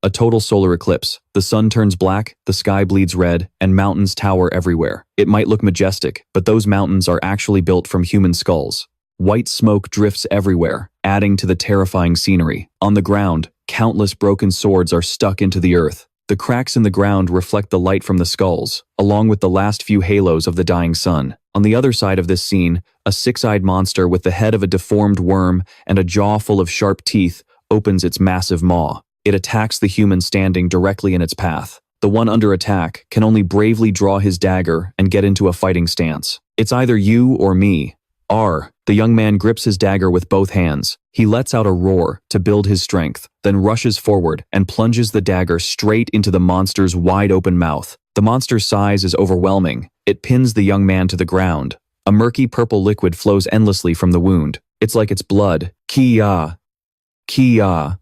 A total solar eclipse. The sun turns black, the sky bleeds red, and mountains tower everywhere. It might look majestic, but those mountains are actually built from human skulls. White smoke drifts everywhere, adding to the terrifying scenery. On the ground, countless broken swords are stuck into the earth. The cracks in the ground reflect the light from the skulls, along with the last few halos of the dying sun. On the other side of this scene, a six-eyed monster with the head of a deformed worm and a jaw full of sharp teeth opens its massive maw. It attacks the human standing directly in its path. The one under attack can only bravely draw his dagger and get into a fighting stance. It's either you or me. The young man grips his dagger with both hands. He lets out a roar to build his strength, then rushes forward and plunges the dagger straight into the monster's wide-open mouth. The monster's size is overwhelming. It pins the young man to the ground. A murky purple liquid flows endlessly from the wound. It's like it's blood. Ki-ya! Ki-ya!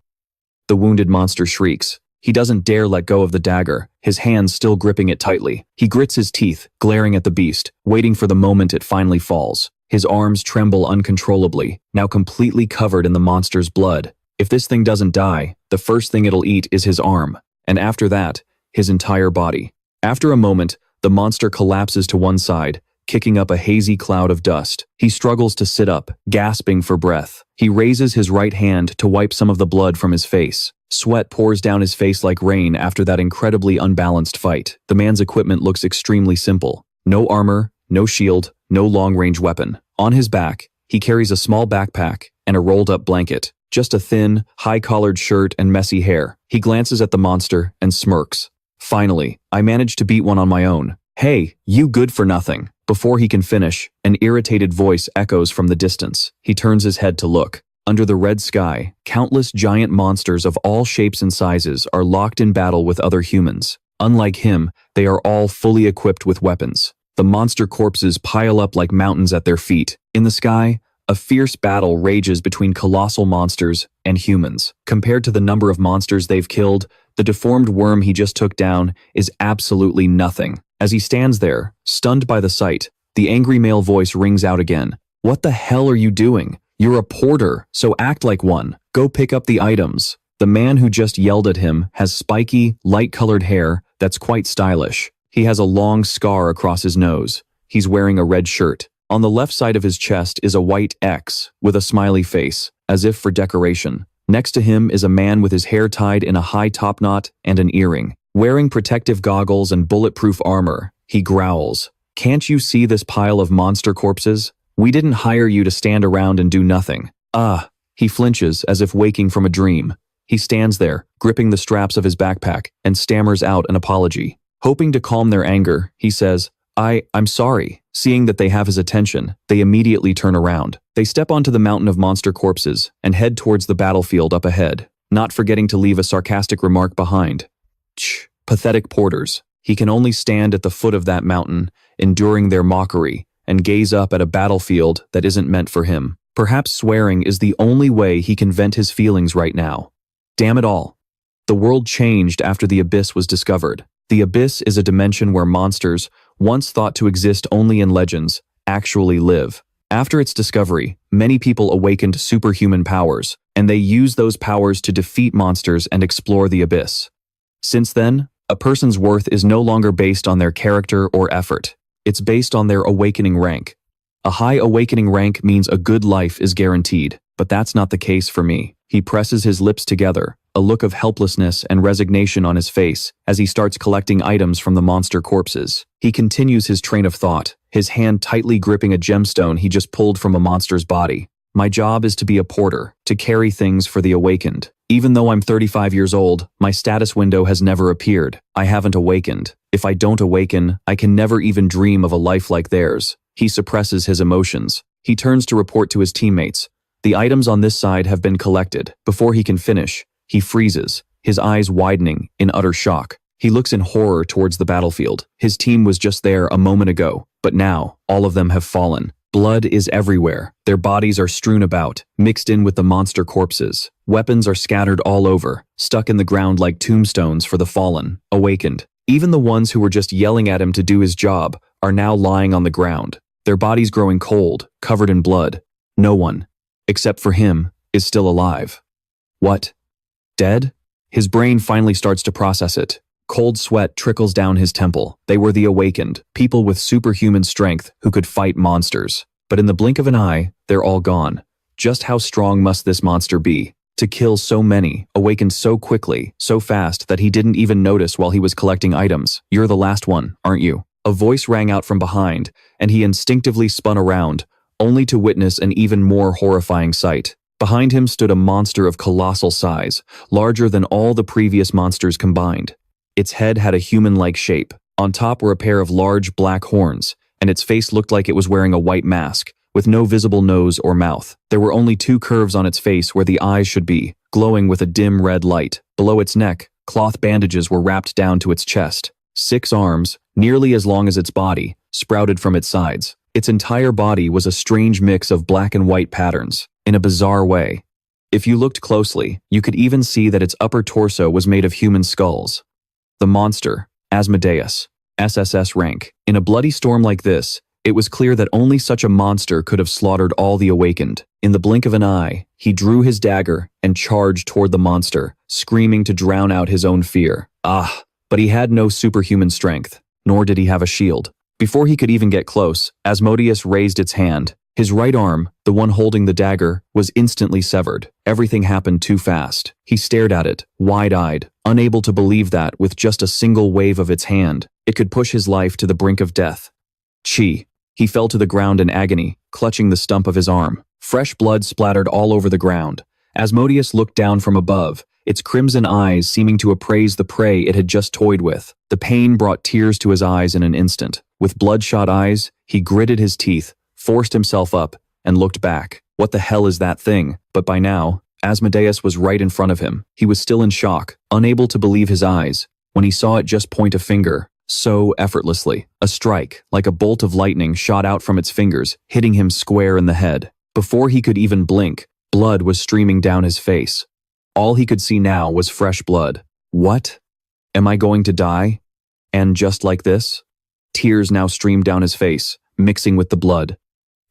The wounded monster shrieks. He doesn't dare let go of the dagger, his hands still gripping it tightly. He grits his teeth, glaring at the beast, waiting for the moment it finally falls. His arms tremble uncontrollably, now completely covered in the monster's blood. If this thing doesn't die, the first thing it'll eat is his arm, and after that, his entire body. After a moment, the monster collapses to one side, kicking up a hazy cloud of dust. He struggles to sit up, gasping for breath. He raises his right hand to wipe some of the blood from his face. Sweat pours down his face like rain after that incredibly unbalanced fight. The man's equipment looks extremely simple. No armor, no shield, no long-range weapon. On his back, he carries a small backpack and a rolled-up blanket. Just a thin, high-collared shirt and messy hair. He glances at the monster and smirks. Finally, I managed to beat one on my own. Hey, you good for nothing. Before he can finish, an irritated voice echoes from the distance. He turns his head to look. Under the red sky, countless giant monsters of all shapes and sizes are locked in battle with other humans. Unlike him, they are all fully equipped with weapons. The monster corpses pile up like mountains at their feet. In the sky, a fierce battle rages between colossal monsters and humans. Compared to the number of monsters they've killed, the deformed worm he just took down is absolutely nothing. As he stands there, stunned by the sight, the angry male voice rings out again. What the hell are you doing? You're a porter, so act like one. Go pick up the items. The man who just yelled at him has spiky, light-colored hair that's quite stylish. He has a long scar across his nose. He's wearing a red shirt. On the left side of his chest is a white X with a smiley face, as if for decoration. Next to him is a man with his hair tied in a high top knot and an earring. Wearing protective goggles and bulletproof armor, he growls. Can't you see this pile of monster corpses? We didn't hire you to stand around and do nothing. He flinches as if waking from a dream. He stands there, gripping the straps of his backpack, and stammers out an apology. Hoping to calm their anger, he says, I'm sorry. Seeing that they have his attention, they immediately turn around. They step onto the mountain of monster corpses and head towards the battlefield up ahead, not forgetting to leave a sarcastic remark behind. Pathetic porters. He can only stand at the foot of that mountain, enduring their mockery, and gaze up at a battlefield that isn't meant for him. Perhaps swearing is the only way he can vent his feelings right now. Damn it all. The world changed after the Abyss was discovered. The Abyss is a dimension where monsters, once thought to exist only in legends, actually live. After its discovery, many people awakened superhuman powers, and they use those powers to defeat monsters and explore the Abyss. Since then, a person's worth is no longer based on their character or effort. It's based on their awakening rank. A high awakening rank means a good life is guaranteed, but that's not the case for me. He presses his lips together, a look of helplessness and resignation on his face as he starts collecting items from the monster corpses. He continues his train of thought, his hand tightly gripping a gemstone he just pulled from a monster's body. My job is to be a porter, to carry things for the awakened. Even though I'm 35 years old, my status window has never appeared. I haven't awakened. If I don't awaken, I can never even dream of a life like theirs. He suppresses his emotions. He turns to report to his teammates. The items on this side have been collected. Before he can finish, he freezes, his eyes widening in utter shock. He looks in horror towards the battlefield. His team was just there a moment ago, but now all of them have fallen. Blood is everywhere. Their bodies are strewn about, mixed in with the monster corpses. Weapons are scattered all over, stuck in the ground like tombstones for the fallen, awakened. Even the ones who were just yelling at him to do his job are now lying on the ground, their bodies growing cold, covered in blood. No one, except for him, is still alive. What? Dead? His brain finally starts to process it. Cold sweat trickles down his temple. They were the awakened, people with superhuman strength who could fight monsters. But in the blink of an eye, they're all gone. Just how strong must this monster be to kill so many, awakened so quickly, so fast that he didn't even notice while he was collecting items? "You're the last one, aren't you?" A voice rang out from behind, and he instinctively spun around, only to witness an even more horrifying sight. Behind him stood a monster of colossal size, larger than all the previous monsters combined. Its head had a human-like shape. On top were a pair of large black horns, and its face looked like it was wearing a white mask, with no visible nose or mouth. There were only two curves on its face where the eyes should be, glowing with a dim red light. Below its neck, cloth bandages were wrapped down to its chest. 6 arms, nearly as long as its body, sprouted from its sides. Its entire body was a strange mix of black and white patterns, in a bizarre way. If you looked closely, you could even see that its upper torso was made of human skulls. The monster, Asmodeus, SSS-RANK. In a bloody storm like this, it was clear that only such a monster could have slaughtered all the awakened. In the blink of an eye, he drew his dagger and charged toward the monster, screaming to drown out his own fear. But he had no superhuman strength, nor did he have a shield. Before he could even get close, Asmodeus raised its hand. His right arm, the one holding the dagger, was instantly severed. Everything happened too fast. He stared at it, wide-eyed, unable to believe that, with just a single wave of its hand, it could push his life to the brink of death. Chi. He fell to the ground in agony, clutching the stump of his arm. Fresh blood splattered all over the ground. Asmodeus looked down from above, its crimson eyes seeming to appraise the prey it had just toyed with. The pain brought tears to his eyes in an instant. With bloodshot eyes, he gritted his teeth, forced himself up, and looked back. What the hell is that thing? But by now, Asmodeus was right in front of him. He was still in shock, unable to believe his eyes, when he saw it just point a finger, so effortlessly. A strike, like a bolt of lightning, shot out from its fingers, hitting him square in the head. Before he could even blink, blood was streaming down his face. All he could see now was fresh blood. What? Am I going to die? And just like this? Tears now streamed down his face, mixing with the blood.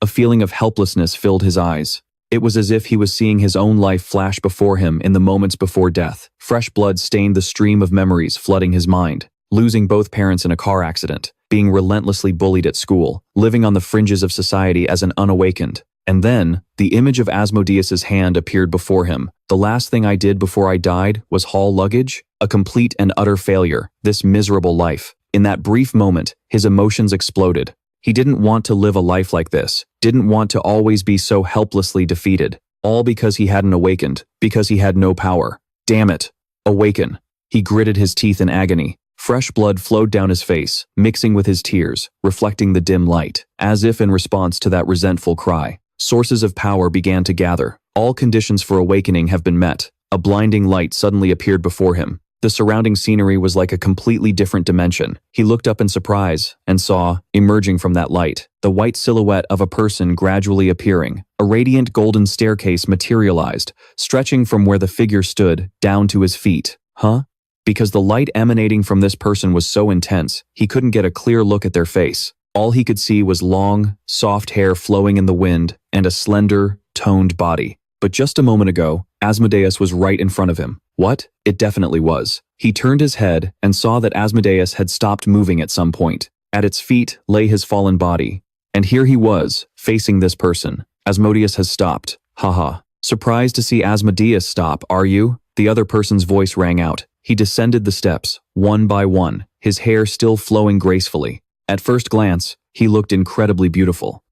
A feeling of helplessness filled his eyes. It was as if he was seeing his own life flash before him in the moments before death. Fresh blood stained the stream of memories flooding his mind. Losing both parents in a car accident, being relentlessly bullied at school, living on the fringes of society as an unawakened. And then, the image of Asmodeus's hand appeared before him. The last thing I did before I died was haul luggage? A complete and utter failure. This miserable life. In that brief moment, his emotions exploded. He didn't want to live a life like this, didn't want to always be so helplessly defeated. All because he hadn't awakened, because he had no power. Damn it. Awaken. He gritted his teeth in agony. Fresh blood flowed down his face, mixing with his tears, reflecting the dim light, as if in response to that resentful cry. Sources of power began to gather. All conditions for awakening have been met. A blinding light suddenly appeared before him. The surrounding scenery was like a completely different dimension. He looked up in surprise and saw, emerging from that light, the white silhouette of a person gradually appearing. A radiant golden staircase materialized, stretching from where the figure stood down to his feet. Huh? Because the light emanating from this person was so intense, he couldn't get a clear look at their face. All he could see was long, soft hair flowing in the wind and a slender, toned body. But just a moment ago, Asmodeus was right in front of him. What? It definitely was. He turned his head and saw that Asmodeus had stopped moving at some point. At its feet lay his fallen body. And here he was, facing this person. Asmodeus has stopped. Haha. Surprised to see Asmodeus stop, are you? The other person's voice rang out. He descended the steps, one by one, his hair still flowing gracefully. At first glance, he looked incredibly beautiful.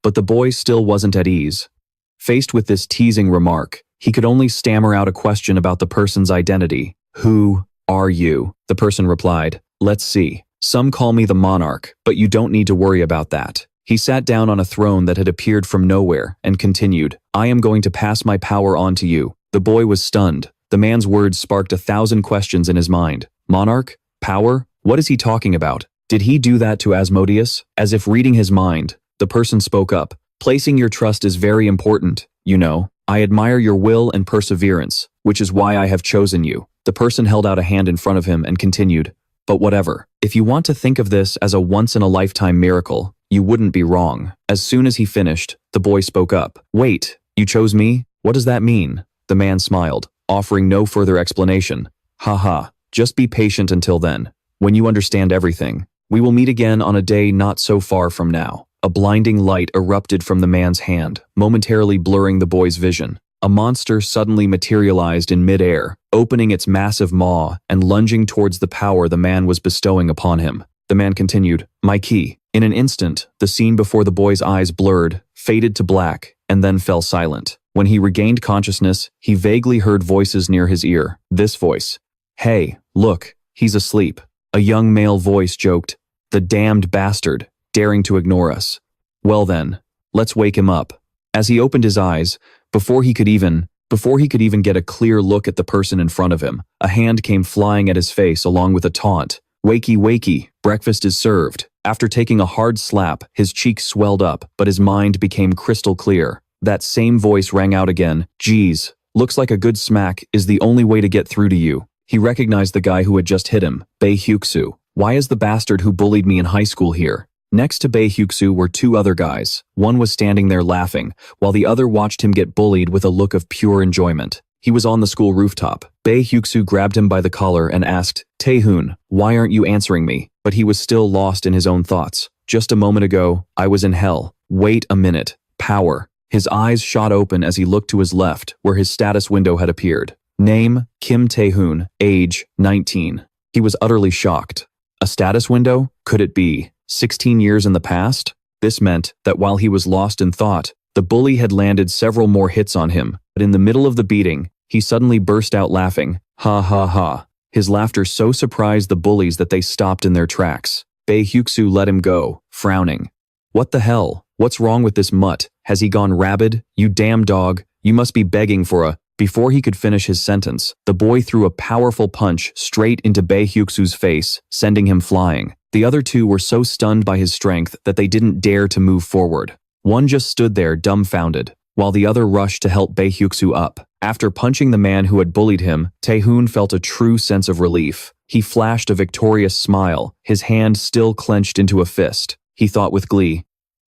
But the boy still wasn't at ease. Faced with this teasing remark, he could only stammer out a question about the person's identity. Who are you? The person replied. Let's see. Some call me the monarch, but you don't need to worry about that. He sat down on a throne that had appeared from nowhere and continued. I am going to pass my power on to you. The boy was stunned. The man's words sparked 1,000 questions in his mind. Monarch? Power? What is he talking about? Did he do that to Asmodeus? As if reading his mind, the person spoke up. Placing your trust is very important, you know. I admire your will and perseverance, which is why I have chosen you. The person held out a hand in front of him and continued. But whatever. If you want to think of this as a once-in-a-lifetime miracle, you wouldn't be wrong. As soon as he finished, the boy spoke up. Wait, you chose me? What does that mean? The man smiled. offering no further explanation. Haha, just be patient until then. When you understand everything, we will meet again on a day not so far from now. A blinding light erupted from the man's hand, momentarily blurring the boy's vision. A monster suddenly materialized in midair, opening its massive maw and lunging towards the power the man was bestowing upon him. The man continued, "My key." In an instant, the scene before the boy's eyes blurred, faded to black, and then fell silent. When he regained consciousness, he vaguely heard voices near his ear. This voice. "Hey, look, he's asleep." A young male voice joked, "The damned bastard, daring to ignore us. Well then, let's wake him up." As he opened his eyes, before he could even get a clear look at the person in front of him, a hand came flying at his face along with a taunt. "Wakey, wakey, breakfast is served." After taking a hard slap, his cheeks swelled up, but his mind became crystal clear. That same voice rang out again. "Geez, looks like a good smack is the only way to get through to you." He recognized the guy who had just hit him, Bae Hyuk-soo. "Why is the bastard who bullied me in high school here?" Next to Bae Hyuk-soo were two other guys. One was standing there laughing, while the other watched him get bullied with a look of pure enjoyment. He was on the school rooftop. Bae Hyuk-soo grabbed him by the collar and asked, "Taehoon, why aren't you answering me?" But he was still lost in his own thoughts. "Just a moment ago, I was in hell. Wait a minute. Power." His eyes shot open as he looked to his left, where his status window had appeared. Name, Kim Taehoon, age, 19. He was utterly shocked. A status window? Could it be 16 years in the past? This meant that while he was lost in thought, the bully had landed several more hits on him, but in the middle of the beating, he suddenly burst out laughing. Ha ha ha. His laughter so surprised the bullies that they stopped in their tracks. Bae Hyuk-soo let him go, frowning. "What the hell? What's wrong with this mutt? Has he gone rabid? You damn dog, you must be begging for a..." Before he could finish his sentence, the boy threw a powerful punch straight into Bae Hyuk-soo's face, sending him flying. The other two were so stunned by his strength that they didn't dare to move forward. One just stood there dumbfounded, while the other rushed to help Bae Hyuk-soo up. After punching the man who had bullied him, Taehoon felt a true sense of relief. He flashed a victorious smile, his hand still clenched into a fist. He thought with glee,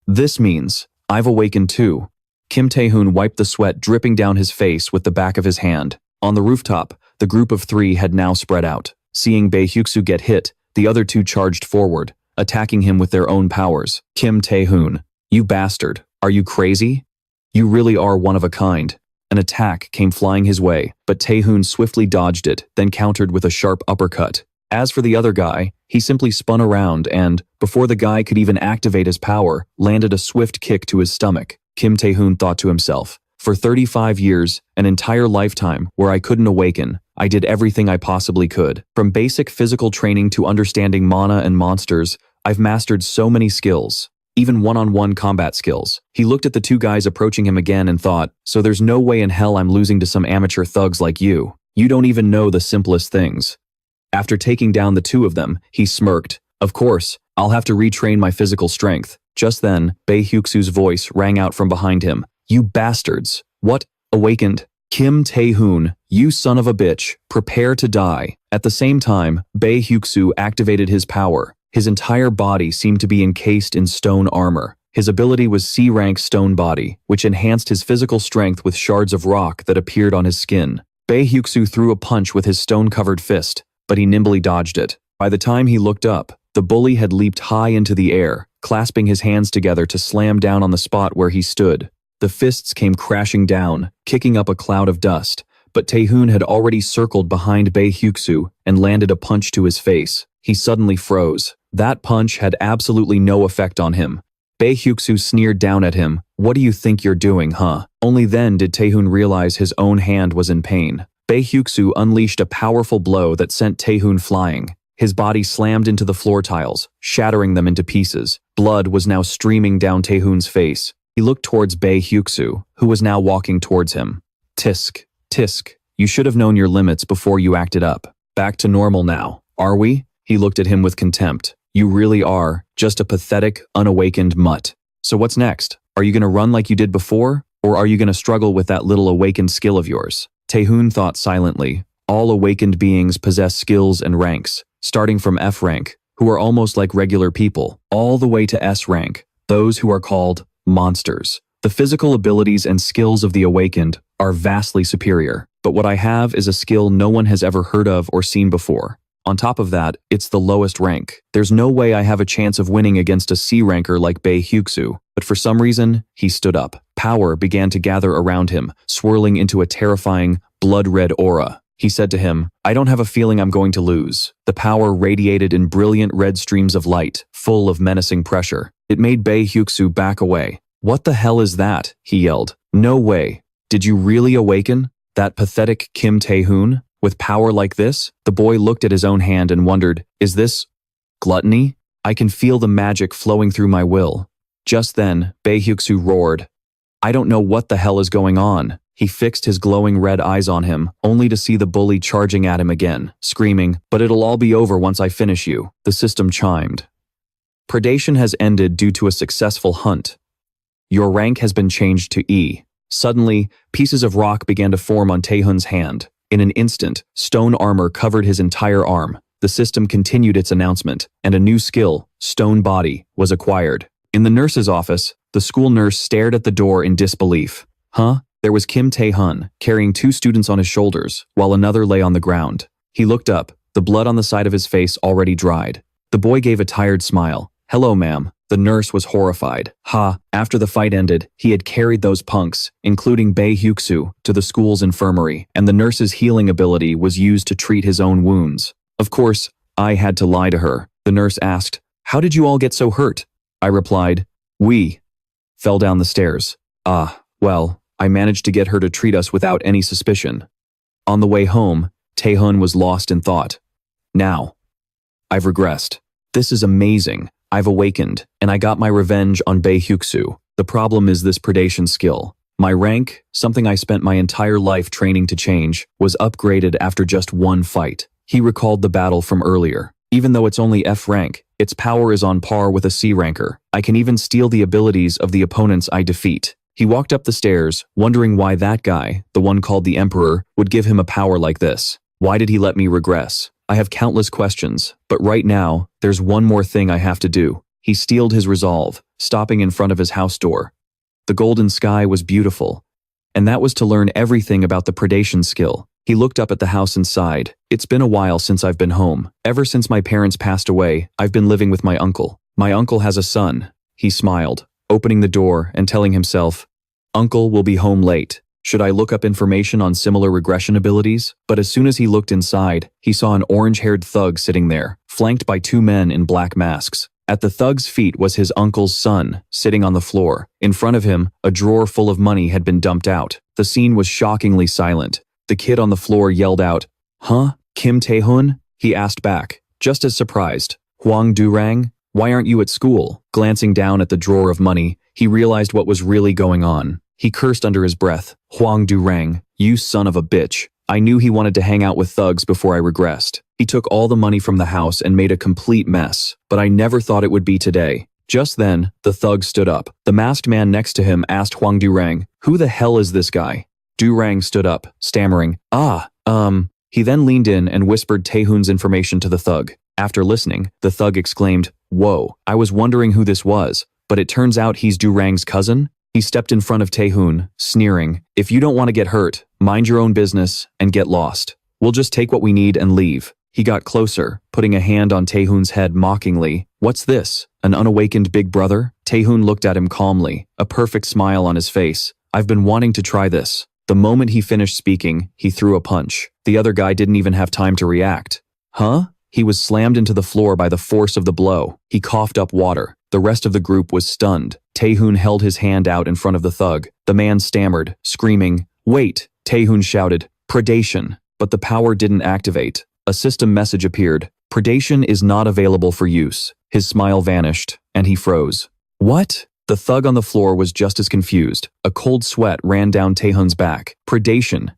"This means I've awakened too." Kim Taehoon wiped the sweat dripping down his face with the back of his hand. On the rooftop, the group of three had now spread out. Seeing Bae Hyuk-soo get hit, the other two charged forward, attacking him with their own powers. "Kim Taehoon, you bastard, are you crazy? You really are one of a kind." An attack came flying his way, but Taehoon swiftly dodged it, then countered with a sharp uppercut. As for the other guy, he simply spun around and, before the guy could even activate his power, landed a swift kick to his stomach. Kim Taehoon thought to himself, "For 35 years, an entire lifetime where I couldn't awaken, I did everything I possibly could. From basic physical training to understanding mana and monsters, I've mastered so many skills. Even one-on-one combat skills." He looked at the two guys approaching him again and thought, "So there's no way in hell I'm losing to some amateur thugs like you. You don't even know the simplest things." After taking down the two of them, he smirked. "Of course, I'll have to retrain my physical strength." Just then, Bae Hyuk-soo's voice rang out from behind him. "You bastards! What? Awakened? Kim Taehoon, you son of a bitch, prepare to die." At the same time, Bae Hyuk-soo activated his power. His entire body seemed to be encased in stone armor. His ability was C-rank stone body, which enhanced his physical strength with shards of rock that appeared on his skin. Bae Hyuk-soo threw a punch with his stone-covered fist, but he nimbly dodged it. By the time he looked up, the bully had leaped high into the air, clasping his hands together to slam down on the spot where he stood. The fists came crashing down, kicking up a cloud of dust, but Taehoon had already circled behind Bae Hyuk-soo and landed a punch to his face. He suddenly froze. That punch had absolutely no effect on him. Bae Hyuk-soo sneered down at him. "What do you think you're doing, huh?" Only then did Taehoon realize his own hand was in pain. Bae Hyuk-soo unleashed a powerful blow that sent Taehoon flying. His body slammed into the floor tiles, shattering them into pieces. Blood was now streaming down Taehoon's face. He looked towards Bae Hyuk-soo, who was now walking towards him. "Tisk, tisk, you should have known your limits before you acted up. Back to normal now, are we?" He looked at him with contempt. "You really are just a pathetic, unawakened mutt. So what's next? Are you gonna run like you did before? Or are you gonna struggle with that little awakened skill of yours?" Taehoon thought silently. All awakened beings possess skills and ranks, starting from F rank, who are almost like regular people, all the way to S rank, those who are called monsters. The physical abilities and skills of the awakened are vastly superior, but what I have is a skill no one has ever heard of or seen before. On top of that, it's the lowest rank. There's no way I have a chance of winning against a C ranker like Bae Hyuk-soo, but for some reason, he stood up. Power began to gather around him, swirling into a terrifying, blood-red aura. He said to him, "I don't have a feeling I'm going to lose." The power radiated in brilliant red streams of light, full of menacing pressure. It made Bae Hyuk-soo back away. "What the hell is that?" he yelled. "No way. Did you really awaken? That pathetic Kim Taehoon? With power like this?" The boy looked at his own hand and wondered, "Is this gluttony? I can feel the magic flowing through my will." Just then, Bae Hyuk-soo roared, "I don't know what the hell is going on." He fixed his glowing red eyes on him, only to see the bully charging at him again, screaming, "But it'll all be over once I finish you." The system chimed. Predation has ended due to a successful hunt. Your rank has been changed to E. Suddenly, pieces of rock began to form on Taehoon's hand. In an instant, stone armor covered his entire arm. The system continued its announcement, and a new skill, Stone Body, was acquired. In the nurse's office, the school nurse stared at the door in disbelief. Huh? There was Kim Taehoon, carrying 2 students on his shoulders, while another lay on the ground. He looked up, the blood on the side of his face already dried. The boy gave a tired smile. "Hello, ma'am." The nurse was horrified. After the fight ended, he had carried those punks, including Bae Hyuk-soo, to the school's infirmary, and the nurse's healing ability was used to treat his own wounds. Of course, I had to lie to her. The nurse asked, "How did you all get so hurt?" I replied, "We fell down the stairs." Well, I managed to get her to treat us without any suspicion. On the way home, Taehoon was lost in thought. Now, I've regressed. This is amazing. I've awakened, and I got my revenge on Bae Hyuk-soo. The problem is this predation skill. My rank, something I spent my entire life training to change, was upgraded after just one fight. He recalled the battle from earlier. Even though it's only F rank, its power is on par with a C ranker. I can even steal the abilities of the opponents I defeat. He walked up the stairs, wondering why that guy, the one called the Emperor, would give him a power like this. Why did he let me regress? I have countless questions, but right now, there's one more thing I have to do. He steeled his resolve, stopping in front of his house door. The golden sky was beautiful, and that was to learn everything about the predation skill. He looked up at the house and sighed. It's been a while since I've been home. Ever since my parents passed away, I've been living with my uncle. My uncle has a son. He smiled, opening the door and telling himself, "Uncle will be home late. Should I look up information on similar regression abilities?" But as soon as he looked inside, he saw an orange-haired thug sitting there, flanked by 2 men in black masks. At the thug's feet was his uncle's son, sitting on the floor. In front of him, a drawer full of money had been dumped out. The scene was shockingly silent. The kid on the floor yelled out, "Huh? Kim Taehoon?" He asked back, just as surprised, "Hwang Do-rang? Why aren't you at school?" Glancing down at the drawer of money, he realized what was really going on. He cursed under his breath, "Hwang Do-rang, you son of a bitch. I knew he wanted to hang out with thugs before I regressed. He took all the money from the house and made a complete mess, but I never thought it would be today." Just then, the thug stood up. The masked man next to him asked Hwang Do-rang, "Who the hell is this guy?" Do-rang stood up, stammering, He then leaned in and whispered Taehoon's information to the thug. After listening, the thug exclaimed, "Whoa, I was wondering who this was, but it turns out he's Do-rang's cousin?" He stepped in front of Taehoon, sneering, "If you don't want to get hurt, mind your own business and get lost. We'll just take what we need and leave." He got closer, putting a hand on Taehoon's head mockingly. "What's this? An unawakened big brother?" Taehoon looked at him calmly, a perfect smile on his face. "I've been wanting to try this." The moment he finished speaking, he threw a punch. The other guy didn't even have time to react. Huh? He was slammed into the floor by the force of the blow. He coughed up water. The rest of the group was stunned. Taehoon held his hand out in front of the thug. The man stammered, screaming, "Wait!" Taehoon shouted, "Predation!" But the power didn't activate. A system message appeared. "Predation is not available for use." His smile vanished, and he froze. "What?" The thug on the floor was just as confused. A cold sweat ran down Taehoon's back. "Predation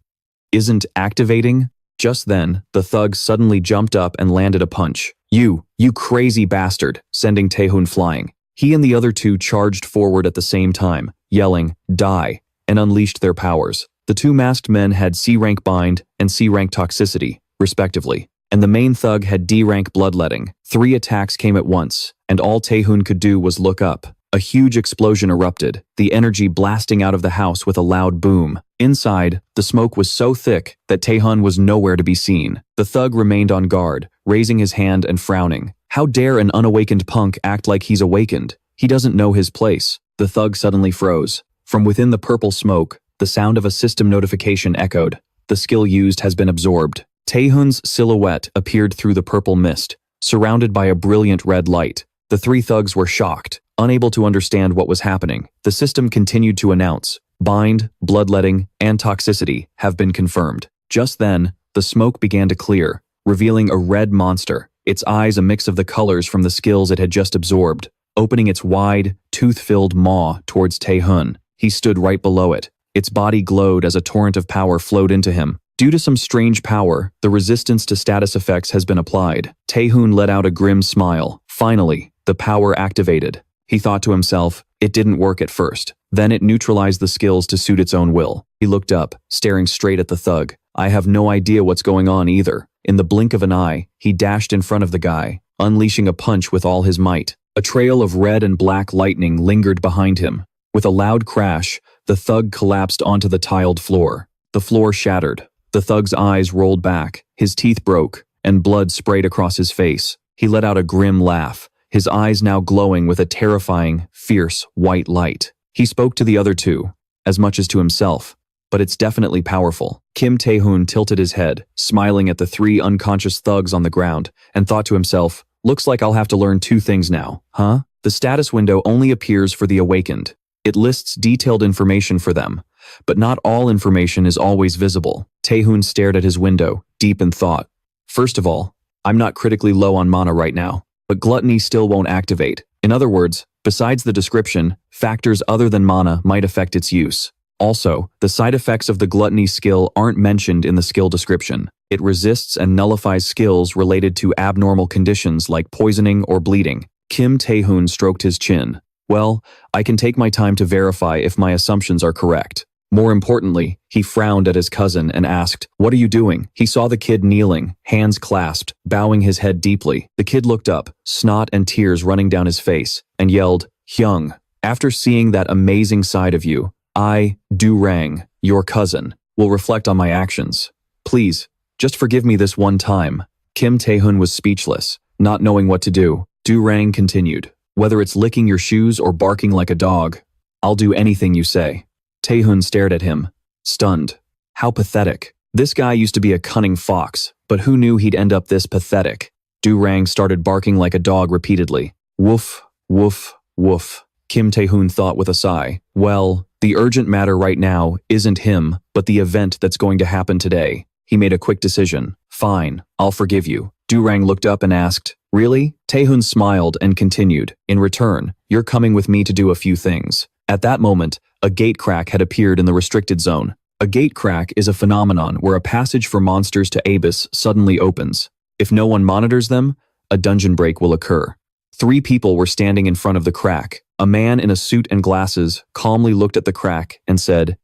isn't activating?" Just then, the thug suddenly jumped up and landed a punch. You crazy bastard," sending Taehoon flying. He and the other 2 charged forward at the same time, yelling, "Die," and unleashed their powers. The 2 masked men had C-rank bind and C-rank toxicity, respectively, and the main thug had D-rank bloodletting. 3 attacks came at once, and all Taehoon could do was look up. A huge explosion erupted, the energy blasting out of the house with a loud boom. Inside, the smoke was so thick that Taehoon was nowhere to be seen. The thug remained on guard, raising his hand and frowning. How dare an unawakened punk act like he's awakened? He doesn't know his place. The thug suddenly froze. From within the purple smoke, the sound of a system notification echoed. The skill used has been absorbed. Taehoon's silhouette appeared through the purple mist, surrounded by a brilliant red light. The three thugs were shocked, unable to understand what was happening. The system continued to announce, bind, bloodletting, and toxicity have been confirmed. Just then, the smoke began to clear, revealing a red monster, its eyes a mix of the colors from the skills it had just absorbed, opening its wide, tooth-filled maw towards Taehoon. He stood right below it. Its body glowed as a torrent of power flowed into him. Due to some strange power, the resistance to status effects has been applied. Taehoon let out a grim smile. Finally, the power activated. He thought to himself, it didn't work at first. Then it neutralized the skills to suit its own will. He looked up, staring straight at the thug. I have no idea what's going on either. In the blink of an eye, he dashed in front of the guy, unleashing a punch with all his might. A trail of red and black lightning lingered behind him. With a loud crash, the thug collapsed onto the tiled floor. The floor shattered. The thug's eyes rolled back, his teeth broke, and blood sprayed across his face. He let out a grim laugh, his eyes now glowing with a terrifying, fierce, white light. He spoke to the other two, as much as to himself, but it's definitely powerful. Kim Taehoon tilted his head, smiling at the three unconscious thugs on the ground, and thought to himself, looks like I'll have to learn two things now, huh? The status window only appears for the awakened. It lists detailed information for them, but not all information is always visible. Taehoon stared at his window, deep in thought. First of all, I'm not critically low on mana right now, but gluttony still won't activate. In other words, besides the description, factors other than mana might affect its use. Also, the side effects of the gluttony skill aren't mentioned in the skill description. It resists and nullifies skills related to abnormal conditions like poisoning or bleeding. Kim Taehoon stroked his chin. Well, I can take my time to verify if my assumptions are correct. More importantly, he frowned at his cousin and asked, what are you doing? He saw the kid kneeling, hands clasped, bowing his head deeply. The kid looked up, snot and tears running down his face, and yelled, Hyung, after seeing that amazing side of you, I, Do-rang, your cousin, will reflect on my actions. Please, just forgive me this one time. Kim Taehoon was speechless, not knowing what to do. Do-rang continued, whether it's licking your shoes or barking like a dog, I'll do anything you say. Taehoon stared at him, stunned. How pathetic. This guy used to be a cunning fox, but who knew he'd end up this pathetic? Do-rang started barking like a dog repeatedly. Woof, woof, woof. Kim Taehoon thought with a sigh. Well, the urgent matter right now isn't him, but the event that's going to happen today. He made a quick decision. Fine, I'll forgive you. Do-rang looked up and asked, really? Taehoon smiled and continued, in return, you're coming with me to do a few things. At that moment, a gate crack had appeared in the restricted zone. A gate crack is a phenomenon where a passage for monsters to Abyss suddenly opens. If no one monitors them, a dungeon break will occur. 3 people were standing in front of the crack. A man in a suit and glasses calmly looked at the crack and said,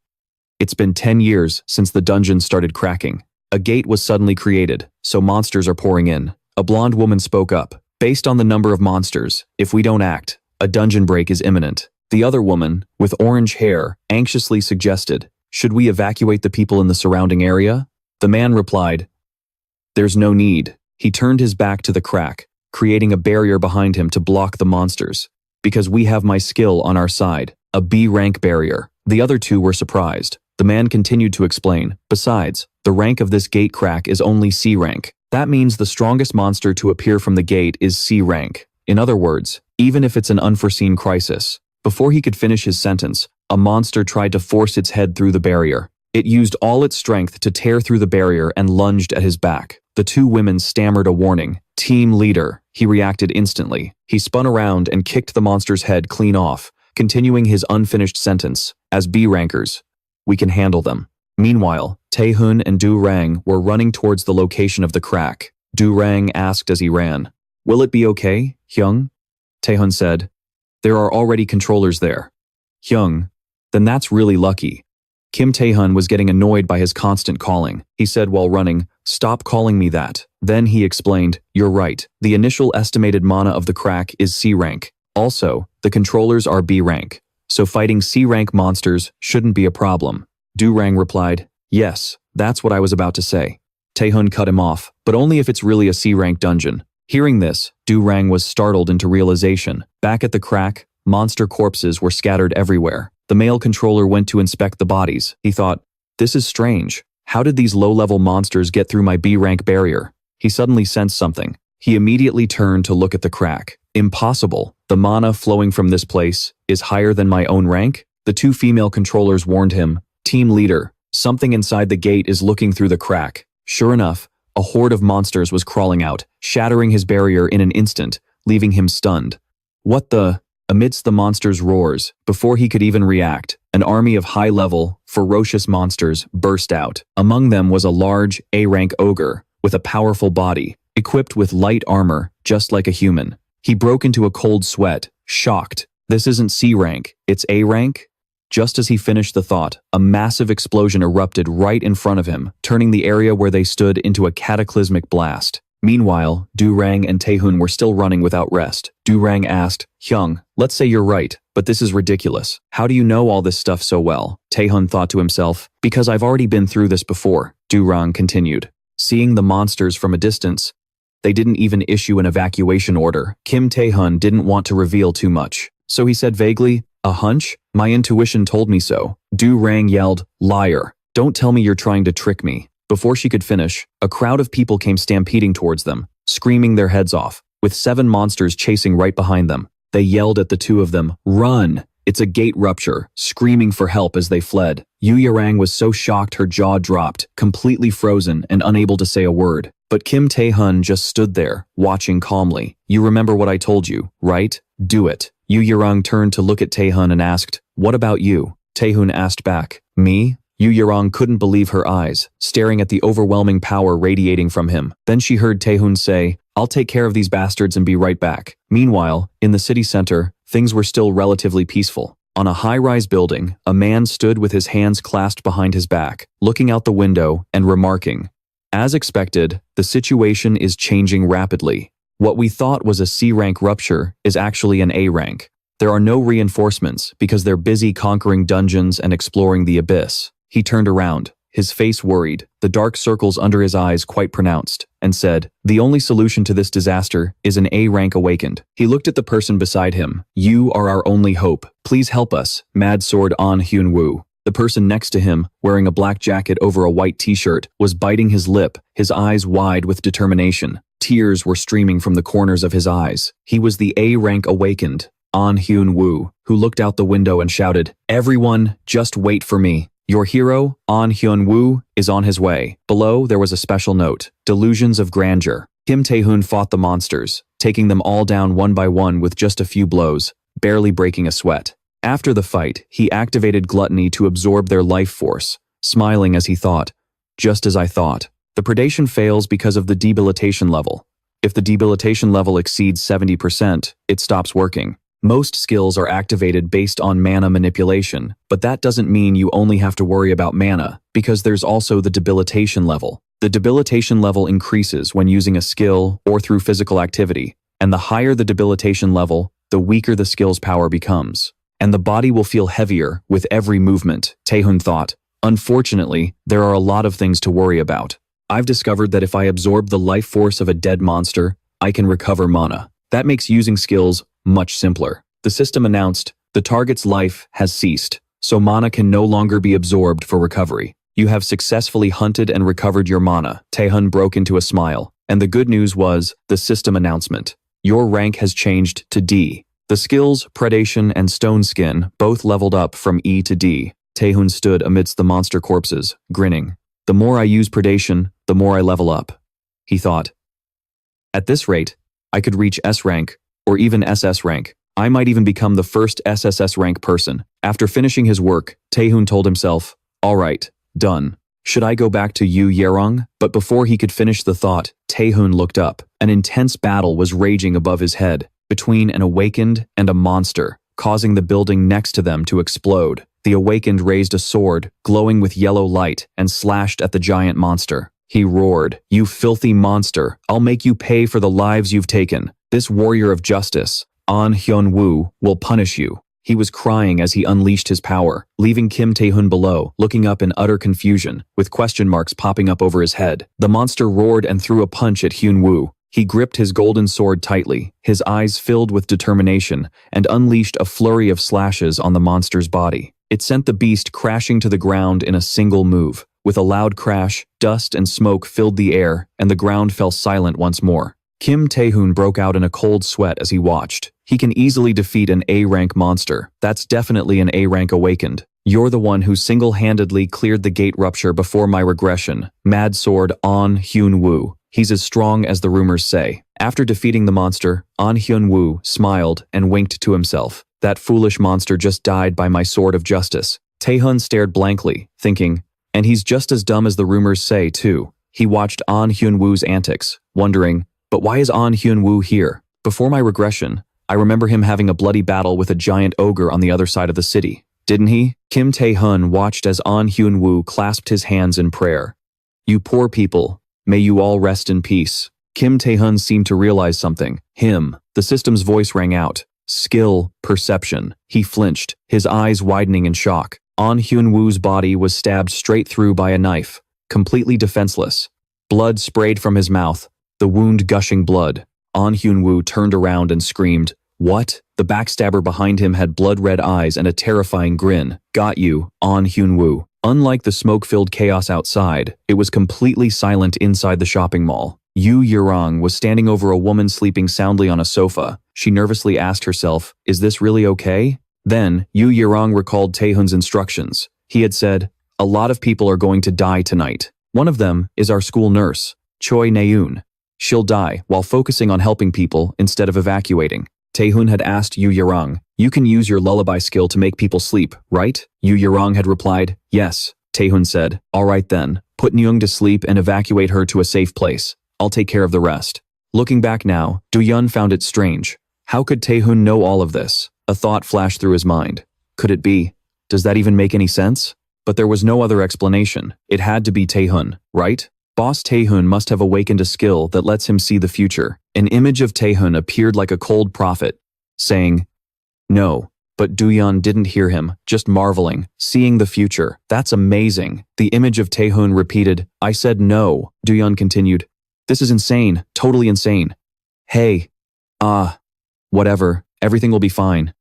it's been 10 years since the dungeon started cracking. A gate was suddenly created, so monsters are pouring in. A blonde woman spoke up. Based on the number of monsters, if we don't act, a dungeon break is imminent. The other woman, with orange hair, anxiously suggested, should we evacuate the people in the surrounding area? The man replied, there's no need. He turned his back to the crack, creating a barrier behind him to block the monsters. Because we have my skill on our side, a B rank barrier. The other 2 were surprised. The man continued to explain, besides, the rank of this gate crack is only C rank. That means the strongest monster to appear from the gate is C rank. In other words, even if it's an unforeseen crisis. Before he could finish his sentence, a monster tried to force its head through the barrier. It used all its strength to tear through the barrier and lunged at his back. The 2 women stammered a warning. Team leader. He reacted instantly. He spun around and kicked the monster's head clean off, continuing his unfinished sentence. As B rankers, we can handle them. Meanwhile, Taehoon and Do-rang were running towards the location of the crack. Do-rang asked as he ran, will it be okay, Hyung? Taehoon said, there are already controllers there. Hyung, then that's really lucky. Kim Taehoon was getting annoyed by his constant calling. He said while running, stop calling me that. Then he explained, you're right. The initial estimated mana of the crack is C rank. Also, the controllers are B rank, so fighting C rank monsters shouldn't be a problem. Durang replied, yes, that's what I was about to say. Taehoon cut him off, but only if it's really a C rank dungeon. Hearing this, Durang was startled into realization. Back at the crack, monster corpses were scattered everywhere. The male controller went to inspect the bodies. He thought, this is strange. How did these low-level monsters get through my B rank barrier? He suddenly sensed something. He immediately turned to look at the crack. Impossible. The mana flowing from this place is higher than my own rank? The two female controllers warned him, team leader, something inside the gate is looking through the crack. Sure enough, a horde of monsters was crawling out, shattering his barrier in an instant, leaving him stunned. What the? Amidst the monsters' roars, before he could even react, an army of high-level, ferocious monsters burst out. Among them was a large, A-rank ogre, with a powerful body, equipped with light armor, just like a human. He broke into a cold sweat, shocked. This isn't C rank, it's A rank? Just as he finished the thought, a massive explosion erupted right in front of him, turning the area where they stood into a cataclysmic blast. Meanwhile, Durang and Taehoon were still running without rest. Durang asked, Hyung, let's say you're right, but this is ridiculous. How do you know all this stuff so well? Taehoon thought to himself, because I've already been through this before. Durang continued. Seeing the monsters from a distance, they didn't even issue an evacuation order. Kim Taehoon didn't want to reveal too much, so he said vaguely, a hunch? My intuition told me so. Durang yelled, liar. Don't tell me you're trying to trick me. Before she could finish, a crowd of people came stampeding towards them, screaming their heads off, with 7 monsters chasing right behind them. They yelled at the two of them, run! It's a gate rupture, screaming for help as they fled. Yu Yarang was so shocked her jaw dropped, completely frozen and unable to say a word. But Kim Taehoon just stood there, watching calmly. You remember what I told you, right? Do it. Yu Yarang turned to look at Taehoon and asked, what about you? Taehoon asked back, me? Yu Yarang couldn't believe her eyes, staring at the overwhelming power radiating from him. Then she heard Taehoon say, I'll take care of these bastards and be right back. Meanwhile, in the city center, things were still relatively peaceful. On a high-rise building, a man stood with his hands clasped behind his back, looking out the window and remarking, as expected, the situation is changing rapidly. What we thought was a C-rank rupture is actually an A-rank. There are no reinforcements because they're busy conquering dungeons and exploring the abyss. He turned around, his face worried, the dark circles under his eyes quite pronounced, and said, the only solution to this disaster is an A-rank awakened. He looked at the person beside him. You are our only hope. Please help us, Mad Sword An Hyun Woo. The person next to him, wearing a black jacket over a white t-shirt, was biting his lip, his eyes wide with determination. Tears were streaming from the corners of his eyes. He was the A-rank awakened, An Hyun Woo, who looked out the window and shouted, everyone, just wait for me. Your hero, An Hyun Woo, is on his way. Below, there was a special note, delusions of grandeur. Kim Taehoon fought the monsters, taking them all down one by one with just a few blows, barely breaking a sweat. After the fight, he activated gluttony to absorb their life force, smiling as he thought, just as I thought. The predation fails because of the debilitation level. If the debilitation level exceeds 70%, it stops working. Most skills are activated based on mana manipulation, but that doesn't mean you only have to worry about mana, because there's also the debilitation level. The debilitation level increases when using a skill or through physical activity, and the higher the debilitation level, the weaker the skill's power becomes. And the body will feel heavier with every movement, Taehoon thought. Unfortunately, there are a lot of things to worry about. I've discovered that if I absorb the life force of a dead monster, I can recover mana. That makes using skills much simpler. The system announced, the target's life has ceased, so mana can no longer be absorbed for recovery. You have successfully hunted and recovered your mana. Taehoon broke into a smile, and the good news was the system announcement. Your rank has changed to D. The skills, Predation and Stone Skin, both leveled up from E to D. Taehoon stood amidst the monster corpses, grinning. The more I use Predation, the more I level up, he thought. At this rate, I could reach S rank, or even SS rank. I might even become the first SSS rank person. After finishing his work, Taehoon told himself, all right, done. Should I go back to Yu Yarong? But before he could finish the thought, Taehoon looked up. An intense battle was raging above his head, between an awakened and a monster, causing the building next to them to explode. The awakened raised a sword, glowing with yellow light, and slashed at the giant monster. He roared, you filthy monster, I'll make you pay for the lives you've taken. This warrior of justice, An Hyun-woo will punish you. He was crying as he unleashed his power, leaving Kim Taehoon below, looking up in utter confusion, with question marks popping up over his head. The monster roared and threw a punch at Hyun-woo. He gripped his golden sword tightly, his eyes filled with determination, and unleashed a flurry of slashes on the monster's body. It sent the beast crashing to the ground in a single move. With a loud crash, dust and smoke filled the air, and the ground fell silent once more. Kim Taehoon broke out in a cold sweat as he watched. He can easily defeat an A-rank monster. That's definitely an A-rank awakened. You're the one who single-handedly cleared the gate rupture before my regression. Mad Sword An Hyun-woo. He's as strong as the rumors say. After defeating the monster, An Hyun-woo smiled and winked to himself. That foolish monster just died by my sword of justice. Taehoon stared blankly, thinking, and he's just as dumb as the rumors say, too. He watched An Hyun-woo's antics, wondering, but why is An Hyun-woo here? Before my regression, I remember him having a bloody battle with a giant ogre on the other side of the city. Didn't he? Kim Taehoon watched as An Hyun-woo clasped his hands in prayer. You poor people, may you all rest in peace. Kim Taehoon seemed to realize something. The system's voice rang out. Skill, perception. He flinched, his eyes widening in shock. An Hyun-woo's body was stabbed straight through by a knife, completely defenseless. Blood sprayed from his mouth, the wound gushing blood. An Hyun-woo turned around and screamed, "What?" The backstabber behind him had blood-red eyes and a terrifying grin. Got you, An Hyun-woo. Unlike the smoke-filled chaos outside, it was completely silent inside the shopping mall. Yu Yurong was standing over a woman sleeping soundly on a sofa. She nervously asked herself, is this really okay? Then, Yu Yurong recalled Taehoon's instructions. He had said, a lot of people are going to die tonight. One of them is our school nurse, Choi Naeun. She'll die while focusing on helping people instead of evacuating. Taehoon had asked Yu Yurong, you can use your lullaby skill to make people sleep, right? Yu Yurong had replied, yes. Taehoon said, all right then, put Nyung to sleep and evacuate her to a safe place. I'll take care of the rest. Looking back now, Do-yeon found it strange. How could Taehoon know all of this? A thought flashed through his mind. Could it be? Does that even make any sense? But there was no other explanation. It had to be Taehoon, right? Boss Taehoon must have awakened a skill that lets him see the future. An image of Taehoon appeared like a cold prophet, saying, no. But Do-yeon didn't hear him, just marveling, seeing the future. That's amazing. The image of Taehoon repeated, I said no. Do-yeon continued, this is insane, totally insane. Hey. Whatever, everything will be fine.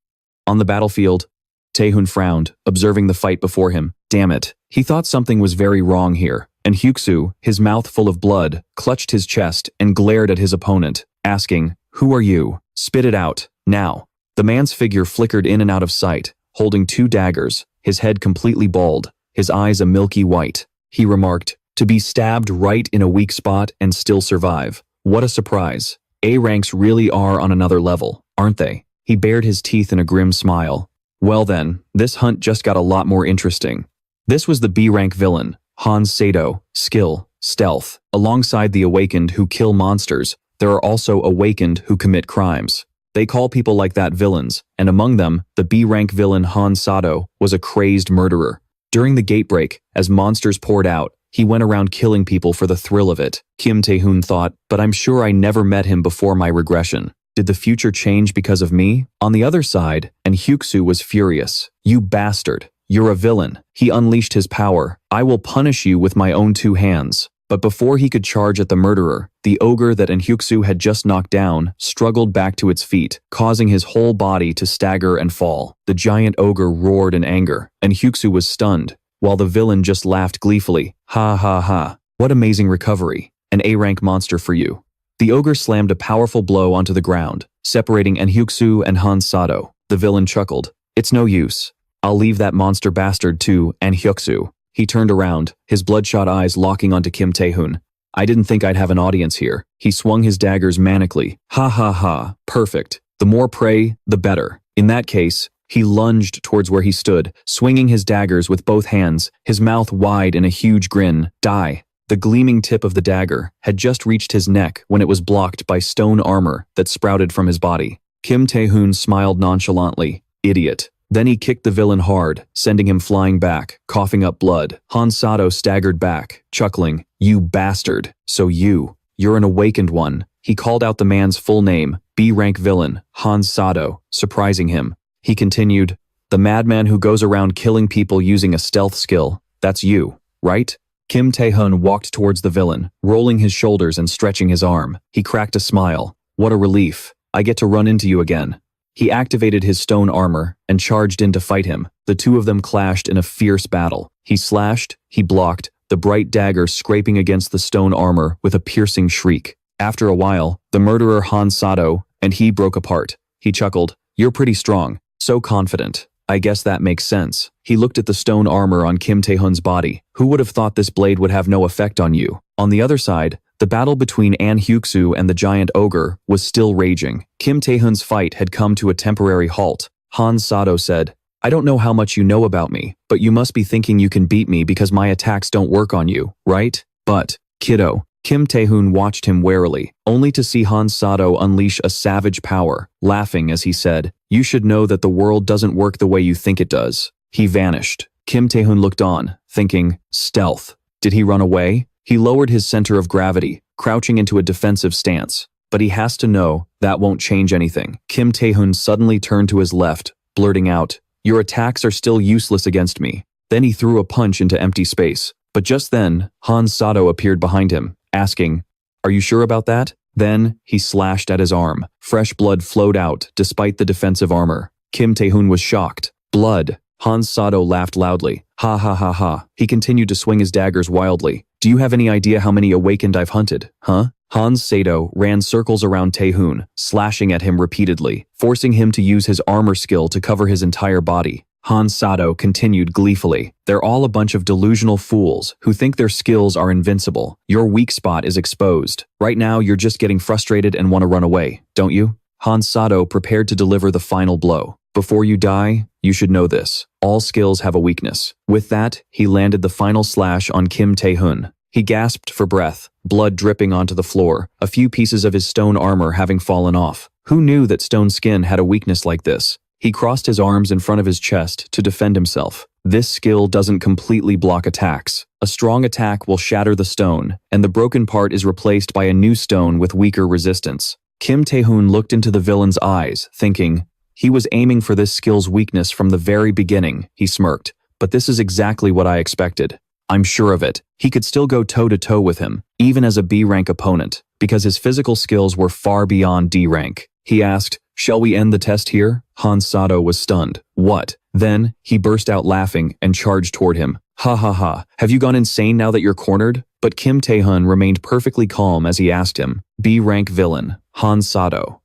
On the battlefield, Taehoon frowned, observing the fight before him. Damn it. He thought something was very wrong here. And Hyuk-soo, his mouth full of blood, clutched his chest and glared at his opponent, asking, who are you? Spit it out, now. The man's figure flickered in and out of sight, holding 2 daggers, his head completely bald, his eyes a milky white. He remarked, to be stabbed right in a weak spot and still survive. What a surprise. A ranks really are on another level, aren't they? He bared his teeth in a grim smile. Well then, this hunt just got a lot more interesting. This was the B rank villain, Han Sato, skill, stealth. Alongside the awakened who kill monsters, there are also awakened who commit crimes. They call people like that villains, and among them, the B-rank villain Han Sato was a crazed murderer. During the gate break, as monsters poured out, he went around killing people for the thrill of it. Kim Taehoon thought, but I'm sure I never met him before my regression. Did the future change because of me? On the other side, and Hyuk-soo was furious. You bastard. You're a villain. He unleashed his power. I will punish you with my own 2 hands. But before he could charge at the murderer, the ogre that Hyuk-soo had just knocked down struggled back to its feet, causing his whole body to stagger and fall. The giant ogre roared in anger, and Hyuk-soo was stunned, while the villain just laughed gleefully. Ha ha ha. What amazing recovery. An A-rank monster for you. The ogre slammed a powerful blow onto the ground, separating Hyuk-soo and Han Sato. The villain chuckled. It's no use. I'll leave that monster bastard to Hyuk-soo. He turned around, his bloodshot eyes locking onto Kim Taehoon. I didn't think I'd have an audience here. He swung his daggers manically. Ha ha ha, perfect. The more prey, the better. In that case, he lunged towards where he stood, swinging his daggers with both hands, his mouth wide in a huge grin. Die. The gleaming tip of the dagger had just reached his neck when it was blocked by stone armor that sprouted from his body. Kim Taehoon smiled nonchalantly. Idiot. Then he kicked the villain hard, sending him flying back, coughing up blood. Han Sato staggered back, chuckling, you bastard. So you're an awakened one. He called out the man's full name, B-rank villain, Han Sato, surprising him. He continued, "The madman who goes around killing people using a stealth skill, that's you, right?" Kim Taehoon walked towards the villain, rolling his shoulders and stretching his arm. He cracked a smile. "What a relief. I get to run into you again." He activated his stone armor and charged in to fight him. The two of them clashed in a fierce battle. He slashed, he blocked, the bright dagger scraping against the stone armor with a piercing shriek. After a while, the murderer Han Sato and he broke apart. He chuckled, "You're pretty strong, so confident. I guess that makes sense." He looked at the stone armor on Kim Taehoon's body. Who would have thought this blade would have no effect on you? On the other side, the battle between An Hyuk-soo and the giant ogre was still raging. Kim Taehoon's fight had come to a temporary halt. Han Sato said, "I don't know how much you know about me, but you must be thinking you can beat me because my attacks don't work on you, right? But, kiddo." Kim Taehoon watched him warily, only to see Han Sato unleash a savage power, laughing as he said, "You should know that the world doesn't work the way you think it does." He vanished. Kim Taehoon looked on, thinking, stealth. Did he run away? He lowered his center of gravity, crouching into a defensive stance. But he has to know that won't change anything. Kim Taehoon suddenly turned to his left, blurting out, "Your attacks are still useless against me." Then he threw a punch into empty space. But just then, Han Sato appeared behind him, asking, "Are you sure about that?" Then, he slashed at his arm. Fresh blood flowed out, despite the defensive armor. Kim Taehoon was shocked. Blood. Han Sato laughed loudly. "Ha ha ha ha." He continued to swing his daggers wildly. "Do you have any idea how many awakened I've hunted, huh?" Han Sato ran circles around Taehoon, slashing at him repeatedly, forcing him to use his armor skill to cover his entire body. Han Sato continued gleefully, "They're all a bunch of delusional fools who think their skills are invincible. Your weak spot is exposed. Right now you're just getting frustrated and want to run away, don't you?" Han Sato prepared to deliver the final blow. "Before you die, you should know this. All skills have a weakness." With that, he landed the final slash on Kim Taehoon. He gasped for breath, blood dripping onto the floor, a few pieces of his stone armor having fallen off. Who knew that stone skin had a weakness like this? He crossed his arms in front of his chest to defend himself. This skill doesn't completely block attacks. A strong attack will shatter the stone, and the broken part is replaced by a new stone with weaker resistance. Kim Taehoon looked into the villain's eyes, thinking, he was aiming for this skill's weakness from the very beginning. He smirked, "But this is exactly what I expected. I'm sure of it." He could still go toe-to-toe with him, even as a B-rank opponent, because his physical skills were far beyond D-rank. He asked, "Shall we end the test here?" Han Sato was stunned. "What?" Then, he burst out laughing and charged toward him. "Ha ha ha, have you gone insane now that you're cornered?" But Kim Taehoon remained perfectly calm as he asked him, "B-rank villain, Han Sato,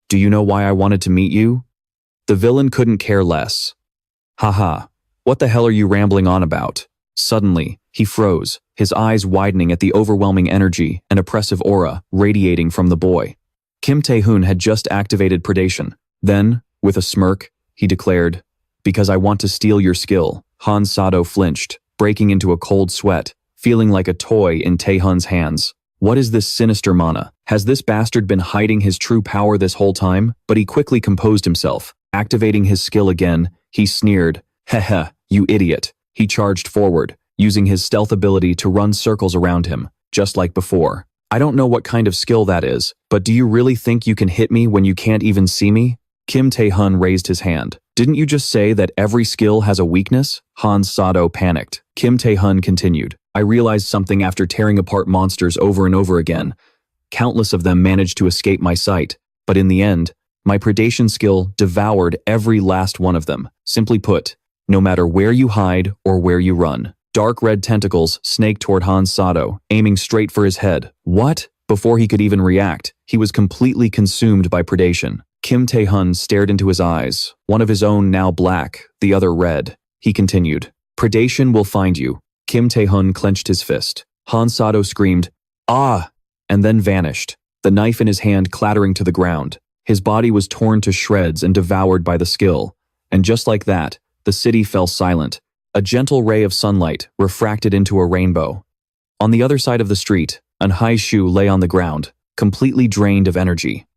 do you know why I wanted to meet you?" The villain couldn't care less. "Haha, what the hell are you rambling on about?" Suddenly, he froze, his eyes widening at the overwhelming energy and oppressive aura radiating from the boy. Kim Taehoon had just activated predation. Then, with a smirk, he declared, "Because I want to steal your skill." Han Sato flinched, breaking into a cold sweat, feeling like a toy in Taehoon's hands. What is this sinister mana? Has this bastard been hiding his true power this whole time? But he quickly composed himself. Activating his skill again, he sneered, "Heh, you idiot." He charged forward, using his stealth ability to run circles around him, just like before. "I don't know what kind of skill that is, but do you really think you can hit me when you can't even see me?" Kim Taehoon raised his hand. "Didn't you just say that every skill has a weakness?" Han Sato panicked. Kim Taehoon continued, "I realized something after tearing apart monsters over and over again. Countless of them managed to escape my sight, but in the end, my predation skill devoured every last one of them. Simply put, no matter where you hide or where you run." Dark red tentacles snaked toward Han Sato, aiming straight for his head. What? Before he could even react, he was completely consumed by predation. Kim Taehoon stared into his eyes, one of his own now black, the other red. He continued, "Predation will find you." Kim Taehoon clenched his fist. Han Sato screamed, "Ah!" and then vanished, the knife in his hand clattering to the ground. His body was torn to shreds and devoured by the skill. And just like that, the city fell silent. A gentle ray of sunlight refracted into a rainbow. On the other side of the street, an high shoe lay on the ground, completely drained of energy.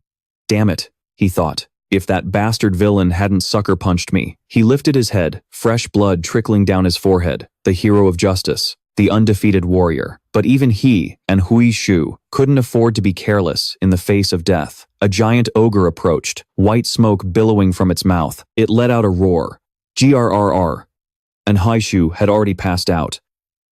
"Damn it," he thought. "If that bastard villain hadn't sucker punched me." He lifted his head, fresh blood trickling down his forehead, the hero of justice. the undefeated warrior. But even he and Hui Shu couldn't afford to be careless in the face of death. A giant ogre approached, white smoke billowing from its mouth. It let out a roar. Grrr. And Hui Shu had already passed out.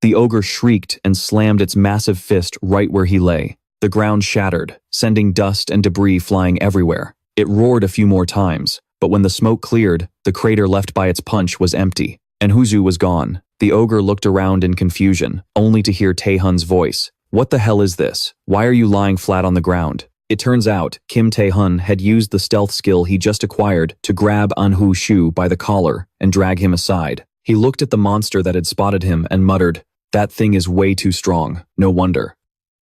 The ogre shrieked and slammed its massive fist right where he lay. The ground shattered, sending dust and debris flying everywhere. It roared a few more times, but when the smoke cleared, the crater left by its punch was empty, and Huzu was gone. The ogre looked around in confusion, only to hear Taehoon's voice. "What the hell is this? Why are you lying flat on the ground?" It turns out, Kim Taehoon had used the stealth skill he just acquired to grab Anhu Shu by the collar and drag him aside. He looked at the monster that had spotted him and muttered, "That thing is way too strong, no wonder."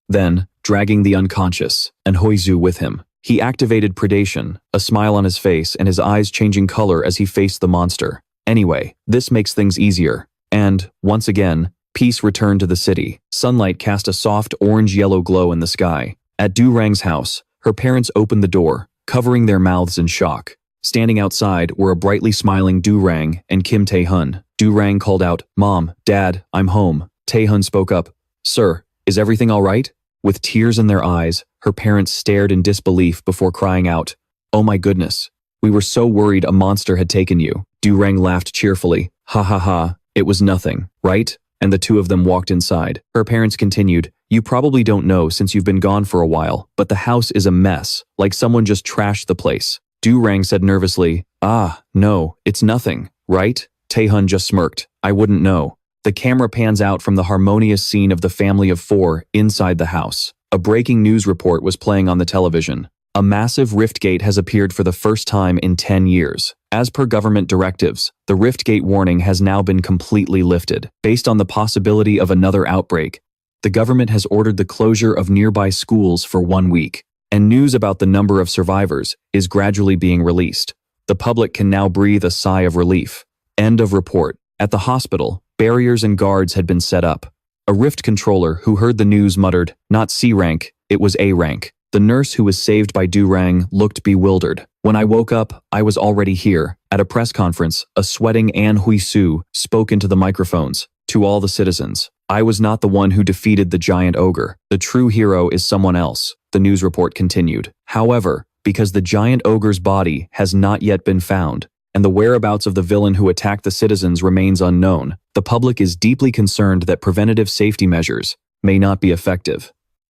Then, dragging the unconscious, and Hoizu with him, he activated predation, a smile on his face and his eyes changing color as he faced the monster. Anyway, this makes things easier. And, once again, peace returned to the city. Sunlight cast a soft orange-yellow glow in the sky. At Du Rang's house, her parents opened the door, covering their mouths in shock. Standing outside were a brightly smiling Du Rang and Kim Taehoon. Du Rang called out, "Mom, Dad, I'm home." Taehoon spoke up, "Sir, is everything all right?" With tears in their eyes, her parents stared in disbelief before crying out, "Oh my goodness. We were so worried a monster had taken you." Du Rang laughed cheerfully. "Ha ha ha, it was nothing, right?" And the two of them walked inside. Her parents continued, "You probably don't know since you've been gone for a while, but the house is a mess, like someone just trashed the place." Du Rang said nervously, "Ah, no, it's nothing, right?" Taehoon just smirked, "I wouldn't know." The camera pans out from the harmonious scene of the family of four inside the house. A breaking news report was playing on the television. A massive rift gate has appeared for the first time in 10 years. As per government directives, the rift gate warning has now been completely lifted. Based on the possibility of another outbreak, the government has ordered the closure of nearby schools for 1 week, and news about the number of survivors is gradually being released. The public can now breathe a sigh of relief. End of report. At the hospital, barriers and guards had been set up. A rift controller who heard the news muttered, "Not C rank, it was A rank." The nurse who was saved by Du Rang looked bewildered. "When I woke up, I was already here." At a press conference, a sweating An Hui Su spoke into the microphones. "To all the citizens, I was not the one who defeated the giant ogre. The true hero is someone else," the news report continued. However, because the giant ogre's body has not yet been found, and the whereabouts of the villain who attacked the citizens remains unknown, the public is deeply concerned that preventative safety measures may not be effective.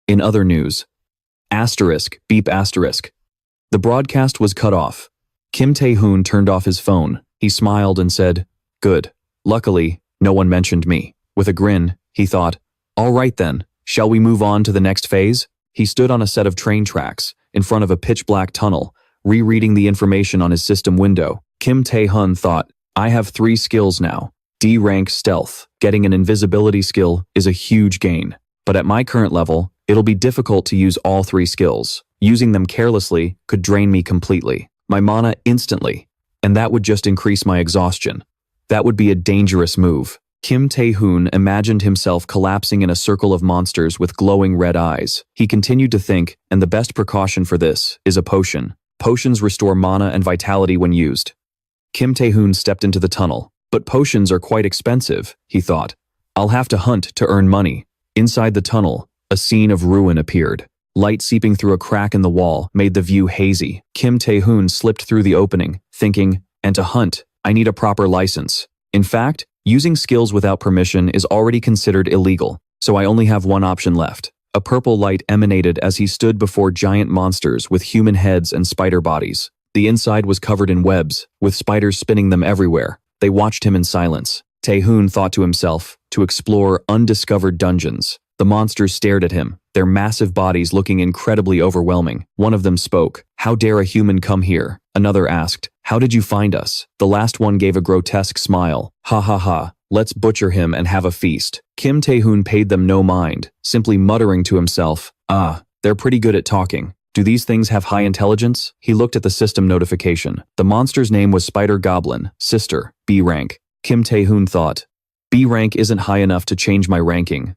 In other news, beep asterisk. The broadcast was cut off. Kim Taehoon turned off his phone. He smiled and said, "Good. Luckily, no one mentioned me." With a grin, he thought, "All right then, shall we move on to the next phase?" He stood on a set of train tracks, in front of a pitch-black tunnel, rereading the information on his system window. Kim Taehoon thought, "I have 3 skills now. D rank stealth. Getting an invisibility skill is a huge gain. But at my current level, it'll be difficult to use all 3 skills. Using them carelessly could drain me completely. My mana instantly. And that would just increase my exhaustion. That would be a dangerous move." Kim Taehoon imagined himself collapsing in a circle of monsters with glowing red eyes. He continued to think, and the best precaution for this is a potion. Potions restore mana and vitality when used. Kim Taehoon stepped into the tunnel. But potions are quite expensive, he thought. I'll have to hunt to earn money. Inside the tunnel, a scene of ruin appeared. Light seeping through a crack in the wall made the view hazy. Kim Taehoon slipped through the opening, thinking, "And to hunt, I need a proper license. In fact, using skills without permission is already considered illegal, so I only have one option left." A purple light emanated as he stood before giant monsters with human heads and spider bodies. The inside was covered in webs, with spiders spinning them everywhere. They watched him in silence. Taehoon thought to himself, to explore undiscovered dungeons. The monsters stared at him, their massive bodies looking incredibly overwhelming. One of them spoke, "How dare a human come here?" Another asked, "How did you find us?" The last one gave a grotesque smile. "Ha ha ha, let's butcher him and have a feast." Kim Taehoon paid them no mind, simply muttering to himself, "Ah, they're pretty good at talking. Do these things have high intelligence?" He looked at the system notification. The monster's name was Spider Goblin, Sister, B rank. Kim Taehoon thought, "B rank isn't high enough to change my ranking.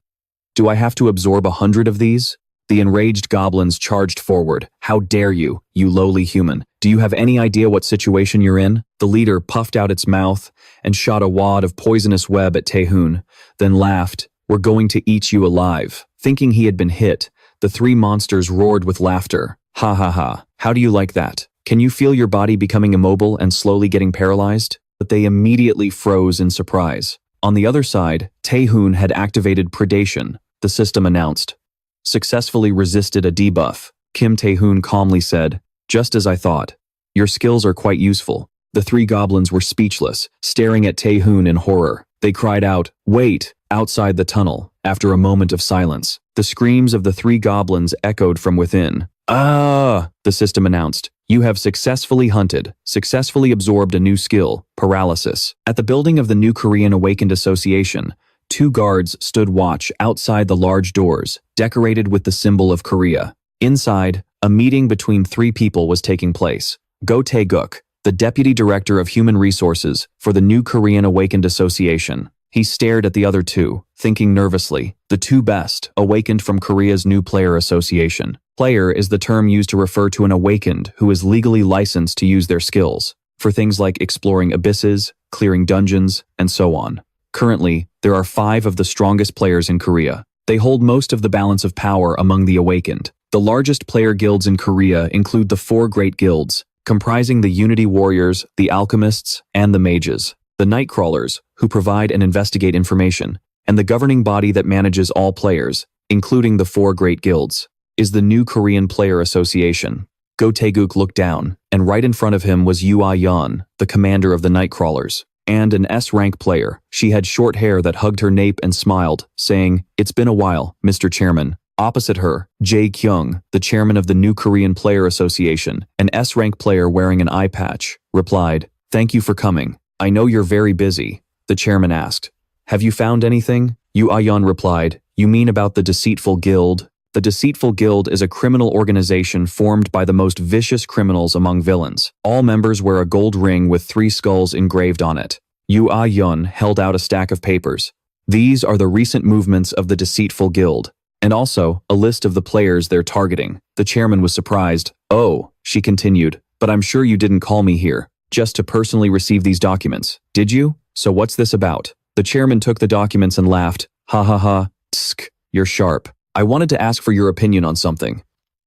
Do I have to absorb 100 of these?" The enraged goblins charged forward. "How dare you, you lowly human? Do you have any idea what situation you're in?" The leader puffed out its mouth and shot a wad of poisonous web at Taehoon, then laughed. We're going to eat you alive." Thinking he had been hit, the three monsters roared with laughter. "Ha ha ha. How do you like that? Can you feel your body becoming immobile and slowly getting paralyzed?" But they immediately froze in surprise. On the other side, Taehoon had activated predation, the system announced. "Successfully resisted a debuff." Kim Taehoon calmly said, "Just as I thought. Your skills are quite useful." The three goblins were speechless, staring at Taehoon in horror. They cried out, "Wait!" outside the tunnel. After a moment of silence, the screams of the three goblins echoed from within. "Ah!" the system announced. "You have successfully absorbed a new skill, paralysis." At the building of the New Korean Awakened Association, two guards stood watch outside the large doors, decorated with the symbol of Korea. Inside, a meeting between three people was taking place. Go Tae-guk, the Deputy Director of Human Resources for the New Korean Awakened Association. He stared at the other two, thinking nervously. The two best, awakened from Korea's New Player Association. Player is the term used to refer to an awakened who is legally licensed to use their skills, for things like exploring abysses, clearing dungeons, and so on. Currently, there are 5 of the strongest players in Korea. They hold most of the balance of power among the awakened. The largest player guilds in Korea include the 4 great guilds, comprising the Unity Warriors, the Alchemists, and the Mages. The Nightcrawlers, who provide and investigate information, and the governing body that manages all players, including the 4 great guilds, is the New Korean Player Association. Go Tae-guk looked down, and right in front of him was Yoo Ah-yeon, the commander of the Nightcrawlers, and an S-rank player. She had short hair that hugged her nape and smiled, saying, "It's been a while, Mr. Chairman." Opposite her, Jae Kyung, the chairman of the New Korean Player Association, an S-rank player wearing an eye patch, replied, "Thank you for coming. I know you're very busy." The chairman asked, "Have you found anything?" Yoo Ah-yeon replied, "You mean about the Deceitful Guild?" The Deceitful Guild is a criminal organization formed by the most vicious criminals among villains. All members wear a gold ring with 3 skulls engraved on it. Yoo Ah-yeon held out a stack of papers. "These are the recent movements of the Deceitful Guild, and also a list of the players they're targeting." The chairman was surprised. "Oh," she continued, "but I'm sure you didn't call me here just to personally receive these documents, did you? So what's this about?" The chairman took the documents and laughed. "Ha ha ha, tsk, you're sharp. I wanted to ask for your opinion on something."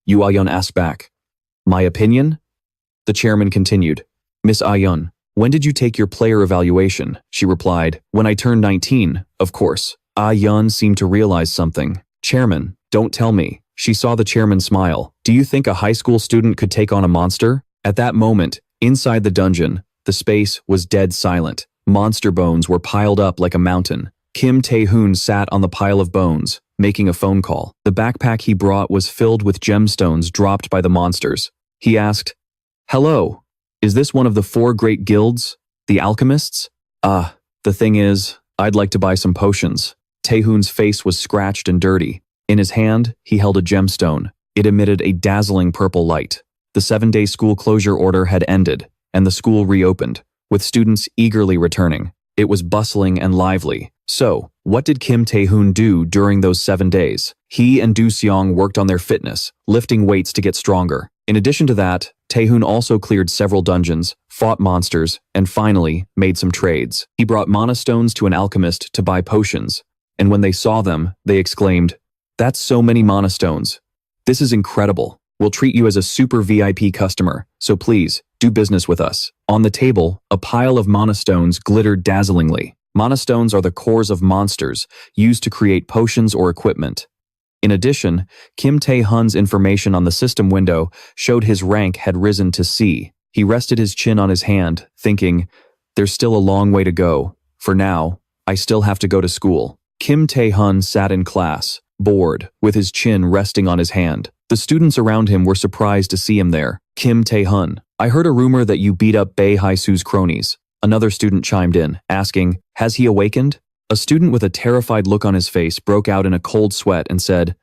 Yoo Ah-yeon asked back. "My opinion?" The chairman continued. "Miss Ah-yeon, when did you take your player evaluation?" She replied, "When I turned 19, of course." Ah-yeon seemed to realize something. "Chairman, don't tell me." She saw the chairman smile. "Do you think a high school student could take on a monster?" At that moment, inside the dungeon, the space was dead silent. Monster bones were piled up like a mountain. Kim Taehoon sat on the pile of bones, making a phone call. The backpack he brought was filled with gemstones dropped by the monsters. He asked, "Hello, is this one of the 4 great guilds? The Alchemists?" The thing is, I'd like to buy some potions." Taehoon's face was scratched and dirty. In his hand, he held a gemstone. It emitted a dazzling purple light. The 7-day school closure order had ended, and the school reopened, with students eagerly returning. It was bustling and lively. So, what did Kim Taehoon do during those 7 days? He and Do-seong worked on their fitness, lifting weights to get stronger. In addition to that, Taehoon also cleared several dungeons, fought monsters, and finally made some trades. He brought monastones to an alchemist to buy potions, and when they saw them, they exclaimed, "That's so many monastones. This is incredible. We'll treat you as a super VIP customer, so please, do business with us." On the table, a pile of monastones glittered dazzlingly. Monastones are the cores of monsters, used to create potions or equipment. In addition, Kim Taehoon's information on the system window showed his rank had risen to C. He rested his chin on his hand, thinking, "There's still a long way to go. For now, I still have to go to school." Kim Taehoon sat in class, bored, with his chin resting on his hand. The students around him were surprised to see him there. "Kim Taehoon, I heard a rumor that you beat up Bae Hae-soo's cronies." Another student chimed in, asking, "Has he awakened?" A student with a terrified look on his face broke out in a cold sweat and said,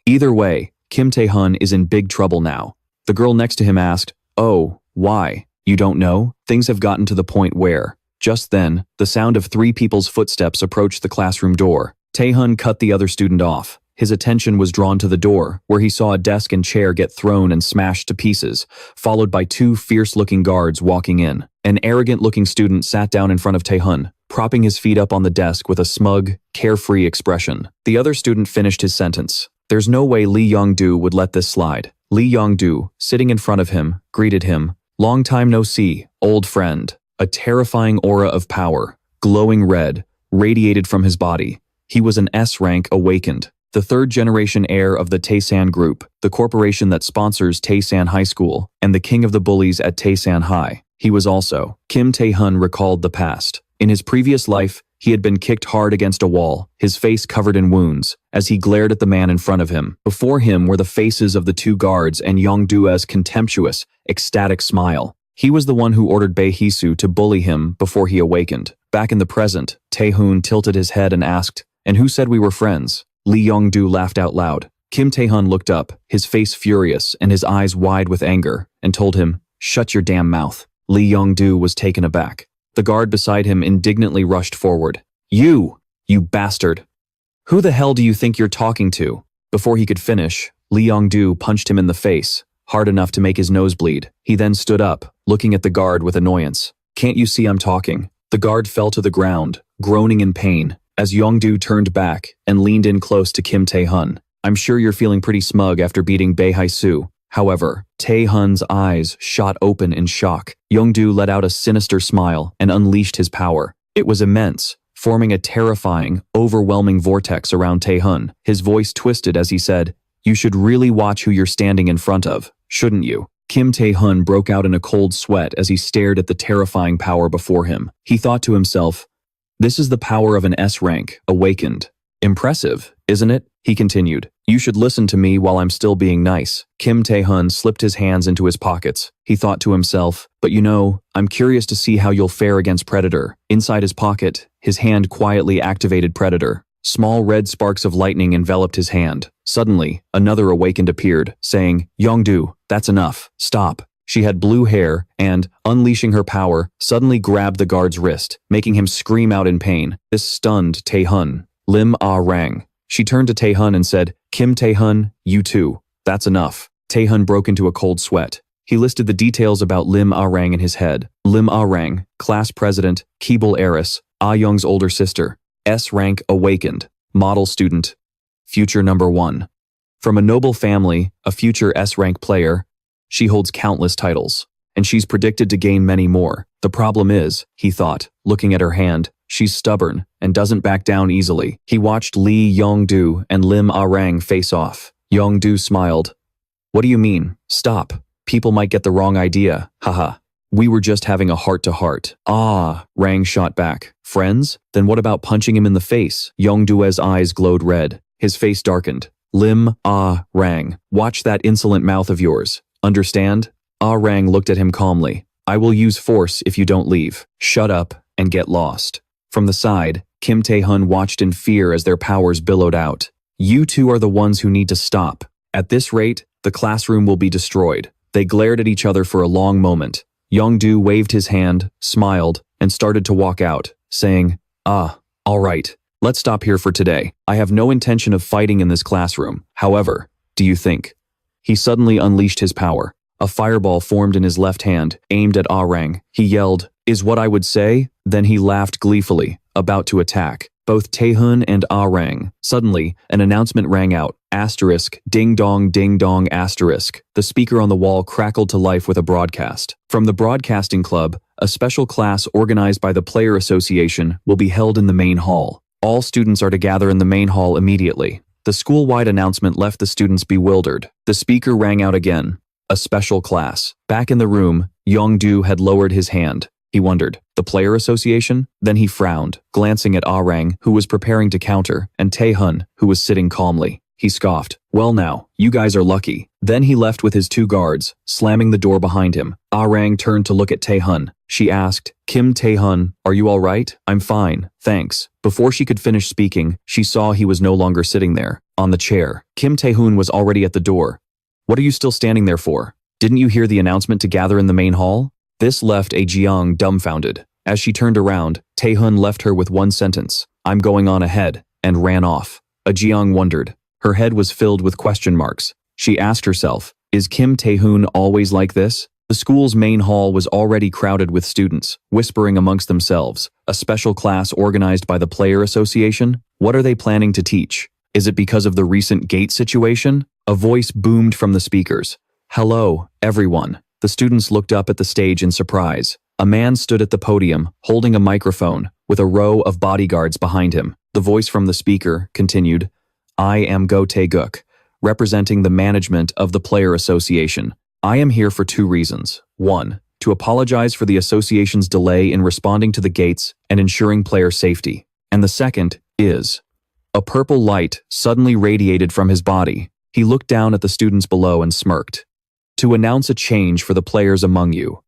"Either way, Kim Taehoon is in big trouble now." The girl next to him asked, "Oh, why? You don't know?" Things have gotten to the point where, just then, the sound of 3 people's footsteps approached the classroom door. Taehoon cut the other student off. His attention was drawn to the door, where he saw a desk and chair get thrown and smashed to pieces, followed by 2 fierce-looking guards walking in. An arrogant-looking student sat down in front of Taehoon, propping his feet up on the desk with a smug, carefree expression. The other student finished his sentence. There's no way Lee Yong-do would let this slide. Lee Yong-do, sitting in front of him, greeted him. Long time no see, old friend. A terrifying aura of power, glowing red, radiated from his body. He was an S-rank awakened. The third-generation heir of the Taesan Group, the corporation that sponsors Taesan High School, and the king of the bullies at Taesan High. He was also. Kim Taehoon recalled the past. In his previous life, he had been kicked hard against a wall, his face covered in wounds, as he glared at the man in front of him. Before him were the faces of the two guards and Yong-du's contemptuous, ecstatic smile. He was the one who ordered Bae Hee-soo to bully him before he awakened. Back in the present, Taehoon tilted his head and asked, "And who said we were friends?" Lee Yong-do laughed out loud. Kim Taehoon looked up, his face furious and his eyes wide with anger, and told him, "Shut your damn mouth." Lee Yong-do was taken aback. The guard beside him indignantly rushed forward. You bastard! Who the hell do you think you're talking to?" Before he could finish, Lee Yong-do punched him in the face, hard enough to make his nose bleed. He then stood up, looking at the guard with annoyance. "Can't you see I'm talking?" The guard fell to the ground, groaning in pain, as Yong-do turned back and leaned in close to Kim Taehoon. "I'm sure you're feeling pretty smug after beating Bae Hee-soo." However, Taehoon's eyes shot open in shock. Yong-do let out a sinister smile and unleashed his power. It was immense, forming a terrifying, overwhelming vortex around Taehoon. His voice twisted as he said, "You should really watch who you're standing in front of, shouldn't you?" Kim Taehoon broke out in a cold sweat as he stared at the terrifying power before him. He thought to himself, "This is the power of an S-rank, awakened. Impressive, isn't it?" He continued, "You should listen to me while I'm still being nice." Kim Taehoon slipped his hands into his pockets. He thought to himself, "But you know, I'm curious to see how you'll fare against Predator." Inside his pocket, his hand quietly activated Predator. Small red sparks of lightning enveloped his hand. Suddenly, another awakened appeared, saying, "Yong-do, that's enough. Stop." She had blue hair and, unleashing her power, suddenly grabbed the guard's wrist, making him scream out in pain. This stunned Taehoon. Lim Ah-rang. She turned to Taehoon and said, "Kim Taehoon, you too. That's enough." Taehoon broke into a cold sweat. He listed the details about Lim Ah-rang in his head. Lim Ah-rang, class president, Keeble heiress, Ah-young's older sister, S-rank awakened, model student, future number 1. From a noble family, a future S-rank player, she holds countless titles, and she's predicted to gain many more. The problem is, he thought, looking at her hand, she's stubborn and doesn't back down easily. He watched Lee Yong-do and Lim Ah-rang face off. Yong-do smiled. "What do you mean? Stop. People might get the wrong idea. Haha. We were just having a heart-to-heart." "Ah," Rang shot back. "Friends? Then what about punching him in the face?" Yong-du's eyes glowed red. His face darkened. "Lim Ah-rang, watch that insolent mouth of yours. Understand?" Ah-rang looked at him calmly. "I will use force if you don't leave. Shut up and get lost." From the side, Kim Taehoon watched in fear as their powers billowed out. "You two are the ones who need to stop. At this rate, the classroom will be destroyed." They glared at each other for a long moment. Yong-do waved his hand, smiled, and started to walk out, saying, "Ah, all right. Let's stop here for today. I have no intention of fighting in this classroom. However, do you think?" He suddenly unleashed his power. A fireball formed in his left hand, aimed at Ah-rang. He yelled, "Is what I would say?" Then he laughed gleefully, about to attack both Taehoon and Ah-rang. Suddenly, an announcement rang out. Ding dong asterisk. The speaker on the wall crackled to life with a broadcast. From the broadcasting club, a special class organized by the Player Association will be held in the main hall. All students are to gather in the main hall immediately. The school-wide announcement left the students bewildered. The speaker rang out again. A special class. Back in the room, Yong-do had lowered his hand. He wondered, the Player Association? Then he frowned, glancing at Ah-rang, who was preparing to counter, and Taehoon, who was sitting calmly. He scoffed. "Well now, you guys are lucky." Then he left with his two guards, slamming the door behind him. Ah-rang turned to look at Taehoon. She asked, "Kim Taehoon, are you all right?" "I'm fine, thanks." Before she could finish speaking, she saw he was no longer sitting there, on the chair. Kim Taehoon was already at the door. "What are you still standing there for? Didn't you hear the announcement to gather in the main hall?" This left a Jiang dumbfounded. As she turned around, Taehoon left her with one sentence, "I'm going on ahead," and ran off. A Jiang wondered. Her head was filled with question marks. She asked herself, is Kim Taehoon always like this? The school's main hall was already crowded with students, whispering amongst themselves. A special class organized by the Player Association? What are they planning to teach? Is it because of the recent gate situation? A voice boomed from the speakers. Hello, everyone. The students looked up at the stage in surprise. A man stood at the podium, holding a microphone, with a row of bodyguards behind him. The voice from the speaker continued, I am Go Tae-guk, representing the management of the Player Association. I am here for 2 reasons. 1, to apologize for the association's delay in responding to the gates and ensuring player safety. And the second is, a purple light suddenly radiated from his body. He looked down at the students below and smirked. To announce a change for the players among you,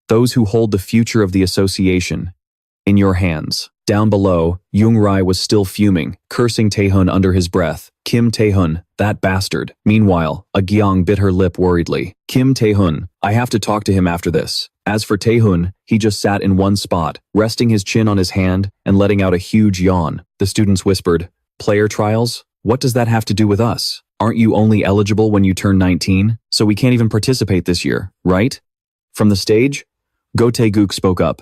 those who hold the future of the association, in your hands. Down below, Young-rae was still fuming, cursing Taehoon under his breath. Kim Taehoon, that bastard. Meanwhile, a Gyeong bit her lip worriedly. Kim Taehoon, I have to talk to him after this. As for Taehoon, he just sat in one spot, resting his chin on his hand and letting out a huge yawn. The students whispered, Player trials? What does that have to do with us? Aren't you only eligible when you turn 19? So we can't even participate this year, right? From the stage, Go Tae-guk spoke up.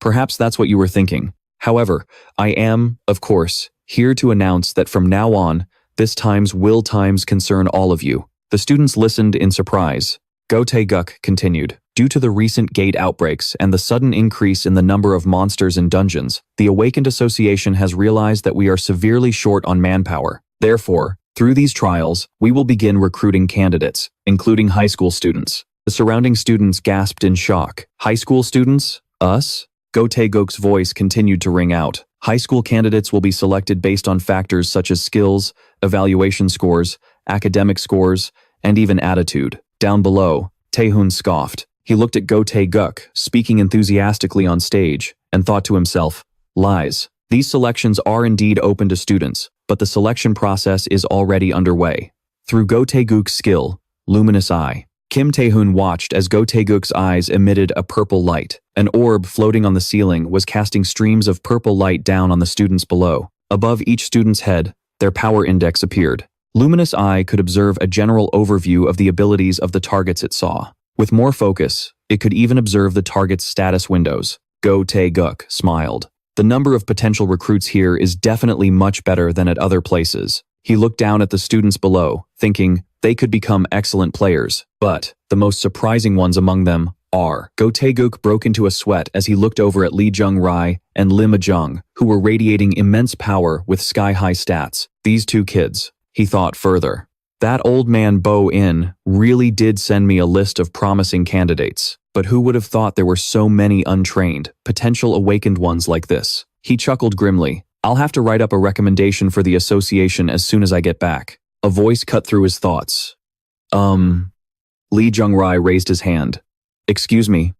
Perhaps that's what you were thinking. However, I am, of course, here to announce that from now on, this times will times concern all of you. The students listened in surprise. Go Tae-guk continued. Due to the recent gate outbreaks and the sudden increase in the number of monsters in dungeons, the Awakened Association has realized that we are severely short on manpower. Therefore, through these trials, we will begin recruiting candidates, including high school students. The surrounding students gasped in shock. High school students? Us? Go Tae-guk's voice continued to ring out. High school candidates will be selected based on factors such as skills, evaluation scores, academic scores, and even attitude. Down below, Taehoon scoffed. He looked at Go Tae-guk, speaking enthusiastically on stage, and thought to himself, lies. These selections are indeed open to students, but the selection process is already underway. Through Go Tae-guk's skill, Luminous Eye, Kim Taehoon watched as Go Tae-guk's eyes emitted a purple light. An orb floating on the ceiling was casting streams of purple light down on the students below. Above each student's head, their power index appeared. Luminous Eye could observe a general overview of the abilities of the targets it saw. With more focus, it could even observe the target's status windows. Go Tae-guk smiled. The number of potential recruits here is definitely much better than at other places. He looked down at the students below, thinking they could become excellent players. But the most surprising ones among them are. Go Tae-guk broke into a sweat as he looked over at Lee Jung-rae and Lim Ah-jung, who were radiating immense power with sky-high stats. These 2 kids, he thought further. That old man Bo-in really did send me a list of promising candidates. But who would have thought there were so many untrained, potential awakened ones like this? He chuckled grimly. I'll have to write up a recommendation for the association as soon as I get back. A voice cut through his thoughts. Lee Jung-rae raised his hand. Excuse me.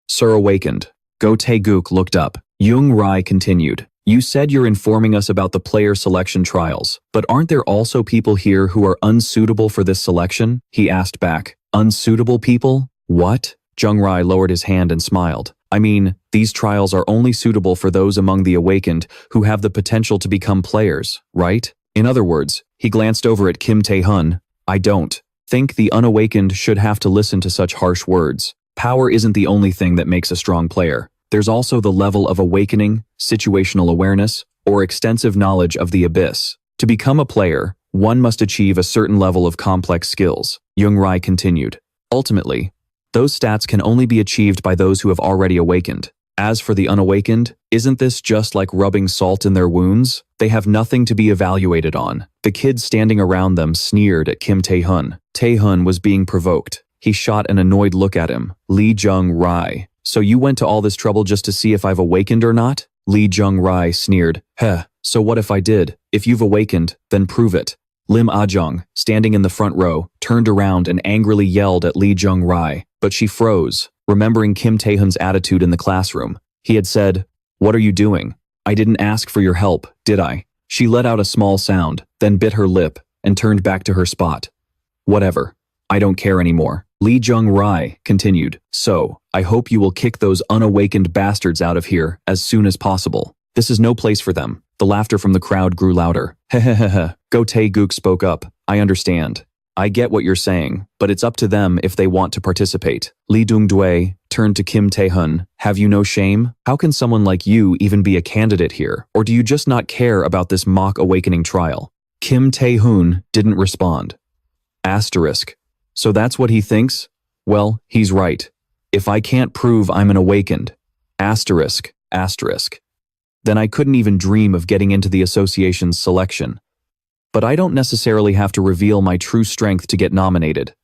Sir Awakened. Go Tae-guk looked up. Young-rae continued. You said you're informing us about the player selection trials, but aren't there also people here who are unsuitable for this selection? He asked back. Unsuitable people? What? Jung-rae lowered his hand and smiled. I mean, these trials are only suitable for those among the awakened who have the potential to become players, right? In other words, he glanced over at Kim Taehoon. I don't think the unawakened should have to listen to such harsh words. Power isn't the only thing that makes a strong player. There's also the level of awakening, situational awareness, or extensive knowledge of the abyss. To become a player, one must achieve a certain level of complex skills. Young-rae continued. Ultimately, those stats can only be achieved by those who have already awakened. As for the unawakened, isn't this just like rubbing salt in their wounds? They have nothing to be evaluated on. The kids standing around them sneered at Kim Taehoon. Taehoon was being provoked. He shot an annoyed look at him. Lee Jung-rae. So you went to all this trouble just to see if I've awakened or not? Lee Jung-rae sneered. Heh, so what if I did? If you've awakened, then prove it. Lim Ah-jung, standing in the front row, turned around and angrily yelled at Lee Jung-rae, but she froze, remembering Kim Taehoon's attitude in the classroom. He had said, "What are you doing? I didn't ask for your help, did I?" She let out a small sound, then bit her lip, and turned back to her spot. Whatever. I don't care anymore. Lee Jung-rae continued. So, I hope you will kick those unawakened bastards out of here as soon as possible. This is no place for them. The laughter from the crowd grew louder. Hehehehe. Go Tae-guk spoke up. I understand. I get what you're saying, but it's up to them if they want to participate. Lee Dong-dui turned to Kim Taehoon. Have you no shame? How can someone like you even be a candidate here? Or do you just not care about this mock awakening trial? Kim Taehoon didn't respond. Asterisk. So that's what he thinks? Well, he's right. If I can't prove I'm an awakened, asterisk, asterisk, then I couldn't even dream of getting into the association's selection. But I don't necessarily have to reveal my true strength to get nominated.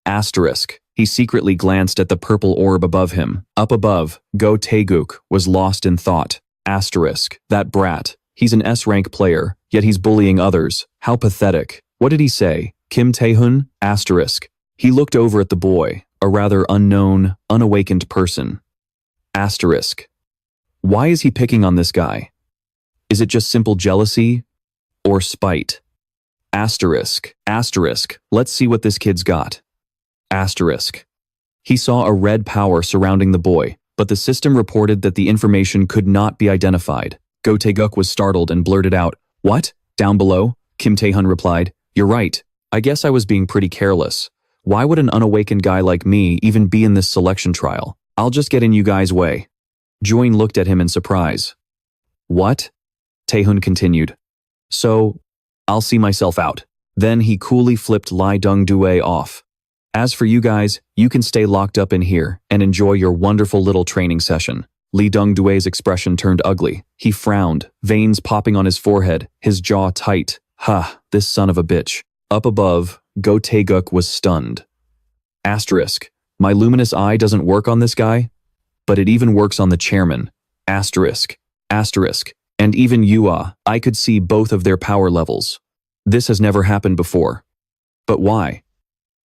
Asterisk. He secretly glanced at the purple orb above him. Up above, Go Taeguk was lost in thought. Asterisk. That brat. He's an S-rank player, yet he's bullying others. How pathetic. What did he say? Kim Taehoon? Asterisk. He looked over at the boy, a rather unknown, unawakened person. Asterisk. Why is he picking on this guy? Is it just simple jealousy or spite? Asterisk. Asterisk. Let's see what this kid's got. Asterisk. He saw a red power surrounding the boy, but the system reported that the information could not be identified. Go Taeguk was startled and blurted out, "What? Down below?" Kim Taehoon replied, "You're right. I guess I was being pretty careless. Why would an unawakened guy like me even be in this selection trial? I'll just get in you guys' way." Join looked at him in surprise. "What?" Taehoon continued. "So, I'll see myself out." Then he coolly flipped Lee Dong-dui off. "As for you guys, you can stay locked up in here and enjoy your wonderful little training session." Lee Dong-dui's expression turned ugly. He frowned, veins popping on his forehead, his jaw tight. Ha, this son of a bitch. Up above, Go Taeguk was stunned. Asterisk. My luminous eye doesn't work on this guy, but it even works on the chairman. Asterisk. Asterisk. And even Yua, I could see both of their power levels. This has never happened before. But why?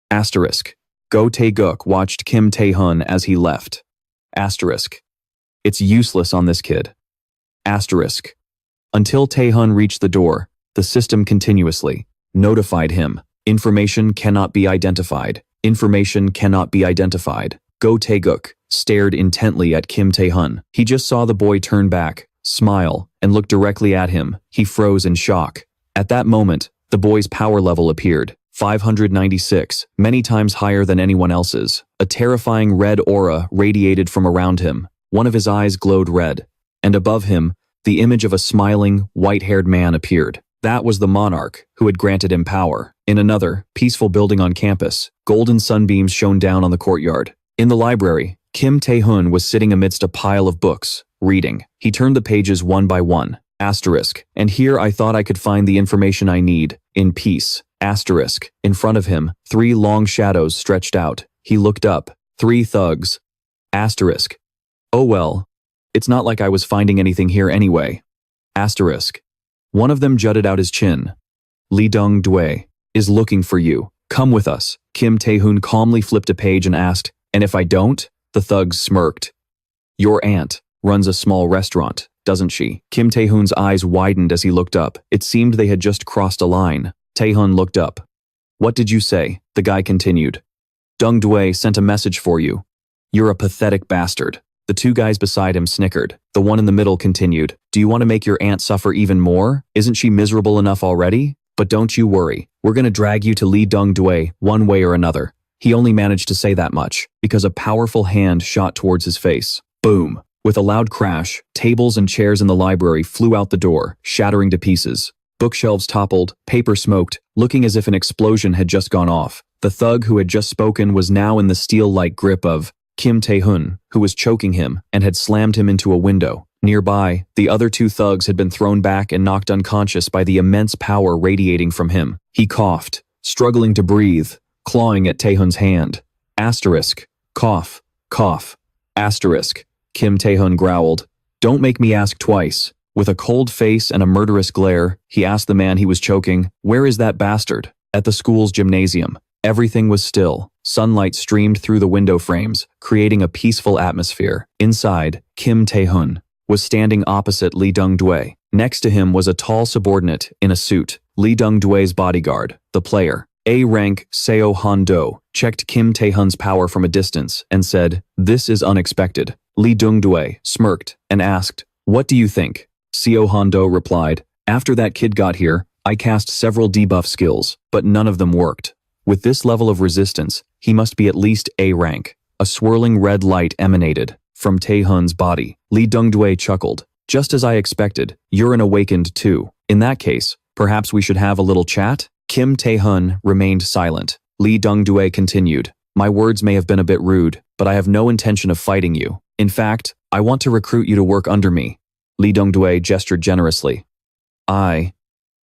Asterisk. Go Taeguk watched Kim Taehoon as he left. Asterisk. It's useless on this kid. Asterisk. Until Taehoon reached the door, the system continuously notified him. Information cannot be identified. Information cannot be identified. Go Taeguk stared intently at Kim Taehoon. He just saw the boy turn back, smile, and look directly at him. He froze in shock. At that moment, the boy's power level appeared. 596, many times higher than anyone else's. A terrifying red aura radiated from around him. One of his eyes glowed red. And above him, the image of a smiling, white-haired man appeared. That was the monarch who had granted him power. In another, peaceful building on campus, golden sunbeams shone down on the courtyard. In the library, Kim Taehoon was sitting amidst a pile of books, reading. He turned the pages one by one. Asterisk. And here I thought I could find the information I need. In peace. Asterisk. In front of him, 3 long shadows stretched out. He looked up. 3 thugs. Asterisk. Oh well. It's not like I was finding anything here anyway. Asterisk. One of them jutted out his chin. Lee Dong-dui is looking for you. Come with us. Kim Taehoon calmly flipped a page and asked, and if I don't? The thugs smirked. Your aunt runs a small restaurant, doesn't she? Kim Taehoon's eyes widened as he looked up. It seemed they had just crossed a line. Taehoon looked up. What did you say? The guy continued. Dong-dui sent a message for you. You're a pathetic bastard. The 2 guys beside him snickered. The one in the middle continued. Do you want to make your aunt suffer even more? Isn't she miserable enough already? But don't you worry. We're going to drag you to Lee Dong-dui one way or another. He only managed to say that much because a powerful hand shot towards his face. Boom. With a loud crash, tables and chairs in the library flew out the door, shattering to pieces. Bookshelves toppled, paper smoked, looking as if an explosion had just gone off. The thug who had just spoken was now in the steel-like grip of Kim Taehoon, who was choking him and had slammed him into a window. Nearby, the other 2 thugs had been thrown back and knocked unconscious by the immense power radiating from him. He coughed, struggling to breathe, clawing at Taehoon's hand. Asterisk. Cough. Cough. Asterisk. Kim Taehoon growled. Don't make me ask twice. With a cold face and a murderous glare, he asked the man he was choking, where is that bastard? At the school's gymnasium. Everything was still. Sunlight streamed through the window frames, creating a peaceful atmosphere. Inside, Kim Taehoon was standing opposite Lee Dong-dui. Next to him was a tall subordinate in a suit, Lee Dong-dui's bodyguard, the player. A-rank Seo Han-do checked Kim Taehoon's power from a distance and said, this is unexpected. Lee Dong-dui smirked and asked, what do you think? Seo Han-do replied, after that kid got here, I cast several debuff skills, but none of them worked. With this level of resistance, he must be at least A rank. A swirling red light emanated from Taehoon's body. Lee Dongdue chuckled. Just as I expected, you're an awakened too. In that case, perhaps we should have a little chat? Kim Taehoon remained silent. Lee Dongdue continued. My words may have been a bit rude, but I have no intention of fighting you. In fact, I want to recruit you to work under me. Lee Dongdue gestured generously. I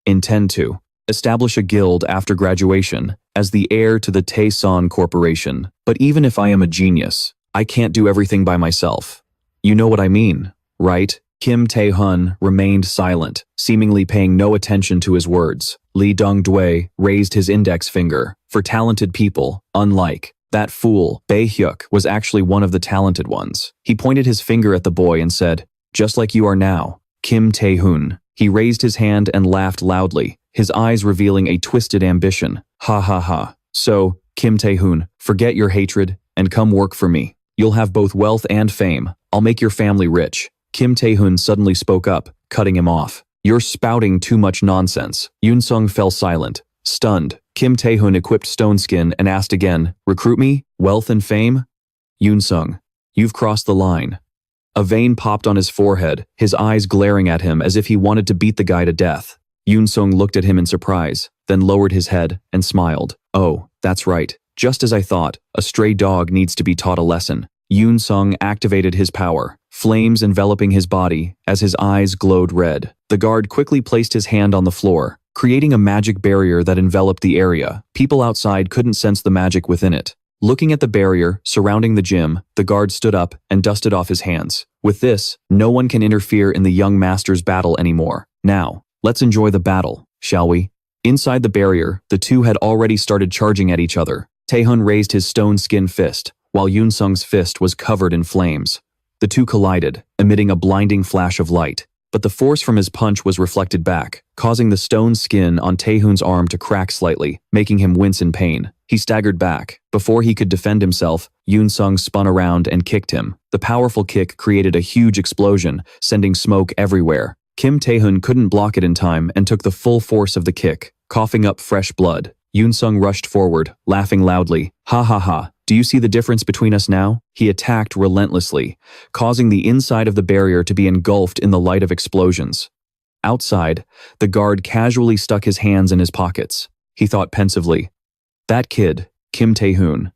intend to establish a guild after graduation as the heir to the Taeson Corporation. But even if I am a genius, I can't do everything by myself. You know what I mean, right? Kim Taehoon remained silent, seemingly paying no attention to his words. Lee Dongdue raised his index finger. For talented people, unlike that fool, Bae-hyuk was actually one of the talented ones. He pointed his finger at the boy and said, just like you are now, Kim Taehoon. He raised his hand and laughed loudly, his eyes revealing a twisted ambition. Ha ha ha. So, Kim Taehoon, forget your hatred and come work for me. You'll have both wealth and fame. I'll make your family rich. Kim Taehoon suddenly spoke up, cutting him off. You're spouting too much nonsense. Yoon-sung fell silent, stunned. Kim Taehoon equipped Stone Skin and asked again, recruit me? Wealth and fame? Yoon-sung, you've crossed the line. A vein popped on his forehead, his eyes glaring at him as if he wanted to beat the guy to death. Yoon-sung looked at him in surprise, then lowered his head and smiled. Oh, that's right. Just as I thought, a stray dog needs to be taught a lesson. Yoon-sung activated his power, flames enveloping his body as his eyes glowed red. The guard quickly placed his hand on the floor, creating a magic barrier that enveloped the area. People outside couldn't sense the magic within it. Looking at the barrier surrounding the gym, the guard stood up and dusted off his hands. With this, no one can interfere in the young master's battle anymore. Now, let's enjoy the battle, shall we? Inside the barrier, the two had already started charging at each other. Taehoon raised his stone skin fist, while Yoon-sung's fist was covered in flames. The two collided, emitting a blinding flash of light. But the force from his punch was reflected back, causing the stone skin on Taehoon's arm to crack slightly, making him wince in pain. He staggered back. Before he could defend himself, Yoon-sung spun around and kicked him. The powerful kick created a huge explosion, sending smoke everywhere. Kim Taehoon couldn't block it in time and took the full force of the kick, coughing up fresh blood. Yoon-sung rushed forward, laughing loudly. Ha ha ha. Do you see the difference between us now? He attacked relentlessly, causing the inside of the barrier to be engulfed in the light of explosions. Outside, the guard casually stuck his hands in his pockets. He thought pensively, that kid, Kim Taehoon.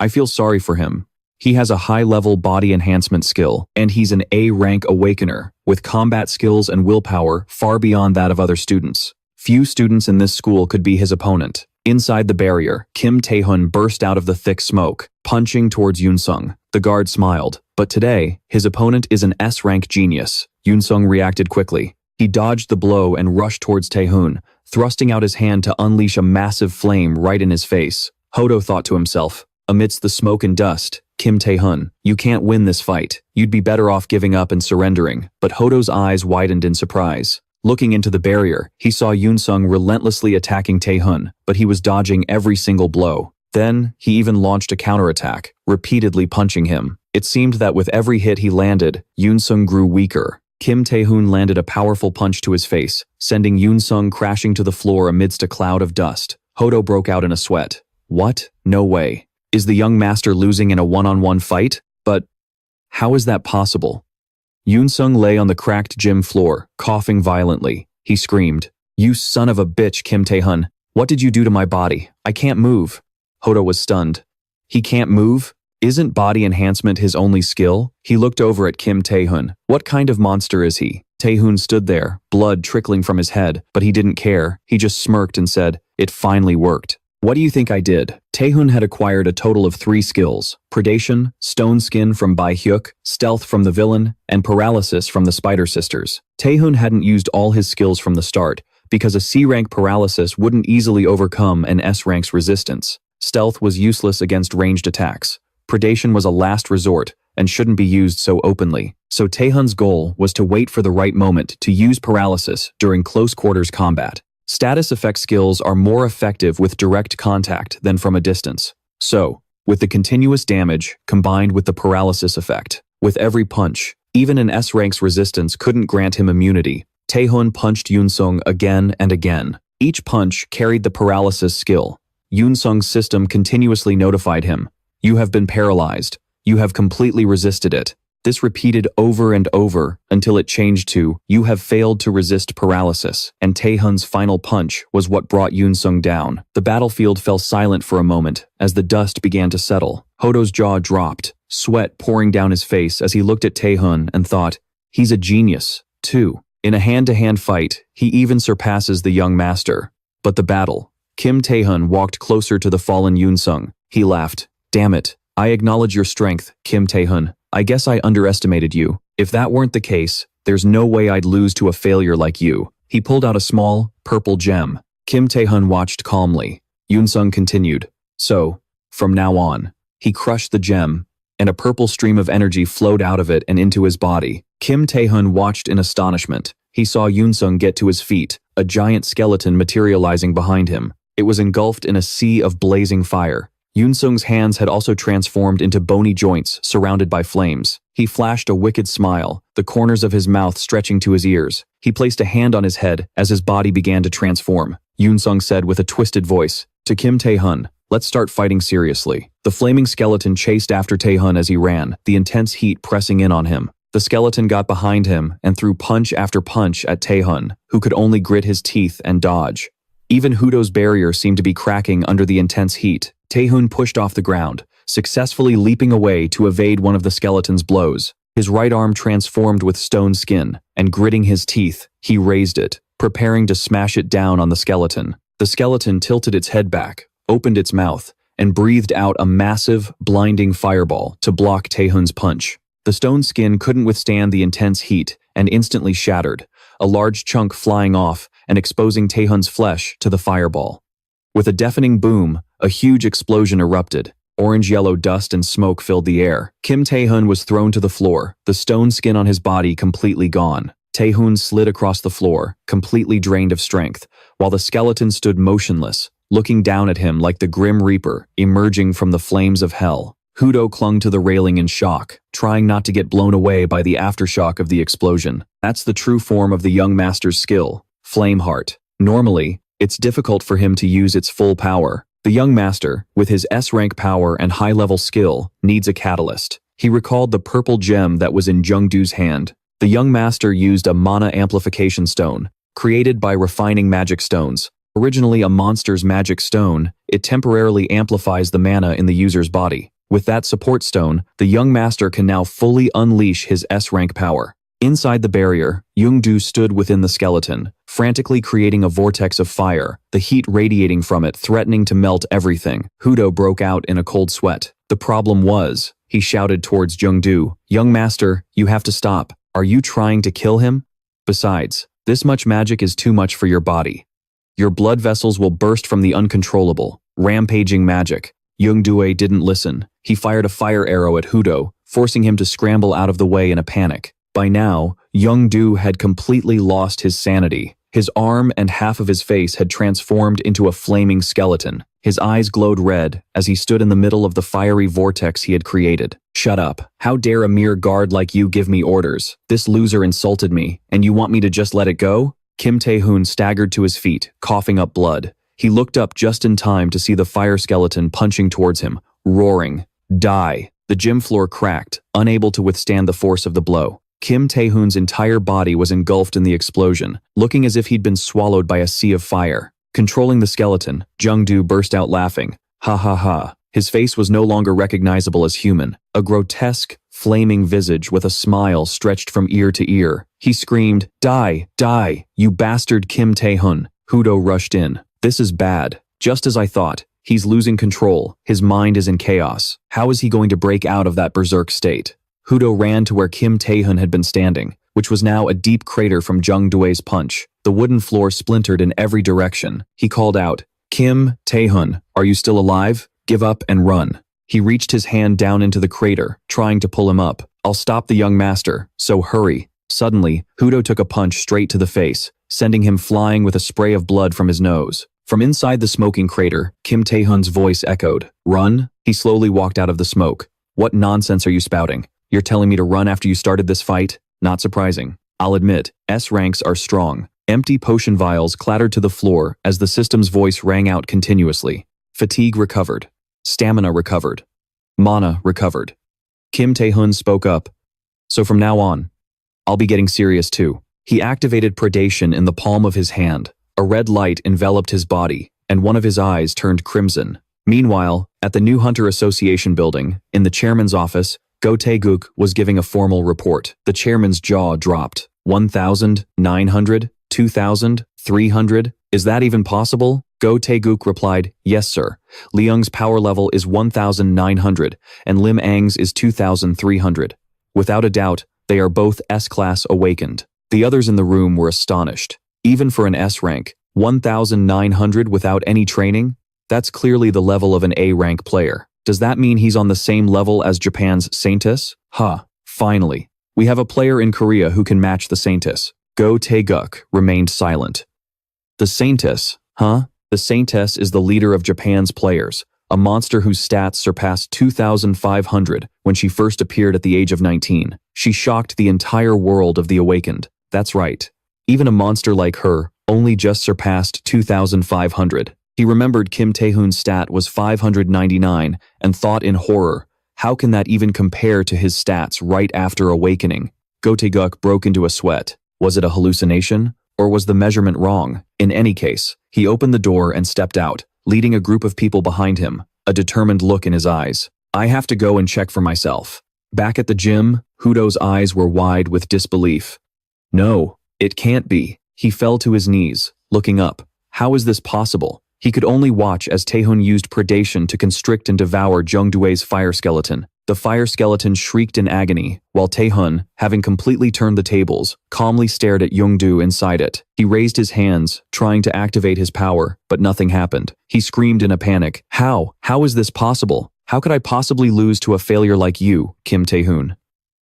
I feel sorry for him. He has a high-level body enhancement skill, and he's an A-rank awakener, with combat skills and willpower far beyond that of other students. Few students in this school could be his opponent. Inside the barrier, Kim Taehoon burst out of the thick smoke, punching towards Yoon-sung. The guard smiled, but today, his opponent is an S-rank genius. Yoon-sung reacted quickly. He dodged the blow and rushed towards Taehoon, thrusting out his hand to unleash a massive flame right in his face. Hodo thought to himself, amidst the smoke and dust, Kim Taehoon, you can't win this fight. You'd be better off giving up and surrendering. But Hodo's eyes widened in surprise. Looking into the barrier, he saw Yoon-sung relentlessly attacking Taehoon, but he was dodging every single blow. Then, he even launched a counterattack, repeatedly punching him. It seemed that with every hit he landed, Yoon-sung grew weaker. Kim Taehoon landed a powerful punch to his face, sending Yoon-sung crashing to the floor amidst a cloud of dust. Hodo broke out in a sweat. What? No way. Is the young master losing in a one-on-one fight? But how is that possible? Yoon-sung lay on the cracked gym floor, coughing violently. He screamed, "You son of a bitch, Kim Taehoon. What did you do to my body? I can't move." Hodo was stunned. He can't move? Isn't body enhancement his only skill? He looked over at Kim Taehoon. What kind of monster is he? Taehoon stood there, blood trickling from his head, but he didn't care. He just smirked and said, "It finally worked." What do you think I did? Taehoon had acquired a total of 3 skills: predation, stone skin from Bae-hyuk, stealth from the villain, and paralysis from the Spider Sisters. Taehoon hadn't used all his skills from the start, because a C-rank paralysis wouldn't easily overcome an S-rank's resistance. Stealth was useless against ranged attacks. Predation was a last resort, and shouldn't be used so openly. So Taehoon's goal was to wait for the right moment to use paralysis during close quarters combat. Status effect skills are more effective with direct contact than from a distance. So, with the continuous damage combined with the paralysis effect, with every punch, even an S-rank's resistance couldn't grant him immunity. Taehoon punched Yoon-sung again and again. Each punch carried the paralysis skill, Yoon Sung's system continuously notified him. You have been paralyzed. You have completely resisted it. This repeated over and over until it changed to, you have failed to resist paralysis, and Taehoon's final punch was what brought Yoon Sung down. The battlefield fell silent for a moment as the dust began to settle. Hodo's jaw dropped, sweat pouring down his face as he looked at Taehoon and thought, he's a genius, too. In a hand-to-hand fight, he even surpasses the young master. But the battle. Kim Taehoon walked closer to the fallen Yoon Sung. He laughed. Damn it. I acknowledge your strength, Kim Taehoon. I guess I underestimated you. If that weren't the case, there's no way I'd lose to a failure like you. He pulled out a small, purple gem. Kim Taehoon watched calmly. Yoon Sung continued. So, from now on. He crushed the gem, and a purple stream of energy flowed out of it and into his body. Kim Taehoon watched in astonishment. He saw Yoon Sung get to his feet, a giant skeleton materializing behind him. It was engulfed in a sea of blazing fire. Yoon Sung's hands had also transformed into bony joints surrounded by flames. He flashed a wicked smile, the corners of his mouth stretching to his ears. He placed a hand on his head as his body began to transform. Yoon Sung said with a twisted voice, to Kim Taehoon, let's start fighting seriously. The flaming skeleton chased after Taehoon as he ran, the intense heat pressing in on him. The skeleton got behind him and threw punch after punch at Taehoon, who could only grit his teeth and dodge. Even Hodo's barrier seemed to be cracking under the intense heat. Taehoon pushed off the ground, successfully leaping away to evade one of the skeleton's blows. His right arm transformed with stone skin, and gritting his teeth, he raised it, preparing to smash it down on the skeleton. The skeleton tilted its head back, opened its mouth, and breathed out a massive, blinding fireball to block Taehoon's punch. The stone skin couldn't withstand the intense heat and instantly shattered, a large chunk flying off and exposing Taehoon's flesh to the fireball. With a deafening boom, a huge explosion erupted. Orange-yellow dust and smoke filled the air. Kim Taehoon was thrown to the floor, the stone skin on his body completely gone. Taehoon slid across the floor, completely drained of strength, while the skeleton stood motionless, looking down at him like the Grim Reaper emerging from the flames of hell. Hodo clung to the railing in shock, trying not to get blown away by the aftershock of the explosion. That's the true form of the young master's skill, Flame Heart. Normally, it's difficult for him to use its full power. The young master, with his S-rank power and high-level skill, needs a catalyst. He recalled the purple gem that was in Jungdu's hand. The young master used a mana amplification stone, created by refining magic stones. Originally a monster's magic stone, it temporarily amplifies the mana in the user's body. With that support stone, the young master can now fully unleash his S-rank power. Inside the barrier, Jungdu stood within the skeleton, frantically creating a vortex of fire, the heat radiating from it threatening to melt everything. Hodo broke out in a cold sweat. The problem was, he shouted towards Jungdu, "Young master, you have to stop. Are you trying to kill him? Besides, this much magic is too much for your body. Your blood vessels will burst from the uncontrollable, rampaging magic." Jungdu didn't listen. He fired a fire arrow at Hodo, forcing him to scramble out of the way in a panic. By now, Jungdu had completely lost his sanity. His arm and half of his face had transformed into a flaming skeleton. His eyes glowed red as he stood in the middle of the fiery vortex he had created. "Shut up. How dare a mere guard like you give me orders? This loser insulted me, and you want me to just let it go?" Kim Taehoon staggered to his feet, coughing up blood. He looked up just in time to see the fire skeleton punching towards him, roaring, "Die!" The gym floor cracked, unable to withstand the force of the blow. Kim Taehoon's entire body was engulfed in the explosion, looking as if he'd been swallowed by a sea of fire. Controlling the skeleton, Jungdu burst out laughing. Ha ha ha. His face was no longer recognizable as human, a grotesque, flaming visage with a smile stretched from ear to ear. He screamed, "Die! Die! You bastard Kim Taehoon!" Hodo rushed in. "This is bad. Just as I thought. He's losing control. His mind is in chaos. How is he going to break out of that berserk state?" Hodo ran to where Kim Taehoon had been standing, which was now a deep crater from Jungdu's punch. The wooden floor splintered in every direction. He called out, "Kim Taehoon, are you still alive? Give up and run." He reached his hand down into the crater, trying to pull him up. "I'll stop the young master, so hurry." Suddenly, Hodo took a punch straight to the face, sending him flying with a spray of blood from his nose. From inside the smoking crater, Kim Taehoon's voice echoed, "Run?" He slowly walked out of the smoke. "What nonsense are you spouting? You're telling me to run after you started this fight? Not surprising. I'll admit, S ranks are strong." Empty potion vials clattered to the floor as the system's voice rang out continuously. Fatigue recovered. Stamina recovered. Mana recovered. Kim Taehoon spoke up. So from now on, I'll be getting serious too. He activated predation in the palm of his hand. A red light enveloped his body, and one of his eyes turned crimson. Meanwhile, at the new Hunter Association building, in the chairman's office, Go Tae-guk was giving a formal report. The chairman's jaw dropped. 1,900? 2,000? 300? Is that even possible? Go Tae-guk replied, yes sir. Leung's power level is 1,900, and Lim Ang's is 2,300. Without a doubt, they are both S-class awakened. The others in the room were astonished. Even for an S rank, 1,900 without any training? That's clearly the level of an A rank player. Does that mean he's on the same level as Japan's Saintis? Finally. We have a player in Korea who can match the Saintis. Go Tae-guk remained silent. The Saintis, The Saintess is the leader of Japan's players, a monster whose stats surpassed 2,500 when she first appeared at the age of 19. She shocked the entire world of the awakened. That's right. Even a monster like her only just surpassed 2,500. He remembered Kim Taehoon's stat was 599 and thought in horror, how can that even compare to his stats right after awakening? Go Tae-guk broke into a sweat. Was it a hallucination? Or was the measurement wrong? In any case, he opened the door and stepped out, leading a group of people behind him, a determined look in his eyes. I have to go and check for myself. Back at the gym, Hudo's eyes were wide with disbelief. No, it can't be. He fell to his knees, looking up. How is this possible? He could only watch as Taehoon used predation to constrict and devour Jungdue's fire skeleton. The fire skeleton shrieked in agony, while Taehoon, having completely turned the tables, calmly stared at Jungdu inside it. He raised his hands, trying to activate his power, but nothing happened. He screamed in a panic. How? How is this possible? How could I possibly lose to a failure like you, Kim Taehoon?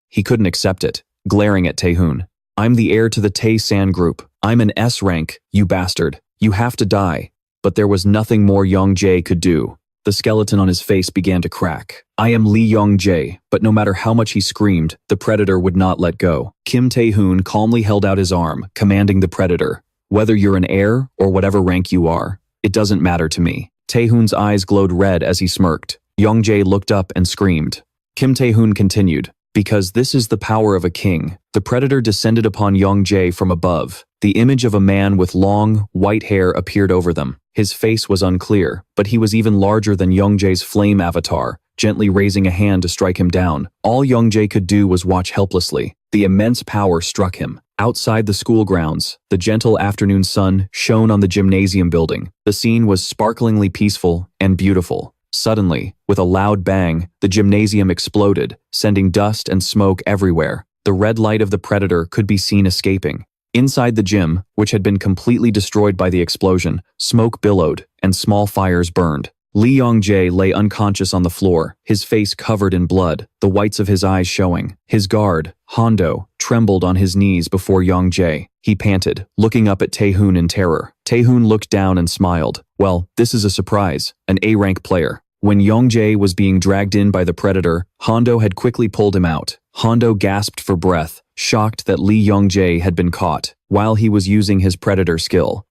He couldn't accept it, glaring at Taehoon. I'm the heir to the Tae-san group. I'm an S rank, you bastard. You have to die. But there was nothing more Young-jae could do. The skeleton on his face began to crack. I am Lee Young-jae, but no matter how much he screamed, the predator would not let go. Kim Taehoon calmly held out his arm, commanding the predator. Whether you're an heir or whatever rank you are, it doesn't matter to me. Taehoon's eyes glowed red as he smirked. Young-jae looked up and screamed. Kim Taehoon continued. Because this is the power of a king. The predator descended upon Young-jae from above. The image of a man with long, white hair appeared over them. His face was unclear, but he was even larger than Young-jae's flame avatar, gently raising a hand to strike him down. All Young-jae could do was watch helplessly. The immense power struck him. Outside the school grounds, the gentle afternoon sun shone on the gymnasium building. The scene was sparklingly peaceful and beautiful. Suddenly, with a loud bang, the gymnasium exploded, sending dust and smoke everywhere. The red light of the predator could be seen escaping. Inside the gym, which had been completely destroyed by the explosion, smoke billowed and small fires burned. Lee Young-jae lay unconscious on the floor, his face covered in blood, the whites of his eyes showing. His guard, Hondo, trembled on his knees before Young-jae. He panted, looking up at Taehoon in terror. Taehoon looked down and smiled. Well, this is a surprise, an A-rank player. When Young-jae was being dragged in by the predator, Hondo had quickly pulled him out. Hondo gasped for breath, shocked that Lee Young-jae had been caught, while he was using his predator skill.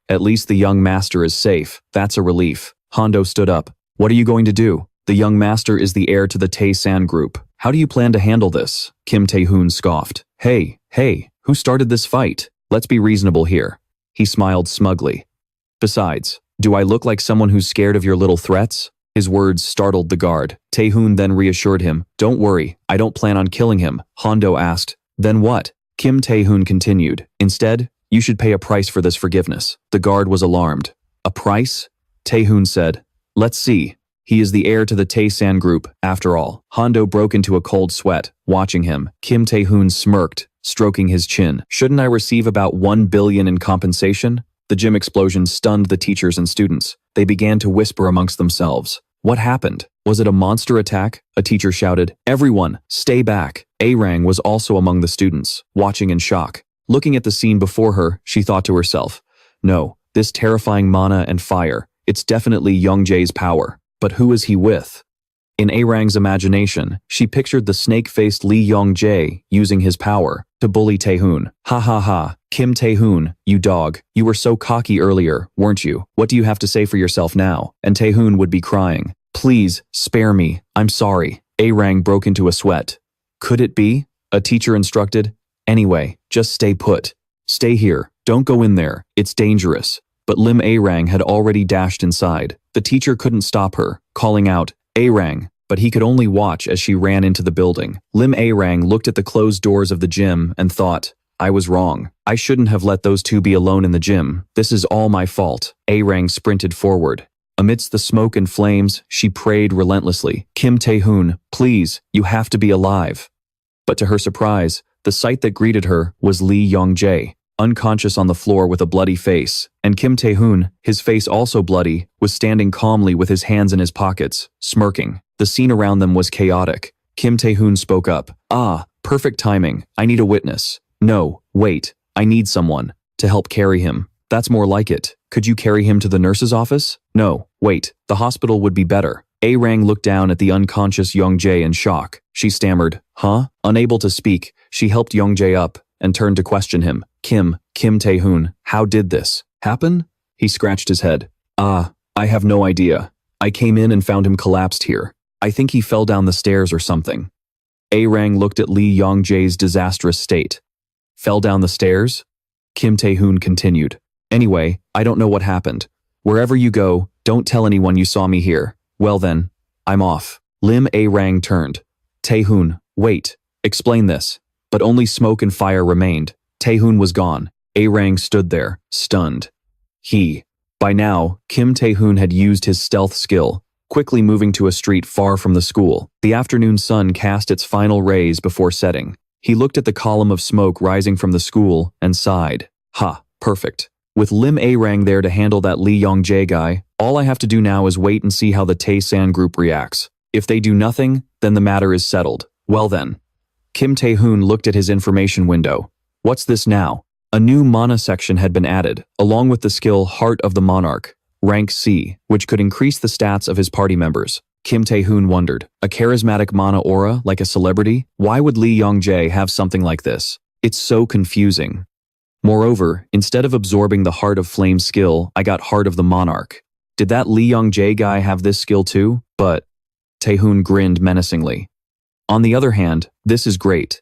At least the young master is safe. That's a relief. Hondo stood up. What are you going to do? The young master is the heir to the Tae-san group. How do you plan to handle this? Kim Taehoon scoffed. Hey, who started this fight? Let's be reasonable here. He smiled smugly. Besides, do I look like someone who's scared of your little threats? His words startled the guard. Taehoon then reassured him. Don't worry, I don't plan on killing him. Hondo asked. Then what? Kim Taehoon continued. Instead, you should pay a price for this forgiveness. The guard was alarmed. A price? Taehoon said. Let's see. He is the heir to the Tae-san group, after all. Hondo broke into a cold sweat, watching him. Kim Taehoon smirked, stroking his chin. Shouldn't I receive about 1 billion in compensation? The gym explosion stunned the teachers and students. They began to whisper amongst themselves. What happened? Was it a monster attack? A teacher shouted. Everyone, stay back. Arang was also among the students, watching in shock. Looking at the scene before her, she thought to herself, no, this terrifying mana and fire, it's definitely Young-jae's power. But who is he with? In Arang's imagination, she pictured the snake-faced Lee Yong-jae using his power to bully Taehoon. Ha ha ha, Kim Taehoon, you dog. You were so cocky earlier, weren't you? What do you have to say for yourself now? And Taehoon would be crying. Please, spare me. I'm sorry. Arang broke into a sweat. Could it be? A teacher instructed. Anyway, just stay put. Stay here. Don't go in there. It's dangerous. But Lim Arang had already dashed inside. The teacher couldn't stop her, calling out, Arang, but he could only watch as she ran into the building. Lim Arang looked at the closed doors of the gym and thought, I was wrong. I shouldn't have let those two be alone in the gym. This is all my fault. Arang sprinted forward. Amidst the smoke and flames, she prayed relentlessly, Kim Taehoon, please, you have to be alive. But to her surprise, the sight that greeted her was Lee Yong-jae, unconscious on the floor with a bloody face, and Kim Taehoon, his face also bloody, was standing calmly with his hands in his pockets, smirking. The scene around them was chaotic. Kim Taehoon spoke up. Ah, perfect timing. I need a witness. No, wait. I need someone to help carry him. That's more like it. Could you carry him to the nurse's office? No, wait. The hospital would be better. Arang looked down at the unconscious Yong-jae in shock. She stammered, huh? Unable to speak, she helped Yong-jae up and turned to question him. Kim Taehoon, how did this happen? He scratched his head. I have no idea. I came in and found him collapsed here. I think he fell down the stairs or something. Arang looked at Lee Yong-jae's disastrous state. Fell down the stairs? Kim Taehoon continued. Anyway, I don't know what happened. Wherever you go, don't tell anyone you saw me here. Well then, I'm off. Lim Arang turned. Taehoon, wait. Explain this. But only smoke and fire remained. Taehoon was gone. Arang stood there, stunned. By now, Kim Taehoon had used his stealth skill, quickly moving to a street far from the school. The afternoon sun cast its final rays before setting. He looked at the column of smoke rising from the school and sighed. Ha, perfect. With Lim Arang there to handle that Lee Yong-jae guy, all I have to do now is wait and see how the Tae-san group reacts. If they do nothing, then the matter is settled. Well then. Kim Taehoon looked at his information window. What's this now? A new mana section had been added, along with the skill Heart of the Monarch, rank C, which could increase the stats of his party members. Kim Taehoon wondered, a charismatic mana aura like a celebrity? Why would Lee Yong-jae have something like this? It's so confusing. Moreover, instead of absorbing the Heart of Flame skill, I got Heart of the Monarch. Did that Lee Yong-jae guy have this skill too? But Taehoon grinned menacingly. On the other hand, this is great.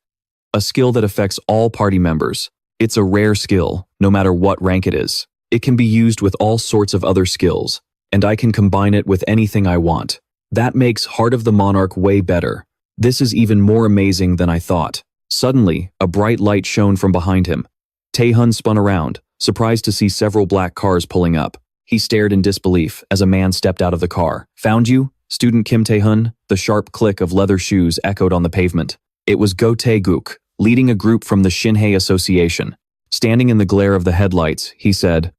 A skill that affects all party members. It's a rare skill, no matter what rank it is. It can be used with all sorts of other skills, and I can combine it with anything I want. That makes Heart of the Monarch way better. This is even more amazing than I thought. Suddenly, a bright light shone from behind him. Taehoon spun around, surprised to see several black cars pulling up. He stared in disbelief as a man stepped out of the car. Found you? Student Kim Taehoon? The sharp click of leather shoes echoed on the pavement. It was Go Tae-guk, leading a group from the Shinhei Association. Standing in the glare of the headlights, he said,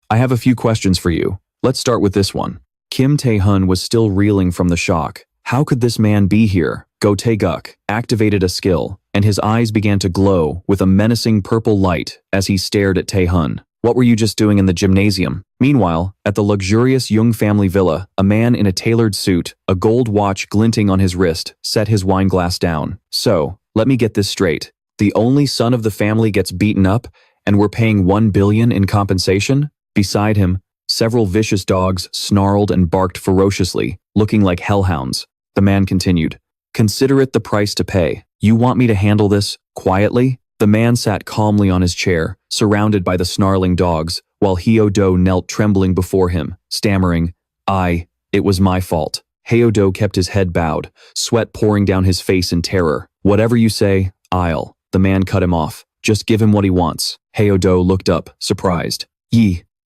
I have a few questions for you. Let's start with this one. Kim Taehoon was still reeling from the shock. How could this man be here? Go Tae-guk activated a skill, and his eyes began to glow with a menacing purple light as he stared at Taehoon. What were you just doing in the gymnasium? Meanwhile, at the luxurious Jung family villa, a man in a tailored suit, a gold watch glinting on his wrist, set his wine glass down. So, let me get this straight. The only son of the family gets beaten up, and we're paying $1 billion in compensation? Beside him, several vicious dogs snarled and barked ferociously, looking like hellhounds. The man continued, Consider it the price to pay. You want me to handle this quietly? The man sat calmly on his chair, surrounded by the snarling dogs, while Hyo-do knelt trembling before him, stammering, it was my fault. Hyo-do kept his head bowed, sweat pouring down his face in terror. Whatever you say, I'll. The man cut him off. Just give him what he wants. Hyo-do looked up, surprised.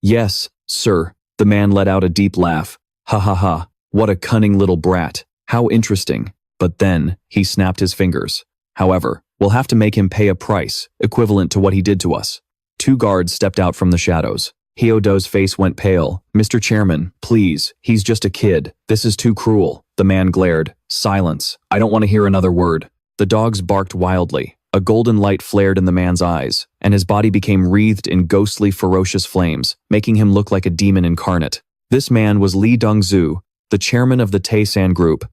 Yes, sir. The man let out a deep laugh. Ha ha ha. What a cunning little brat. How interesting. But then, he snapped his fingers. However, we'll have to make him pay a price, equivalent to what he did to us. Two guards stepped out from the shadows. Hyo-do's face went pale. Mr. Chairman, please, he's just a kid. This is too cruel. The man glared. Silence. I don't want to hear another word. The dogs barked wildly. A golden light flared in the man's eyes, and his body became wreathed in ghostly, ferocious flames, making him look like a demon incarnate. This man was Lee Dong-zu, the chairman of the Tae-san group.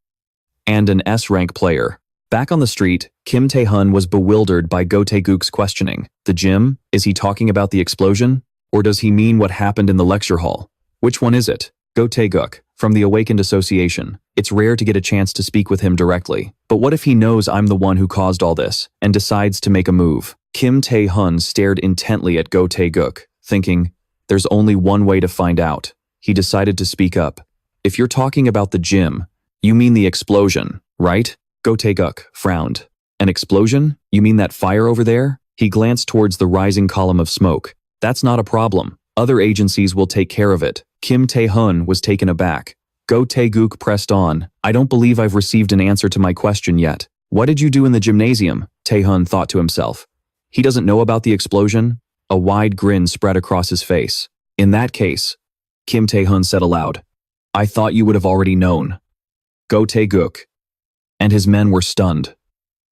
and an S-rank player. Back on the street, Kim Taehoon was bewildered by Go Tae-guk's questioning. The gym? Is he talking about the explosion? Or does he mean what happened in the lecture hall? Which one is it? Go Tae-guk, from the Awakened Association. It's rare to get a chance to speak with him directly. But what if he knows I'm the one who caused all this, and decides to make a move? Kim Taehoon stared intently at Go Tae-guk, thinking, there's only one way to find out. He decided to speak up. If you're talking about the gym, you mean the explosion, right? Go Tae-guk frowned. An explosion? You mean that fire over there? He glanced towards the rising column of smoke. That's not a problem. Other agencies will take care of it. Kim Taehoon was taken aback. Go Tae-guk pressed on. I don't believe I've received an answer to my question yet. What did you do in the gymnasium? Taehoon thought to himself. He doesn't know about the explosion? A wide grin spread across his face. In that case, Kim Taehoon said aloud, I thought you would have already known. Go Tae-guk and his men were stunned.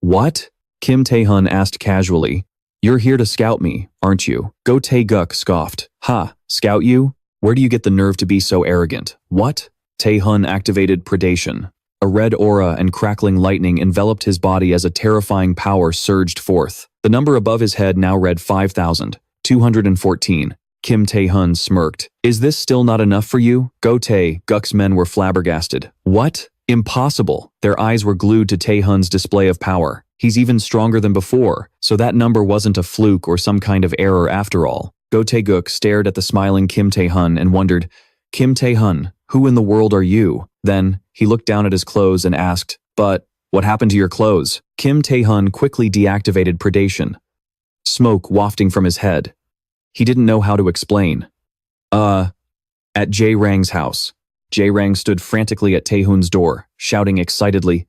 What? Kim Taehoon asked casually. You're here to scout me, aren't you? Go Tae-guk scoffed. Ha, scout you? Where do you get the nerve to be so arrogant? What? Taehoon activated predation. A red aura and crackling lightning enveloped his body as a terrifying power surged forth. The number above his head now read 5,214. Kim Taehoon smirked. Is this still not enough for you? Go Tae-guk's men were flabbergasted. What? Impossible. Their eyes were glued to Taehoon's display of power. He's even stronger than before, so that number wasn't a fluke or some kind of error after all. Go Tae-guk stared at the smiling Kim Taehoon and wondered, Kim Taehoon, who in the world are you? Then, he looked down at his clothes and asked, but, what happened to your clothes? Kim Taehoon quickly deactivated predation. Smoke wafting from his head. He didn't know how to explain. At Jae-rang's house. Jae-rang stood frantically at Taehoon's door, shouting excitedly,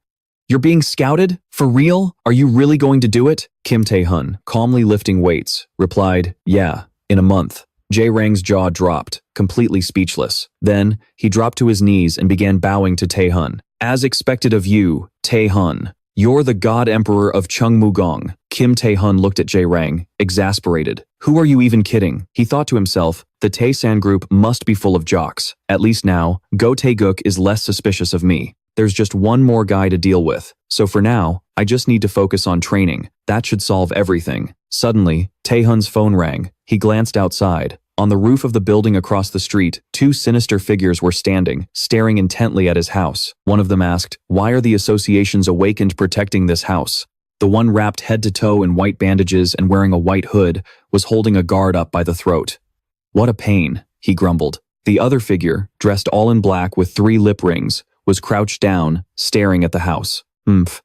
You're being scouted? For real? Are you really going to do it? Kim Taehoon, calmly lifting weights, replied, Yeah, in a month. Jae-rang's jaw dropped, completely speechless. Then, he dropped to his knees and began bowing to Taehoon. As expected of you, Taehoon. You're the God Emperor of Cheongmugong. Kim Taehoon looked at Jae-rang, exasperated. Who are you even kidding? He thought to himself, the Taesan group must be full of jocks. At least now, Go Tae-guk is less suspicious of me. There's just one more guy to deal with. So for now, I just need to focus on training. That should solve everything. Suddenly, Taehoon's phone rang. He glanced outside. On the roof of the building across the street, two sinister figures were standing, staring intently at his house. One of them asked, Why are the associations awakened protecting this house? The one wrapped head to toe in white bandages and wearing a white hood was holding a guard up by the throat. What a pain, he grumbled. The other figure, dressed all in black with 3 lip rings, was crouched down, staring at the house.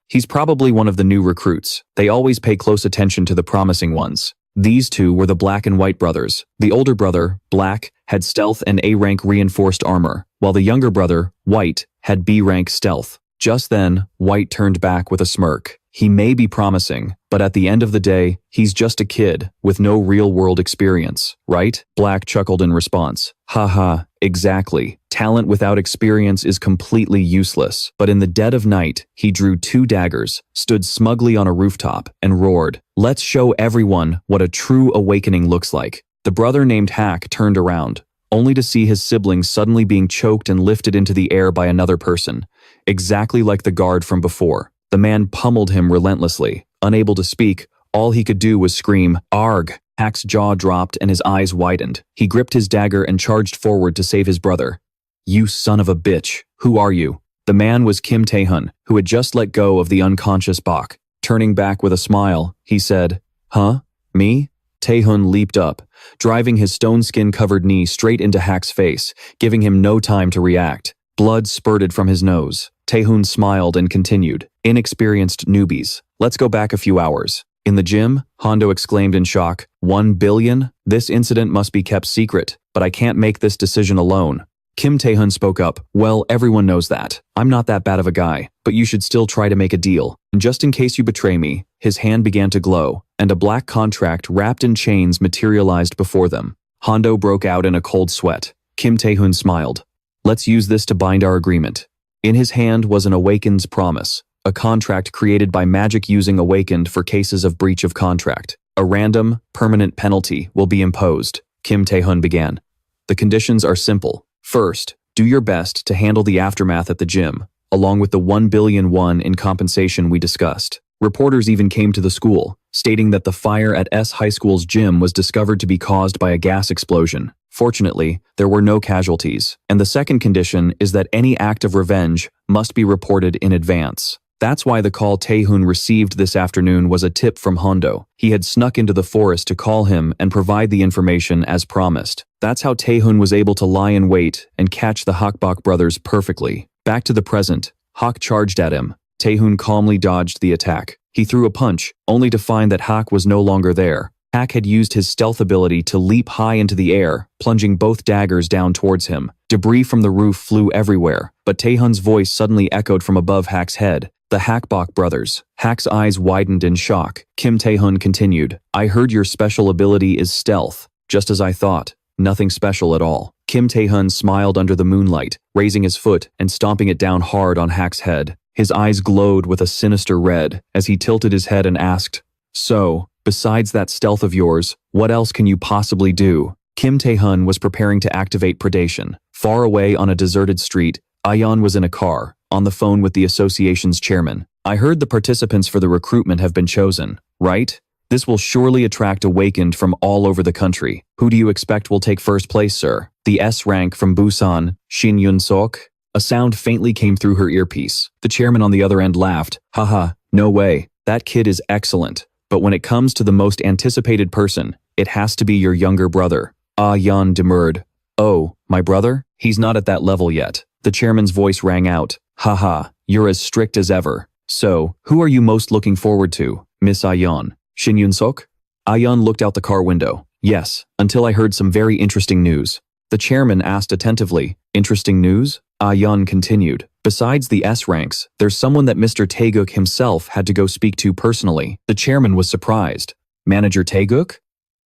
He's probably one of the new recruits. They always pay close attention to the promising ones. These two were the Black and White brothers. The older brother, Black, had stealth and A-rank reinforced armor, while the younger brother, White, had B-rank stealth. Just then, White turned back with a smirk. He may be promising, but at the end of the day, he's just a kid with no real-world experience, right? Black chuckled in response. Haha, exactly. Talent without experience is completely useless. But in the dead of night, he drew 2 daggers, stood smugly on a rooftop, and roared, Let's show everyone what a true awakening looks like. The brother named Hack turned around, only to see his sibling suddenly being choked and lifted into the air by another person, exactly like the guard from before. The man pummeled him relentlessly. Unable to speak, all he could do was scream, Arg! Hack's jaw dropped and his eyes widened. He gripped his dagger and charged forward to save his brother. You son of a bitch, who are you? The man was Kim Taehoon, who had just let go of the unconscious Bok. Turning back with a smile, he said, Huh? Me? Taehoon leaped up, driving his stone-skin-covered knee straight into Hack's face, giving him no time to react. Blood spurted from his nose. Taehoon smiled and continued, Inexperienced newbies. Let's go back a few hours. In the gym, Hondo exclaimed in shock, 1 billion? This incident must be kept secret, but I can't make this decision alone. Kim Taehoon spoke up, Well, everyone knows that. I'm not that bad of a guy, but you should still try to make a deal. And just in case you betray me, his hand began to glow, and a black contract wrapped in chains materialized before them. Hondo broke out in a cold sweat. Kim Taehoon smiled. Let's use this to bind our agreement. In his hand was an Awakened's promise, a contract created by magic using Awakened for cases of breach of contract. A random, permanent penalty will be imposed, Kim Taehoon began. The conditions are simple. First, do your best to handle the aftermath at the gym. along with the 1 billion won in compensation we discussed. Reporters even came to the school, stating that the fire at S High School's gym was discovered to be caused by a gas explosion. Fortunately, there were no casualties, and the second condition is that any act of revenge must be reported in advance. That's why the call Taehoon received this afternoon was a tip from Hondo. He had snuck into the forest to call him and provide the information as promised. That's how Taehoon was able to lie in wait and catch the Hakbok brothers perfectly. Back to the present, Hak charged at him. Taehoon calmly dodged the attack. He threw a punch, only to find that Hak was no longer there. Hak had used his stealth ability to leap high into the air, plunging both daggers down towards him. Debris from the roof flew everywhere, but Taehoon's voice suddenly echoed from above Hak's head. The Hakbok brothers. Hak's eyes widened in shock. Kim Taehoon continued, I heard your special ability is stealth. Just as I thought. Nothing special at all. Kim Taehoon smiled under the moonlight, raising his foot and stomping it down hard on Hak's head. His eyes glowed with a sinister red as he tilted his head and asked, So, besides that stealth of yours, what else can you possibly do? Kim Taehoon was preparing to activate predation. Far away on a deserted street, Ayan was in a car, on the phone with the association's chairman. I heard the participants for the recruitment have been chosen, right? This will surely attract awakened from all over the country. Who do you expect will take first place, sir? The S rank from Busan, Shin Yun-sok? A sound faintly came through her earpiece. The chairman on the other end laughed. Haha, no way. That kid is excellent. But when it comes to the most anticipated person, it has to be your younger brother. Ah Yan demurred. Oh, my brother? He's not at that level yet. The chairman's voice rang out. Haha, you're as strict as ever. So, who are you most looking forward to, Miss Ayan? Shin Yun-sok? Ayan looked out the car window. Yes, until I heard some very interesting news. The chairman asked attentively. Interesting news? Ayan continued. Besides the S ranks, there's someone that Mr. Taeguk himself had to go speak to personally. The chairman was surprised. Manager Taeguk?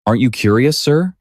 Aren't you curious, sir?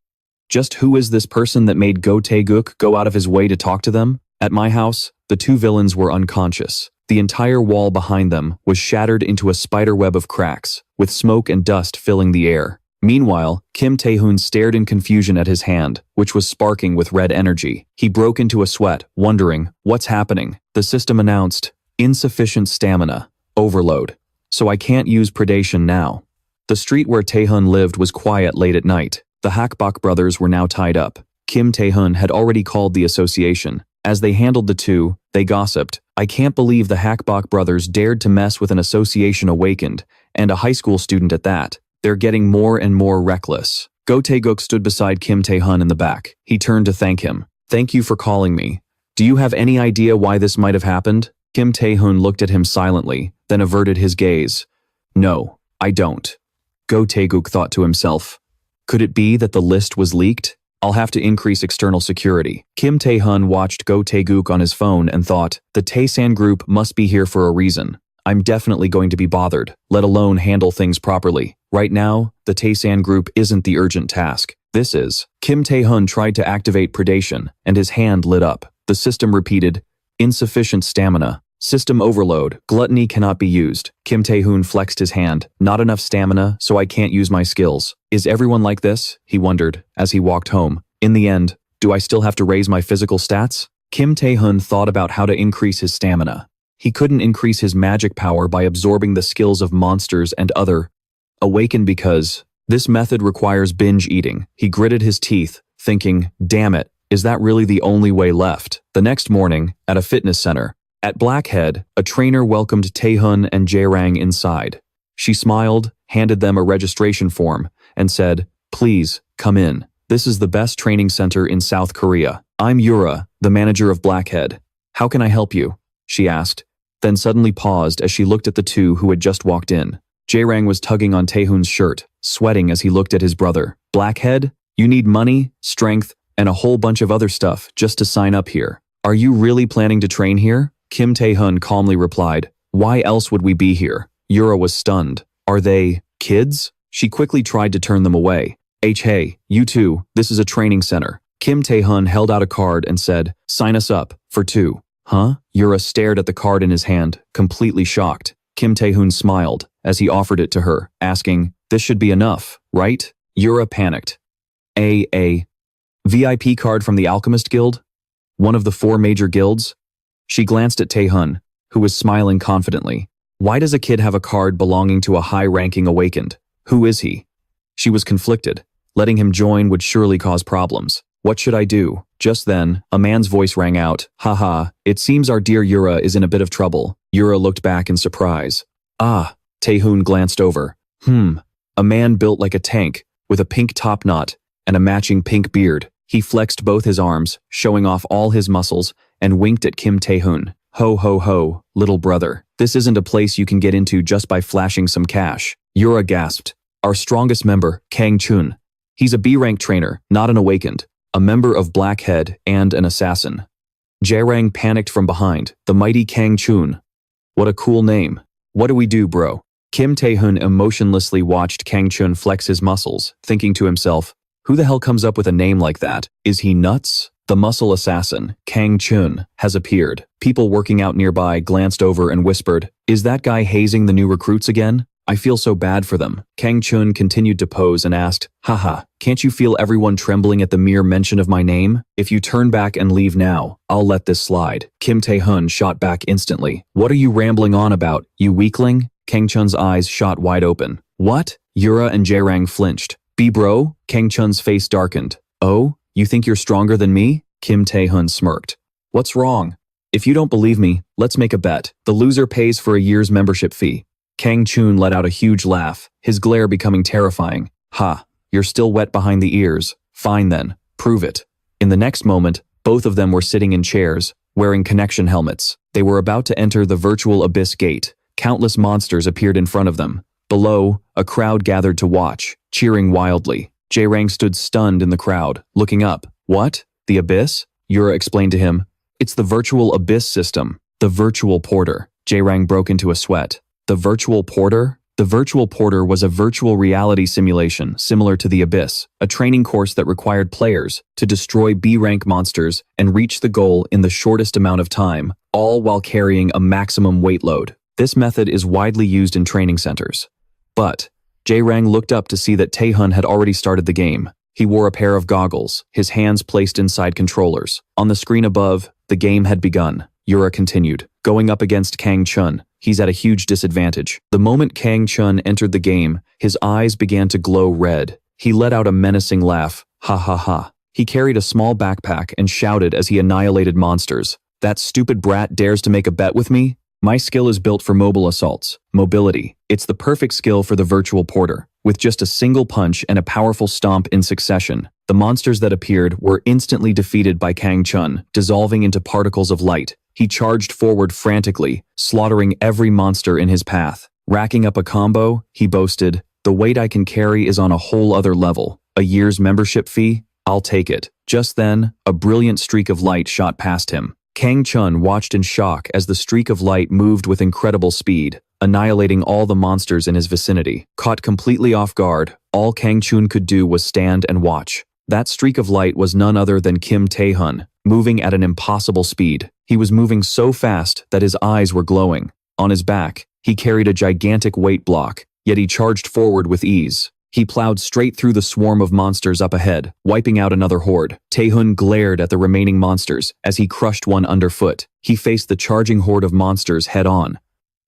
Just who is this person that made Go Taeguk go out of his way to talk to them? At my house, the two villains were unconscious. The entire wall behind them was shattered into a spiderweb of cracks, with smoke and dust filling the air. Meanwhile, Kim Taehoon stared in confusion at his hand, which was sparking with red energy. He broke into a sweat, wondering, what's happening? The system announced, insufficient stamina, overload. So I can't use predation now. The street where Taehoon lived was quiet late at night. The Hakbok brothers were now tied up. Kim Taehoon had already called the association. As they handled the two, they gossiped. I can't believe the Hakbok brothers dared to mess with an association awakened, and a high school student at that. They're getting more and more reckless. Go Taeguk stood beside Kim Taehoon in the back. He turned to thank him. Thank you for calling me. Do you have any idea why this might have happened? Kim Taehoon looked at him silently, then averted his gaze. No, I don't. Go Taeguk thought to himself. Could it be that the list was leaked? I'll have to increase external security. Kim Taehoon watched Go Taeguk on his phone and thought, the Taesan group must be here for a reason. I'm definitely going to be bothered, let alone handle things properly. Right now, the Taesan group isn't the urgent task. This is. Kim Taehoon tried to activate predation, and his hand lit up. The system repeated, insufficient stamina. System overload. Gluttony cannot be used. Kim Taehoon flexed his hand. Not enough stamina, so I can't use my skills. Is everyone like this? He wondered, as he walked home. In the end, do I still have to raise my physical stats? Kim Taehoon thought about how to increase his stamina. He couldn't increase his magic power by absorbing the skills of monsters and other awakened because this method requires binge eating. He gritted his teeth, thinking, damn it, is that really the only way left? The next morning, at a fitness center, at Blackhead, a trainer welcomed Taehoon and Jae-rang inside. She smiled, handed them a registration form, and said, please, come in. This is the best training center in South Korea. I'm Yura, the manager of Blackhead. How can I help you? She asked, then suddenly paused as she looked at the two who had just walked in. Jae-rang was tugging on Taehoon's shirt, sweating as he looked at his brother. Blackhead? You need money, strength, and a whole bunch of other stuff just to sign up here. Are you really planning to train here? Kim Taehoon calmly replied, why else would we be here? Yura was stunned. Are they kids? She quickly tried to turn them away. Hey, you two, this is a training center. Kim Taehoon held out a card and said, sign us up, for 2. Huh? Yura stared at the card in his hand, completely shocked. Kim Taehoon smiled as he offered it to her, asking, this should be enough, right? Yura panicked. A VIP card from the Alchemist Guild? One of the 4 major guilds? She glanced at Taehoon. who was smiling confidently. Why does a kid have a card belonging to a high-ranking awakened? Who is he? She was conflicted. Letting him join would surely cause problems. What should I do? Just then, a man's voice rang out. Haha, it seems our dear Yura is in a bit of trouble. Yura looked back in surprise. Ah, Taehoon glanced over. A man built like a tank, with a pink top knot and a matching pink beard. He flexed both his arms, showing off all his muscles, and winked at Kim Taehoon. Ho ho ho, little brother. This isn't a place you can get into just by flashing some cash. Yura gasped. Our strongest member, Kang Chun. He's a B-rank trainer, not an awakened. A member of Blackhead and an assassin. Jae-rang panicked from behind. The mighty Kang Chun. What a cool name. What do we do, bro? Kim Taehoon emotionlessly watched Kang Chun flex his muscles, thinking to himself, who the hell comes up with a name like that? Is he nuts? The muscle assassin, Kang Chun, has appeared. People working out nearby glanced over and whispered, is that guy hazing the new recruits again? I feel so bad for them. Kang Chun continued to pose and asked, haha, can't you feel everyone trembling at the mere mention of my name? If you turn back and leave now, I'll let this slide. Kim Taehoon shot back instantly. What are you rambling on about, you weakling? Kang Chun's eyes shot wide open. What? Yura and Jae-rang flinched. B-bro? Kang Chun's face darkened. Oh, you think you're stronger than me? Kim Taehoon smirked. What's wrong? If you don't believe me, let's make a bet. The loser pays for a year's membership fee. Kang Chun let out a huge laugh, his glare becoming terrifying. Ha, you're still wet behind the ears. Fine then, prove it. In the next moment, both of them were sitting in chairs, wearing connection helmets. They were about to enter the virtual abyss gate. Countless monsters appeared in front of them. Below, a crowd gathered to watch, cheering wildly. Jae-rang stood stunned in the crowd, looking up. What? The abyss? Yura explained to him. It's the virtual abyss system. The virtual porter. Jae-rang broke into a sweat. The virtual porter? The virtual porter was a virtual reality simulation similar to the Abyss, a training course that required players to destroy B-rank monsters and reach the goal in the shortest amount of time, all while carrying a maximum weight load. This method is widely used in training centers. But Jae-rang looked up to see that Taehoon had already started the game. He wore a pair of goggles, his hands placed inside controllers. On the screen above, the game had begun. Yura continued, going up against Kang Chun. He's at a huge disadvantage. The moment Kang Chun entered the game, his eyes began to glow red. He let out a menacing laugh. Ha ha ha. He carried a small backpack and shouted as he annihilated monsters. That stupid brat dares to make a bet with me? My skill is built for mobile assaults. Mobility. It's the perfect skill for the virtual porter. With just a single punch and a powerful stomp in succession, the monsters that appeared were instantly defeated by Kang Chun, dissolving into particles of light. He charged forward frantically, slaughtering every monster in his path. Racking up a combo, he boasted, "The weight I can carry is on a whole other level. A year's membership fee? I'll take it." Just then, a brilliant streak of light shot past him. Kang Chun watched in shock as the streak of light moved with incredible speed, annihilating all the monsters in his vicinity. Caught completely off guard, all Kang Chun could do was stand and watch. That streak of light was none other than Kim Taehoon, moving at an impossible speed. He was moving so fast that his eyes were glowing. On his back, he carried a gigantic weight block, yet he charged forward with ease. He plowed straight through the swarm of monsters up ahead, wiping out another horde. Taehoon glared at the remaining monsters as he crushed one underfoot. He faced the charging horde of monsters head-on.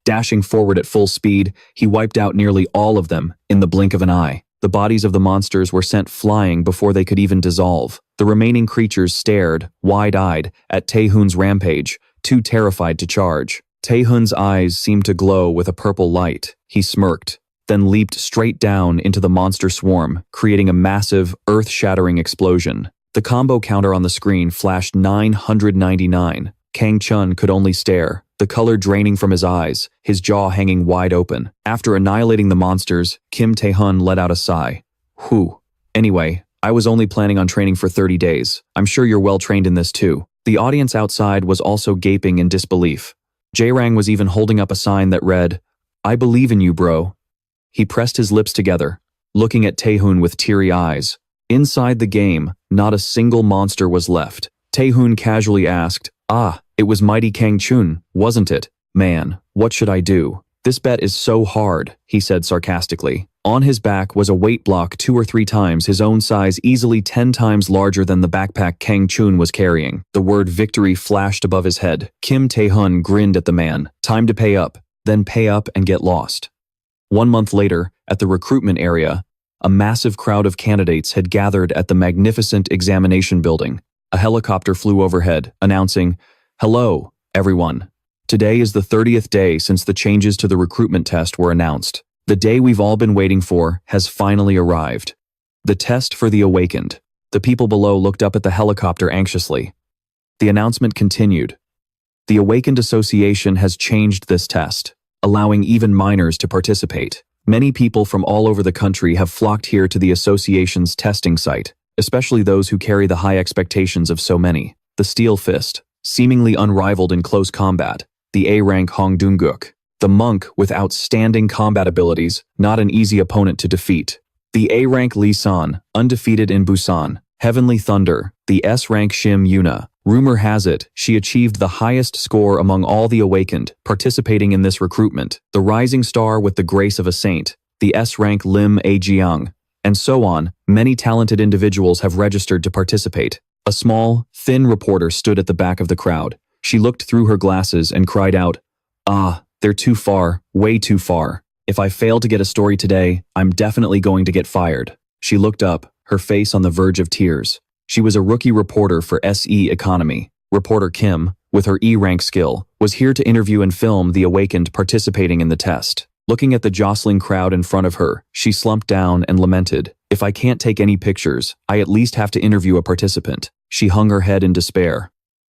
Dashing forward at full speed, he wiped out nearly all of them in the blink of an eye. The bodies of the monsters were sent flying before they could even dissolve. The remaining creatures stared, wide-eyed, at Taehoon's rampage, too terrified to charge. Taehoon's eyes seemed to glow with a purple light. He smirked, then leaped straight down into the monster swarm, creating a massive, earth-shattering explosion. The combo counter on the screen flashed 999. Kang Chun could only stare, the color draining from his eyes, his jaw hanging wide open. After annihilating the monsters, Kim Taehoon let out a sigh. Whew. Anyway, I was only planning on training for 30 days. I'm sure you're well trained in this too. The audience outside was also gaping in disbelief. Jae-rang was even holding up a sign that read, "I believe in you, bro." He pressed his lips together, looking at Taehoon with teary eyes. Inside the game, not a single monster was left. Taehoon casually asked, it was mighty Kang Chun, wasn't it? Man, what should I do? This bet is so hard, he said sarcastically. On his back was a weight block 2 or 3 times his own size, easily 10 times larger than the backpack Kang Chun was carrying. The word victory flashed above his head. Kim Taehoon grinned at the man. Time to pay up, then pay up and get lost. 1 month later, at the recruitment area, a massive crowd of candidates had gathered at the magnificent examination building. A helicopter flew overhead, announcing, "Hello, everyone. Today is the 30th day since the changes to the recruitment test were announced. The day we've all been waiting for has finally arrived. The test for the awakened." The people below looked up at the helicopter anxiously. The announcement continued. The Awakened Association has changed this test, allowing even minors to participate. Many people from all over the country have flocked here to the association's testing site, especially those who carry the high expectations of so many. The Steel Fist, seemingly unrivaled in close combat. The A-rank Hong Dong-guk, the monk with outstanding combat abilities, not an easy opponent to defeat. The A-rank Lee San, undefeated in Busan. Heavenly Thunder, the S-rank Shim Yuna. Rumor has it, she achieved the highest score among all the awakened participating in this recruitment. The rising star with the grace of a saint, the S-rank Lim A-jiang. And so on, many talented individuals have registered to participate. A small, thin reporter stood at the back of the crowd. She looked through her glasses and cried out, "Ah, they're too far, way too far. If I fail to get a story today, I'm definitely going to get fired." She looked up, her face on the verge of tears. She was a rookie reporter for SE Economy. Reporter Kim, with her E-rank skill, was here to interview and film the awakened participating in the test. Looking at the jostling crowd in front of her, she slumped down and lamented, "If I can't take any pictures, I at least have to interview a participant." She hung her head in despair.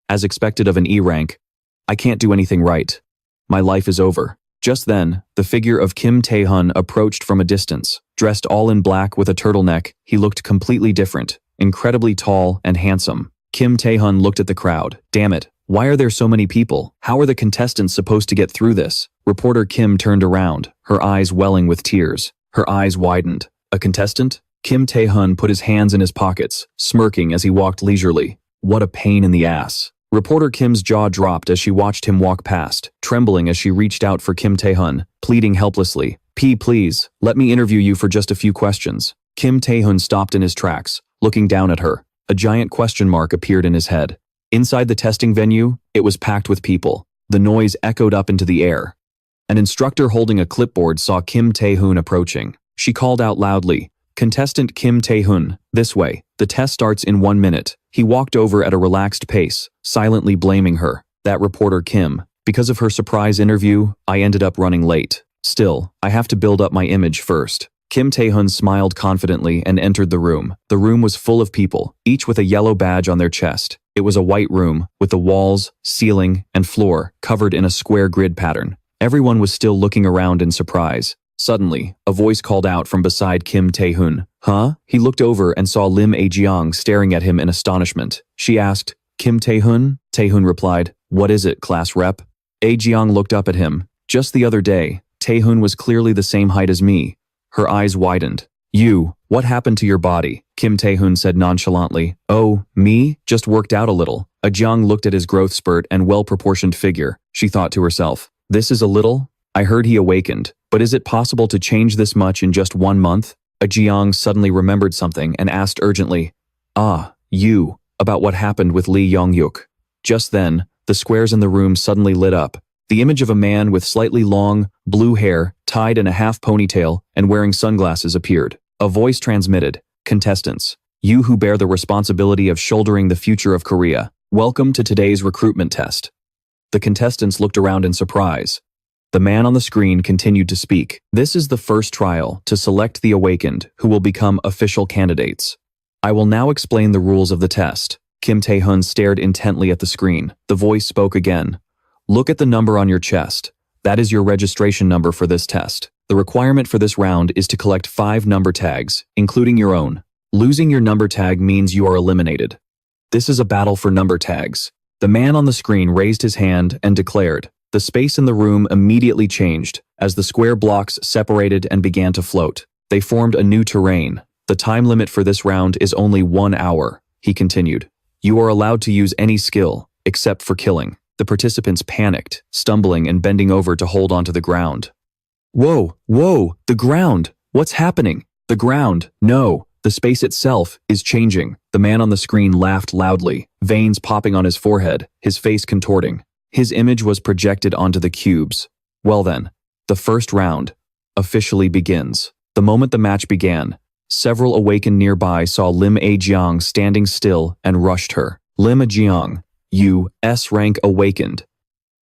As expected of an E-rank, "I can't do anything right. My life is over." Just then, the figure of Kim Taehoon approached from a distance. Dressed all in black with a turtleneck, he looked completely different, incredibly tall and handsome. Kim Taehoon looked at the crowd. Damn it, why are there so many people? How are the contestants supposed to get through this? Reporter Kim turned around, her eyes welling with tears. Her eyes widened. A contestant? Kim Taehoon put his hands in his pockets, smirking as he walked leisurely. What a pain in the ass. Reporter Kim's jaw dropped as she watched him walk past, trembling as she reached out for Kim Taehoon, pleading helplessly, Please, let me interview you for just a few questions." Kim Taehoon stopped in his tracks, looking down at her. A giant question mark appeared in his head. Inside the testing venue, it was packed with people. The noise echoed up into the air. An instructor holding a clipboard saw Kim Taehoon approaching. She called out loudly, "Contestant Kim Taehoon, this way. The test starts in 1 minute." He walked over at a relaxed pace, silently blaming her. That reporter Kim. Because of her surprise interview, I ended up running late. Still, I have to build up my image first. Kim Taehoon smiled confidently and entered the room. The room was full of people, each with a yellow badge on their chest. It was a white room, with the walls, ceiling, and floor covered in a square grid pattern. Everyone was still looking around in surprise. Suddenly, a voice called out from beside Kim Taehoon. "Huh?" He looked over and saw Lim A-jiang staring at him in astonishment. She asked, "Kim Taehoon?" Taehoon replied, "What is it, class rep?" A-jiang looked up at him. Just the other day, Taehoon was clearly the same height as me. Her eyes widened. What happened to your body?" Kim Taehoon said nonchalantly. "Oh, me? Just worked out a little." A-jiang looked at his growth spurt and well-proportioned figure. She thought to herself, "This is a little? I heard he awakened, but is it possible to change this much in just 1 month?" A-jiang suddenly remembered something and asked urgently, about what happened with Lee Yong-yuk." Just then, the squares in the room suddenly lit up. The image of a man with slightly long, blue hair, tied in a half ponytail, and wearing sunglasses appeared. A voice transmitted, "Contestants, you who bear the responsibility of shouldering the future of Korea, welcome to today's recruitment test." The contestants looked around in surprise. The man on the screen continued to speak. "This is the first trial to select the awakened who will become official candidates. I will now explain the rules of the test." Kim Taehoon stared intently at the screen. The voice spoke again. "Look at the number on your chest. That is your registration number for this test. The requirement for this round is to collect 5 number tags, including your own. Losing your number tag means you are eliminated. This is a battle for number tags." The man on the screen raised his hand and declared. The space in the room immediately changed as the square blocks separated and began to float. They formed a new terrain. "The time limit for this round is only 1 hour," he continued. "You are allowed to use any skill, except for killing." The participants panicked, stumbling and bending over to hold onto the ground. Whoa, the ground! What's happening? The ground, no, the space itself, is changing. The man on the screen laughed loudly, veins popping on his forehead, his face contorting. His image was projected onto the cubes. Well then, the first round officially begins. The moment the match began, several awakened nearby saw Lim A-jiang standing still and rushed her. Lim A-jiang, you S-rank awakened.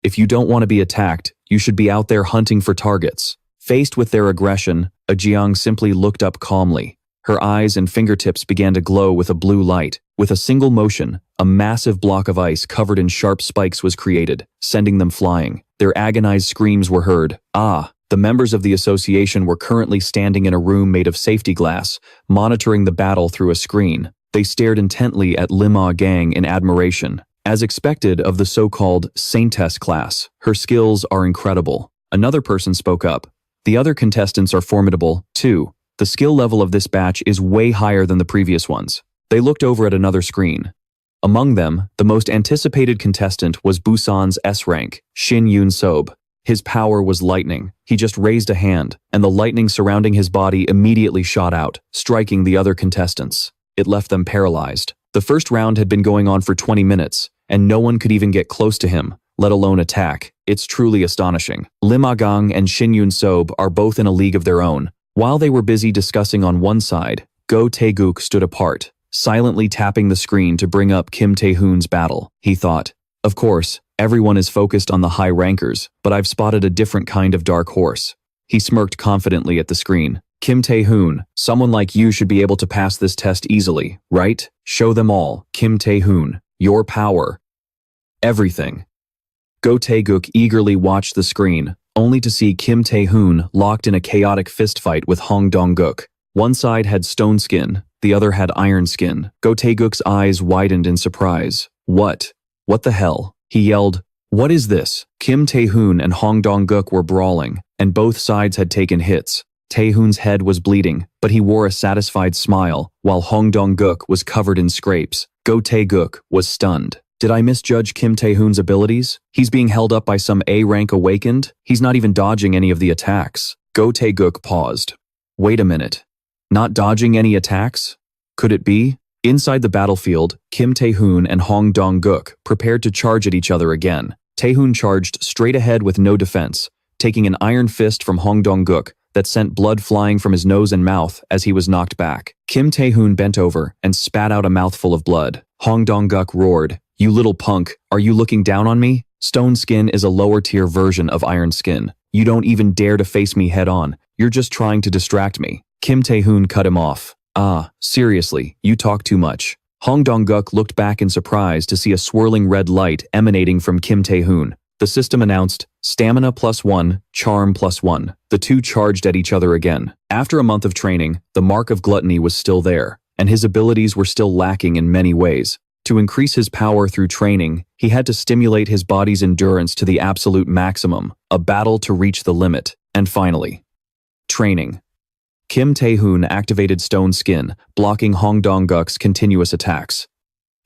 If you don't want to be attacked, you should be out there hunting for targets. Faced with their aggression, A-jiang simply looked up calmly. Her eyes and fingertips began to glow with a blue light. With a single motion, a massive block of ice covered in sharp spikes was created, sending them flying. Their agonized screams were heard. The members of the association were currently standing in a room made of safety glass, monitoring the battle through a screen. They stared intently at Lim A-gang in admiration. As expected of the so-called Saintess class, her skills are incredible. Another person spoke up. The other contestants are formidable, too. The skill level of this batch is way higher than the previous ones. They looked over at another screen. Among them, the most anticipated contestant was Busan's S-rank, Shin Yoon-sob. His power was lightning. He just raised a hand, and the lightning surrounding his body immediately shot out, striking the other contestants. It left them paralyzed. The first round had been going on for 20 minutes, and no one could even get close to him, let alone attack. It's truly astonishing. Lim A-gang and Shin Yoon-sob are both in a league of their own. While they were busy discussing on one side, Go Tae-guk stood apart, silently tapping the screen to bring up Kim Taehoon's battle. He thought, of course, everyone is focused on the high rankers, but I've spotted a different kind of dark horse. He smirked confidently at the screen. Kim Taehoon, someone like you should be able to pass this test easily, right? Show them all, Kim Taehoon, your power. Everything. Go Tae-guk eagerly watched the screen, only to see Kim Taehoon locked in a chaotic fistfight with Hong Dong-guk. One side had stone skin, the other had iron skin. Go Tae-guk's eyes widened in surprise. What? What the hell? He yelled, what is this? Kim Taehoon and Hong Dong-guk were brawling, and both sides had taken hits. Taehoon's head was bleeding, but he wore a satisfied smile, while Hong Dong-guk was covered in scrapes. Go Tae-guk was stunned. Did I misjudge Kim Taehoon's abilities? He's being held up by some A-rank awakened? He's not even dodging any of the attacks. Go Tae-guk paused. Wait a minute. Not dodging any attacks? Could it be? Inside the battlefield, Kim Taehoon and Hong Dong-guk prepared to charge at each other again. Taehoon charged straight ahead with no defense, taking an iron fist from Hong Dong-guk that sent blood flying from his nose and mouth as he was knocked back. Kim Taehoon bent over and spat out a mouthful of blood. Hong Dong-guk roared, you little punk, are you looking down on me? Stone skin is a lower-tier version of iron skin. You don't even dare to face me head-on. You're just trying to distract me. Kim Taehoon cut him off. Seriously, you talk too much. Hong Dong-guk looked back in surprise to see a swirling red light emanating from Kim Taehoon. The system announced, stamina +1, charm +1. The two charged at each other again. After a month of training, the mark of gluttony was still there, and his abilities were still lacking in many ways. To increase his power through training, he had to stimulate his body's endurance to the absolute maximum, a battle to reach the limit. And finally, training. Kim Taehoon activated Stone Skin, blocking Hong Dong-guk's continuous attacks.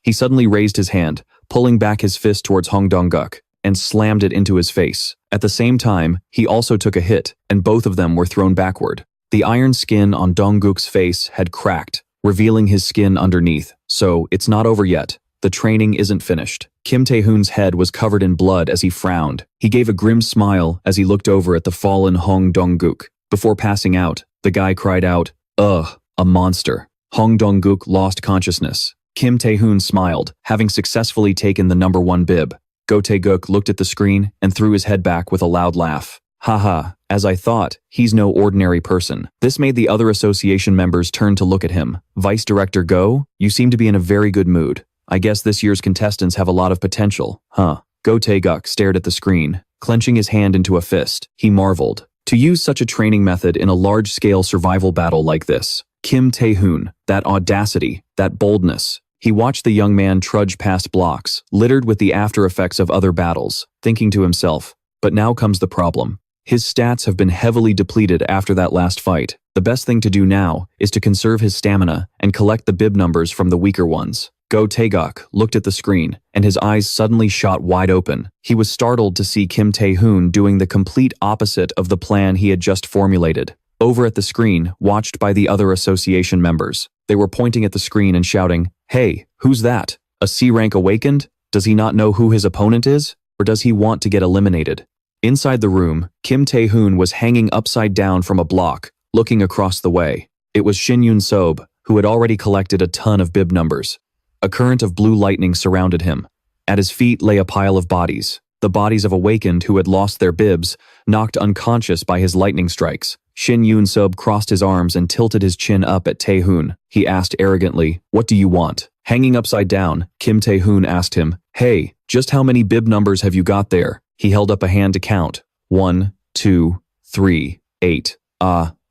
He suddenly raised his hand, pulling back his fist towards Hong Dong-guk, and slammed it into his face. At the same time, he also took a hit, and both of them were thrown backward. The iron skin on Dong-guk's face had cracked, revealing his skin underneath. So, it's not over yet. The training isn't finished. Kim Taehoon's head was covered in blood as he frowned. He gave a grim smile as he looked over at the fallen Hong Dong-guk. Before passing out, the guy cried out, ugh, a monster. Hong Dong-guk lost consciousness. Kim Taehoon smiled, having successfully taken the #1 bib. Go Tae-guk looked at the screen and threw his head back with a loud laugh. Haha, as I thought, he's no ordinary person. This made the other association members turn to look at him. Vice Director Go, you seem to be in a very good mood. I guess this year's contestants have a lot of potential, huh? Go Tae-guk stared at the screen, clenching his hand into a fist. He marveled. To use such a training method in a large-scale survival battle like this. Kim Taehoon, that audacity, that boldness. He watched the young man trudge past blocks, littered with the after effects of other battles, thinking to himself, but now comes the problem. His stats have been heavily depleted after that last fight. The best thing to do now is to conserve his stamina and collect the bib numbers from the weaker ones. Go Tae-guk looked at the screen, and his eyes suddenly shot wide open. He was startled to see Kim Taehoon doing the complete opposite of the plan he had just formulated. Over at the screen, watched by the other association members. They were pointing at the screen and shouting, "Hey, who's that? A C-rank awakened? Does he not know who his opponent is? Or does he want to get eliminated?" Inside the room, Kim Taehoon was hanging upside down from a block, looking across the way. It was Shin Yoon-sob, who had already collected a ton of bib numbers. A current of blue lightning surrounded him. At his feet lay a pile of bodies. The bodies of awakened who had lost their bibs, knocked unconscious by his lightning strikes. Shin Yoon-sob crossed his arms and tilted his chin up at Taehoon. He asked arrogantly, "What do you want?" Hanging upside down, Kim Taehoon asked him, "Hey, just how many bib numbers have you got there?" He held up a hand to count. 1, 2, 3, 8.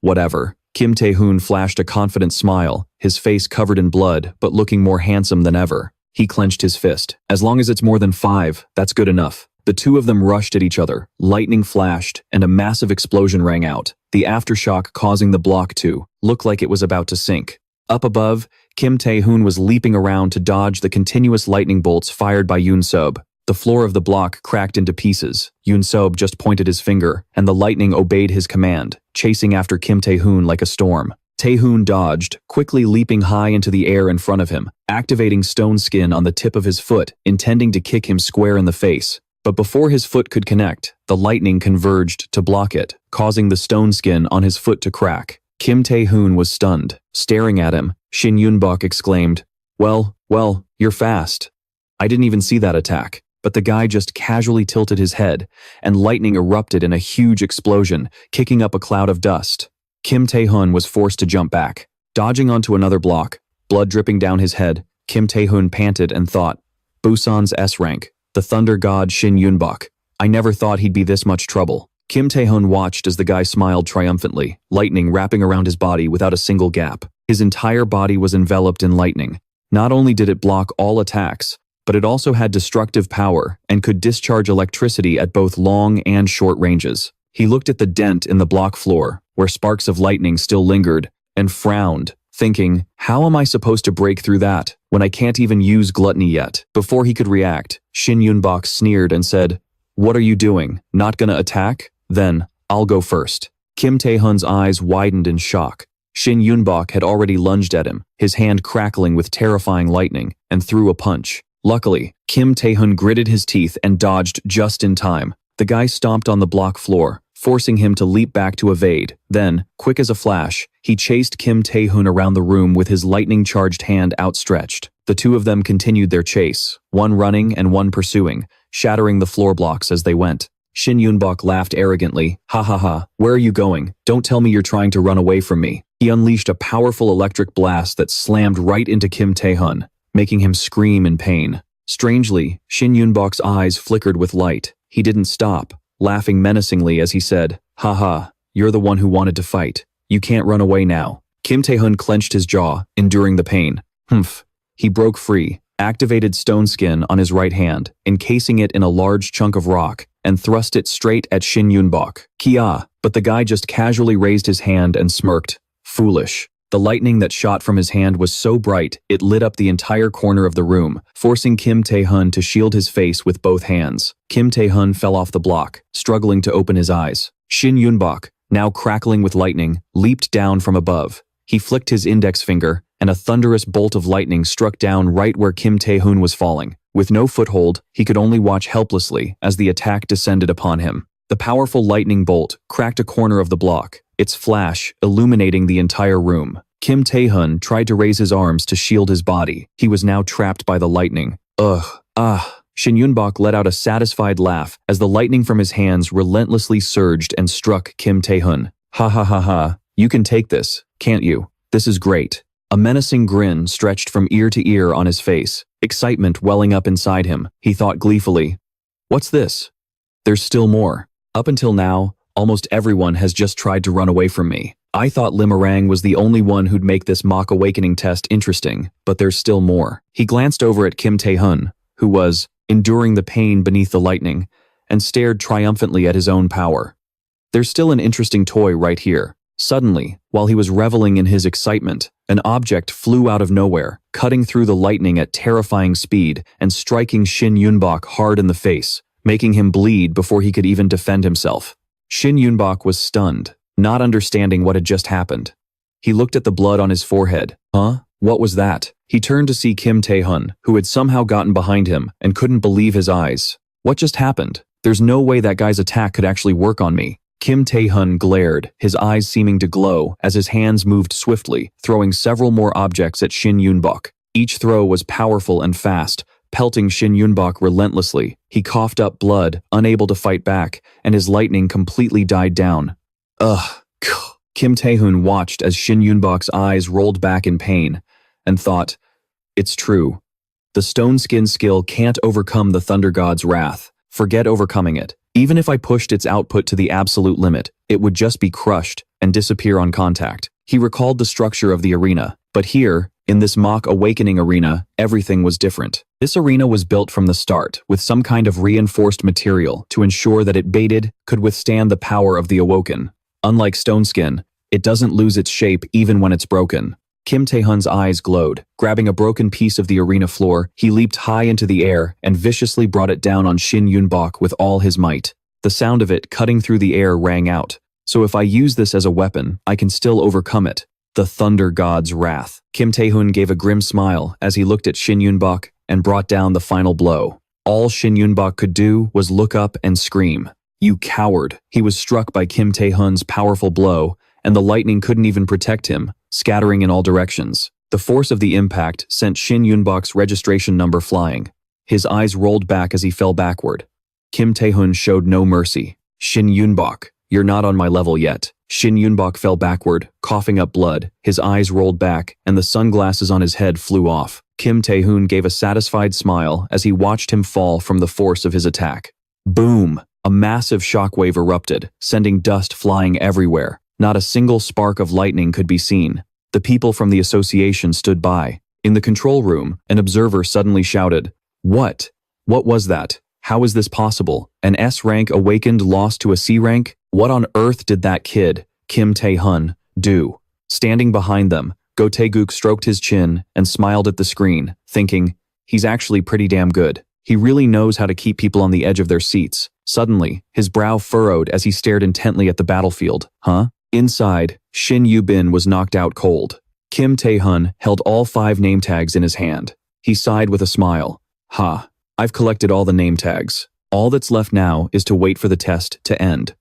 Whatever. Kim Taehoon flashed a confident smile, his face covered in blood, but looking more handsome than ever. He clenched his fist. "As long as it's more than 5, that's good enough." The two of them rushed at each other. Lightning flashed, and a massive explosion rang out, the aftershock causing the block to look like it was about to sink. Up above, Kim Taehoon was leaping around to dodge the continuous lightning bolts fired by Yoon-sob. The floor of the block cracked into pieces. Yoon-sob just pointed his finger, and the lightning obeyed his command, chasing after Kim Taehoon like a storm. Taehoon dodged, quickly leaping high into the air in front of him, activating stone skin on the tip of his foot, intending to kick him square in the face. But before his foot could connect, the lightning converged to block it, causing the stone skin on his foot to crack. Kim Taehoon was stunned. Staring at him, Shin Yoon-bok exclaimed, Well, you're fast." "I didn't even see that attack." But the guy just casually tilted his head, and lightning erupted in a huge explosion, kicking up a cloud of dust. Kim Taehoon was forced to jump back. Dodging onto another block, blood dripping down his head, Kim Taehoon panted and thought, "Busan's S-rank, the thunder god Shin Yoon-bok. I never thought he'd be this much trouble." Kim Taehoon watched as the guy smiled triumphantly, lightning wrapping around his body without a single gap. His entire body was enveloped in lightning. Not only did it block all attacks, but it also had destructive power and could discharge electricity at both long and short ranges. He looked at the dent in the block floor, where sparks of lightning still lingered, and frowned, thinking, "How am I supposed to break through that, when I can't even use gluttony yet?" Before he could react, Shin Yoon-bok sneered and said, "What are you doing? Not gonna attack? Then, I'll go first." Kim Taehoon's eyes widened in shock. Shin Yoon-bok had already lunged at him, his hand crackling with terrifying lightning, and threw a punch. Luckily, Kim Taehoon gritted his teeth and dodged just in time. The guy stomped on the block floor, forcing him to leap back to evade. Then, quick as a flash, he chased Kim Taehoon around the room with his lightning-charged hand outstretched. The two of them continued their chase, one running and one pursuing, shattering the floor blocks as they went. Shin Yoon-bok laughed arrogantly. "Ha ha ha, where are you going? Don't tell me you're trying to run away from me." He unleashed a powerful electric blast that slammed right into Kim Taehoon, making him scream in pain. Strangely, Shin Yoon-bok's eyes flickered with light. He didn't stop, laughing menacingly as he said, "Ha ha, you're the one who wanted to fight. You can't run away now." Kim Taehoon clenched his jaw, enduring the pain. Humph. He broke free, activated stone skin on his right hand, encasing it in a large chunk of rock, and thrust it straight at Shin Yoon-bok. Kia, but the guy just casually raised his hand and smirked. Foolish. The lightning that shot from his hand was so bright, it lit up the entire corner of the room, forcing Kim Taehoon to shield his face with both hands. Kim Taehoon fell off the block, struggling to open his eyes. Shin Yoon-bok, now crackling with lightning, leaped down from above. He flicked his index finger, and a thunderous bolt of lightning struck down right where Kim Taehoon was falling. With no foothold, he could only watch helplessly as the attack descended upon him. The powerful lightning bolt cracked a corner of the block, its flash illuminating the entire room. Kim Taehoon tried to raise his arms to shield his body. He was now trapped by the lightning. Ugh, Shin Yoon-bok let out a satisfied laugh as the lightning from his hands relentlessly surged and struck Kim Taehoon. "Ha ha ha ha, you can take this, can't you? This is great." A menacing grin stretched from ear to ear on his face, excitement welling up inside him. He thought gleefully, "What's this? There's still more. Up until now, almost everyone has just tried to run away from me. I thought Limerang was the only one who'd make this mock awakening test interesting, but there's still more." He glanced over at Kim Taehoon, who was enduring the pain beneath the lightning, and stared triumphantly at his own power. "There's still an interesting toy right here." Suddenly, while he was reveling in his excitement, an object flew out of nowhere, cutting through the lightning at terrifying speed and striking Shin Yoon-bok hard in the face, making him bleed before he could even defend himself. Shin Yoon-bok was stunned. not understanding what had just happened. He looked at the blood on his forehead. Huh? What was that? He turned to see Kim Taehoon, who had somehow gotten behind him and couldn't believe his eyes. What just happened? There's no way that guy's attack could actually work on me. Kim Taehoon glared, his eyes seeming to glow as his hands moved swiftly, throwing several more objects at Shin Yun-bok. Each throw was powerful and fast, pelting Shin Yun-bok relentlessly. He coughed up blood, unable to fight back, and his lightning completely died down. Ugh. Kim Taehoon watched as Shin Yun-bok's eyes rolled back in pain, and thought, it's true. The stone skin skill can't overcome the Thunder God's wrath. Forget overcoming it. Even if I pushed its output to the absolute limit, it would just be crushed and disappear on contact. He recalled the structure of the arena, but here, in this mock awakening arena, everything was different. This arena was built from the start with some kind of reinforced material to ensure that it could withstand the power of the awoken. Unlike stone skin, it doesn't lose its shape even when it's broken. Kim Taehoon's eyes glowed. Grabbing a broken piece of the arena floor, he leaped high into the air and viciously brought it down on Shin Yun-bok with all his might. The sound of it cutting through the air rang out. So if I use this as a weapon, I can still overcome it. The Thunder God's wrath. Kim Taehoon gave a grim smile as he looked at Shin Yun-bok and brought down the final blow. All Shin Yun-bok could do was look up and scream. You coward! He was struck by Kim Taehoon's powerful blow, and the lightning couldn't even protect him, scattering in all directions. The force of the impact sent Shin Yun-bok's registration number flying. His eyes rolled back as he fell backward. Kim Taehoon showed no mercy. Shin Yun-bok, you're not on my level yet. Shin Yun-bok fell backward, coughing up blood. His eyes rolled back, and the sunglasses on his head flew off. Kim Taehoon gave a satisfied smile as he watched him fall from the force of his attack. Boom! A massive shockwave erupted, sending dust flying everywhere. Not a single spark of lightning could be seen. The people from the association stood by. In the control room, an observer suddenly shouted, What? What was that? How is this possible? An S-rank awakened lost to a C-rank? What on earth did that kid, Kim Taehoon, do? Standing behind them, Go Tae-guk stroked his chin and smiled at the screen, thinking, he's actually pretty damn good. He really knows how to keep people on the edge of their seats. Suddenly, his brow furrowed as he stared intently at the battlefield. Huh? Inside, Shin Yu-bin was knocked out cold. Kim Taehoon held all 5 name tags in his hand. He sighed with a smile. Ha, I've collected all the name tags. All that's left now is to wait for the test to end.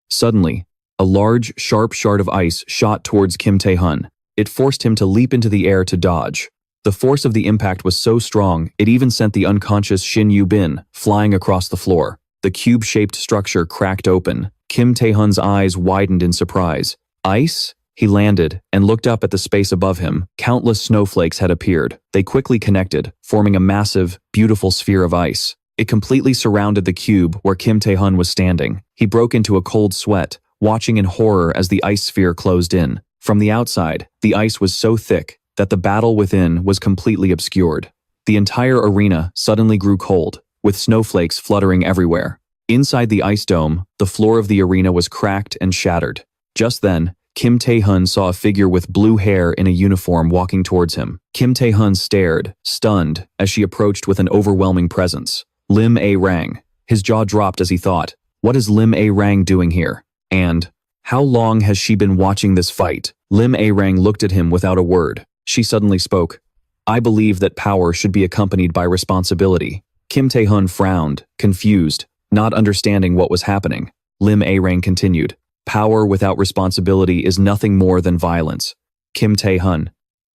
Suddenly, a large, sharp shard of ice shot towards Kim Taehoon. It forced him to leap into the air to dodge. The force of the impact was so strong, it even sent the unconscious Shin Yu-bin flying across the floor. The cube-shaped structure cracked open. Kim Taehoon's eyes widened in surprise. Ice? He landed and looked up at the space above him. Countless snowflakes had appeared. They quickly connected, forming a massive, beautiful sphere of ice. It completely surrounded the cube where Kim Taehoon was standing. He broke into a cold sweat, watching in horror as the ice sphere closed in. From the outside, the ice was so thick that the battle within was completely obscured. The entire arena suddenly grew cold, with snowflakes fluttering everywhere. Inside the ice dome, the floor of the arena was cracked and shattered. Just then, Kim Taehoon saw a figure with blue hair in a uniform walking towards him. Kim Taehoon stared, stunned, as she approached with an overwhelming presence. Lim A-rang. His jaw dropped as he thought, what is Lim A-rang doing here? And, how long has she been watching this fight? Lim A-rang looked at him without a word. She suddenly spoke. I believe that power should be accompanied by responsibility. Kim Taehoon frowned, confused, not understanding what was happening. Lim A-rang continued. Power without responsibility is nothing more than violence. Kim Taehoon,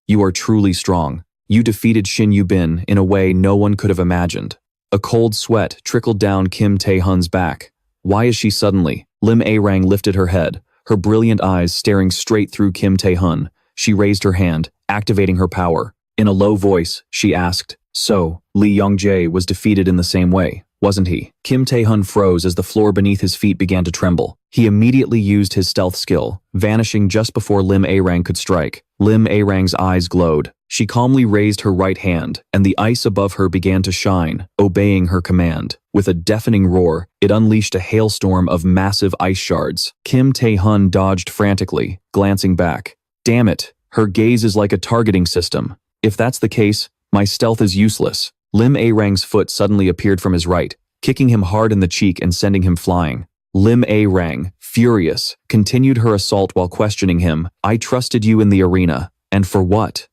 you are truly strong. You defeated Shin Yu-bin in a way no one could have imagined. A cold sweat trickled down Kim Taehoon's back. Why is she suddenly? Lim A-rang lifted her head, her brilliant eyes staring straight through Kim Taehoon. She raised her hand, activating her power. In a low voice, she asked, so, Lee Young-jae was defeated in the same way, wasn't he? Kim Taehoon froze as the floor beneath his feet began to tremble. He immediately used his stealth skill, vanishing just before Lim A-rang could strike. Lim A-rang's eyes glowed. She calmly raised her right hand, and the ice above her began to shine, obeying her command. With a deafening roar, it unleashed a hailstorm of massive ice shards. Kim Taehoon dodged frantically, glancing back. Damn it, her gaze is like a targeting system. If that's the case, my stealth is useless. Lim A-rang's foot suddenly appeared from his right, kicking him hard in the cheek and sending him flying. Lim A-rang, furious, continued her assault while questioning him. I trusted you in the arena. And for what?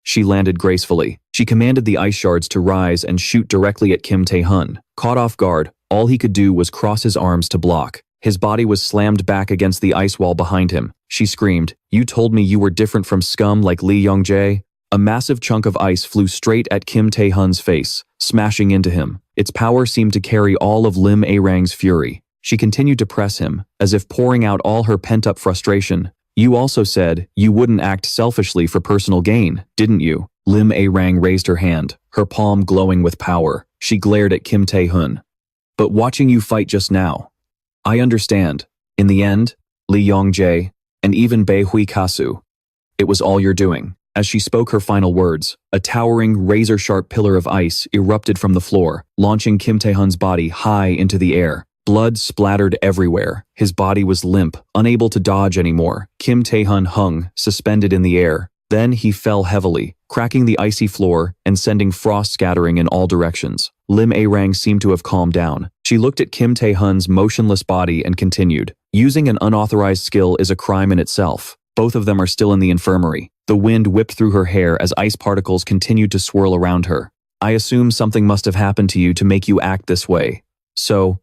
She landed gracefully. She commanded the ice shards to rise and shoot directly at Kim Taehoon. Caught off guard, all he could do was cross his arms to block. His body was slammed back against the ice wall behind him. She screamed, "You told me you were different from scum like Lee Young-jae?" A massive chunk of ice flew straight at Kim Taehoon's face, smashing into him. Its power seemed to carry all of Lim A-rang's fury. She continued to press him, as if pouring out all her pent-up frustration. You also said you wouldn't act selfishly for personal gain, didn't you? Lim A-rang raised her hand, her palm glowing with power. She glared at Kim Taehoon. But watching you fight just now, I understand. In the end, Lee Young-jae, and even Bae Hui Kasu, it was all you're doing. As she spoke her final words, a towering, razor-sharp pillar of ice erupted from the floor, launching Kim Taehoon's body high into the air. Blood splattered everywhere. His body was limp, unable to dodge anymore. Kim Taehoon hung, suspended in the air. Then he fell heavily, cracking the icy floor and sending frost scattering in all directions. Lim A-rang seemed to have calmed down. She looked at Kim Taehoon's motionless body and continued, "Using an unauthorized skill is a crime in itself. Both of them are still in the infirmary." The wind whipped through her hair as ice particles continued to swirl around her. "I assume something must have happened to you to make you act this way. So,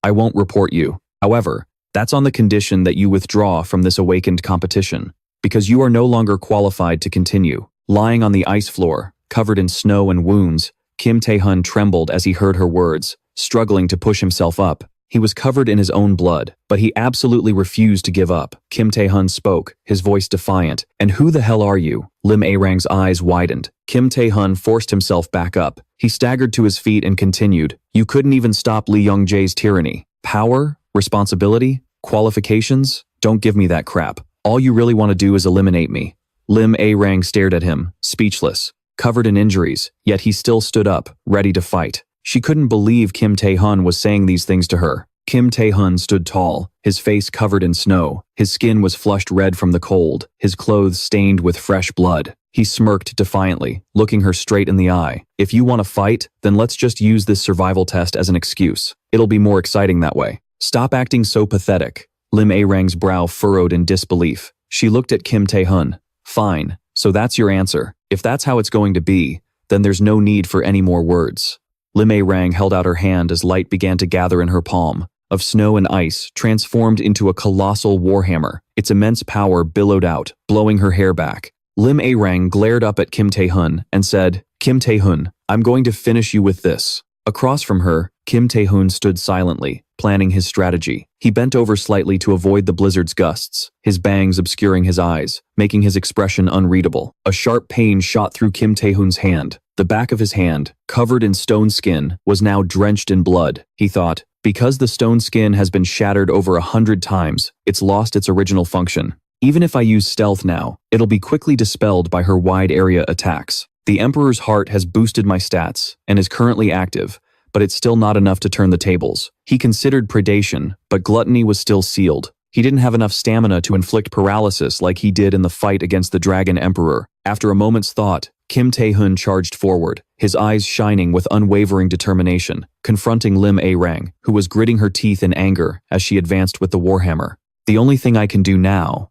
I won't report you. However, that's on the condition that you withdraw from this awakened competition, because you are no longer qualified to continue." Lying on the ice floor, covered in snow and wounds, Kim Taehoon trembled as he heard her words, struggling to push himself up. He was covered in his own blood, but he absolutely refused to give up. Kim Taehoon spoke, his voice defiant. "And who the hell are you?" Lim A-rang's eyes widened. Kim Taehoon forced himself back up. He staggered to his feet and continued, "You couldn't even stop Lee Young-jae's tyranny. Power? Responsibility? Qualifications? Don't give me that crap. All you really want to do is eliminate me." Lim A-rang stared at him, speechless, covered in injuries, yet he still stood up, ready to fight. She couldn't believe Kim Taehoon was saying these things to her. Kim Taehoon stood tall, his face covered in snow. His skin was flushed red from the cold, his clothes stained with fresh blood. He smirked defiantly, looking her straight in the eye. "If you want to fight, then let's just use this survival test as an excuse. It'll be more exciting that way. Stop acting so pathetic." Lim A-rang's brow furrowed in disbelief. She looked at Kim Taehoon. "Fine, so that's your answer. If that's how it's going to be, then there's no need for any more words." Lim A-rang held out her hand as light began to gather in her palm. Of snow and ice, transformed into a colossal warhammer. Its immense power billowed out, blowing her hair back. Lim A-rang glared up at Kim Taehoon and said, "Kim Taehoon, I'm going to finish you with this." Across from her, Kim Taehoon stood silently, planning his strategy. He bent over slightly to avoid the blizzard's gusts, his bangs obscuring his eyes, making his expression unreadable. A sharp pain shot through Kim Taehoon's hand. The back of his hand, covered in stone skin, was now drenched in blood. He thought, because the stone skin has been shattered over 100 times, it's lost its original function. Even if I use stealth now, it'll be quickly dispelled by her wide area attacks. The Emperor's heart has boosted my stats and is currently active, but it's still not enough to turn the tables. He considered predation, but gluttony was still sealed. He didn't have enough stamina to inflict paralysis like he did in the fight against the Dragon Emperor. After a moment's thought, Kim Taehoon charged forward, his eyes shining with unwavering determination, confronting Lim A-rang, who was gritting her teeth in anger as she advanced with the warhammer. "The only thing I can do now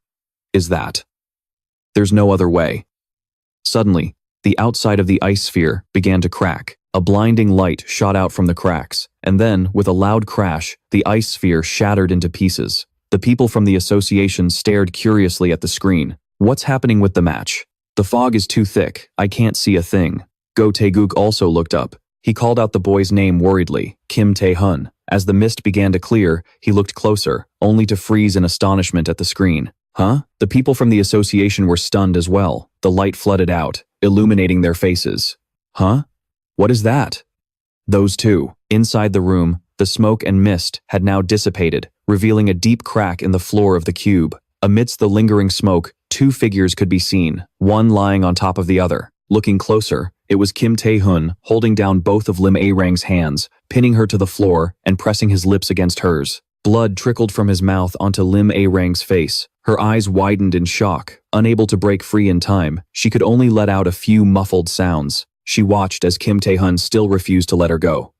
is that. There's no other way." Suddenly, the outside of the ice sphere began to crack. A blinding light shot out from the cracks, and then, with a loud crash, the ice sphere shattered into pieces. The people from the association stared curiously at the screen. "What's happening with the match? The fog is too thick, I can't see a thing." Go Taeguk also looked up. He called out the boy's name worriedly, Kim Taehoon. As the mist began to clear, he looked closer, only to freeze in astonishment at the screen. "Huh?" The people from the association were stunned as well. The light flooded out, illuminating their faces. "Huh? What is that?" Those two. Inside the room, the smoke and mist had now dissipated, revealing a deep crack in the floor of the cube. Amidst the lingering smoke, two figures could be seen, one lying on top of the other. Looking closer, it was Kim Taehoon holding down both of Lim A-rang's hands, pinning her to the floor and pressing his lips against hers. Blood trickled from his mouth onto Lim A-rang's face. Her eyes widened in shock. Unable to break free in time, she could only let out a few muffled sounds. She watched as Kim Taehoon still refused to let her go.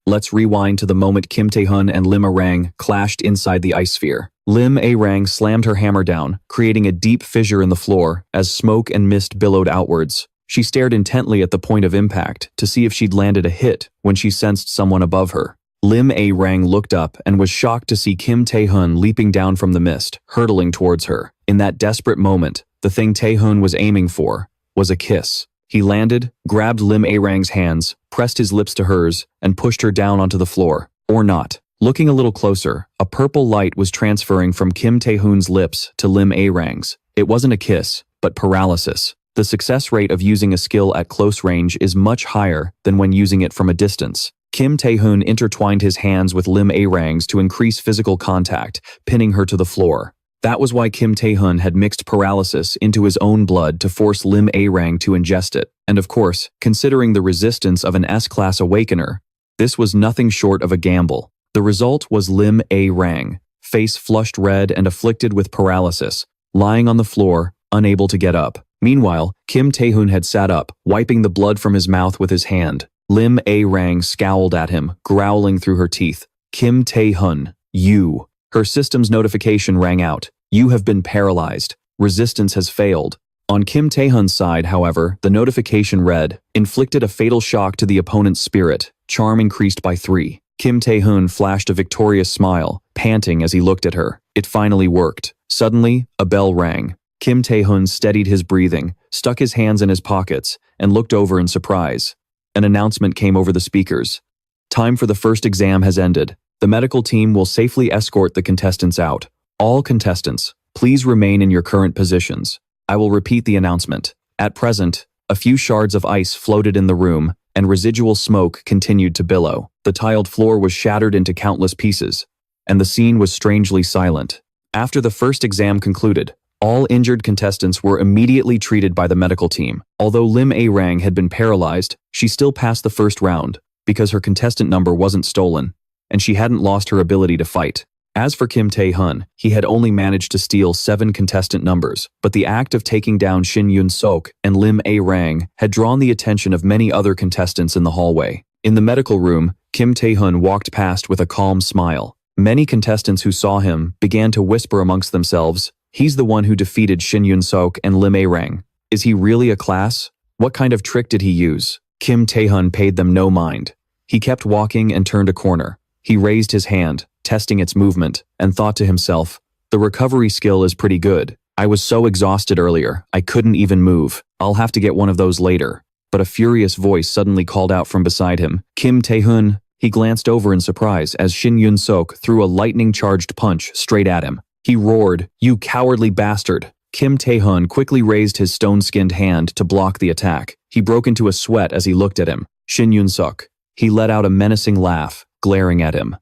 Let let's rewind to the moment Kim Taehoon and Lim A-rang clashed inside the ice sphere. Lim A-rang slammed her hammer down, creating a deep fissure in the floor as smoke and mist billowed outwards. She stared intently at the point of impact to see if she'd landed a hit when she sensed someone above her. Lim A-rang looked up and was shocked to see Kim Taehoon leaping down from the mist, hurtling towards her. In that desperate moment, the thing Taehoon was aiming for was a kiss. He landed, grabbed Lim A-rang's hands, pressed his lips to hers, and pushed her down onto the floor. Or not. Looking a little closer, a purple light was transferring from Kim Taehoon's lips to Lim A-rang's. It wasn't a kiss, but paralysis. The success rate of using a skill at close range is much higher than when using it from a distance. Kim Taehoon intertwined his hands with Lim A-rang's to increase physical contact, pinning her to the floor. That was why Kim Taehoon had mixed paralysis into his own blood to force Lim A-rang to ingest it. And of course, considering the resistance of an S-class awakener, this was nothing short of a gamble. The result was Lim A-rang, face flushed red and afflicted with paralysis, lying on the floor, unable to get up. Meanwhile, Kim Taehoon had sat up, wiping the blood from his mouth with his hand. Lim A-rang scowled at him, growling through her teeth. Kim Taehoon, you. Her system's notification rang out. You have been paralyzed. Resistance has failed. On Kim Taehoon's side, however, the notification read, inflicted a fatal shock to the opponent's spirit. Charm increased by 3. Kim Taehoon flashed a victorious smile, panting as he looked at her. It finally worked. Suddenly, a bell rang. Kim Taehoon steadied his breathing, stuck his hands in his pockets, and looked over in surprise. An announcement came over the speakers. Time for the first exam has ended. The medical team will safely escort the contestants out. All contestants, please remain in your current positions. I will repeat the announcement. At present, a few shards of ice floated in the room, and residual smoke continued to billow. The tiled floor was shattered into countless pieces, and the scene was strangely silent. After the first exam concluded, all injured contestants were immediately treated by the medical team. Although Lim A-rang had been paralyzed, she still passed the first round because her contestant number wasn't stolen, and she hadn't lost her ability to fight. As for Kim Taehoon, he had only managed to steal 7 contestant numbers, but the act of taking down Shin Yoon-sok and Lim A-rang had drawn the attention of many other contestants in the hallway. In the medical room, Kim Taehoon walked past with a calm smile. Many contestants who saw him began to whisper amongst themselves, he's the one who defeated Shin Yoon-sok and Lim A-rang. Is he really a class? What kind of trick did he use? Kim Taehoon paid them no mind. He kept walking and turned a corner. He raised his hand, testing its movement, and thought to himself, the recovery skill is pretty good. I was so exhausted earlier, I couldn't even move. I'll have to get one of those later. But a furious voice suddenly called out from beside him, Kim Taehoon. He glanced over in surprise as Shin Yoon-sok threw a lightning-charged punch straight at him. He roared, you cowardly bastard. Kim Taehoon quickly raised his stone-skinned hand to block the attack. He broke into a sweat as he looked at him. Shin Yoon-sok. He let out a menacing laugh, glaring at him.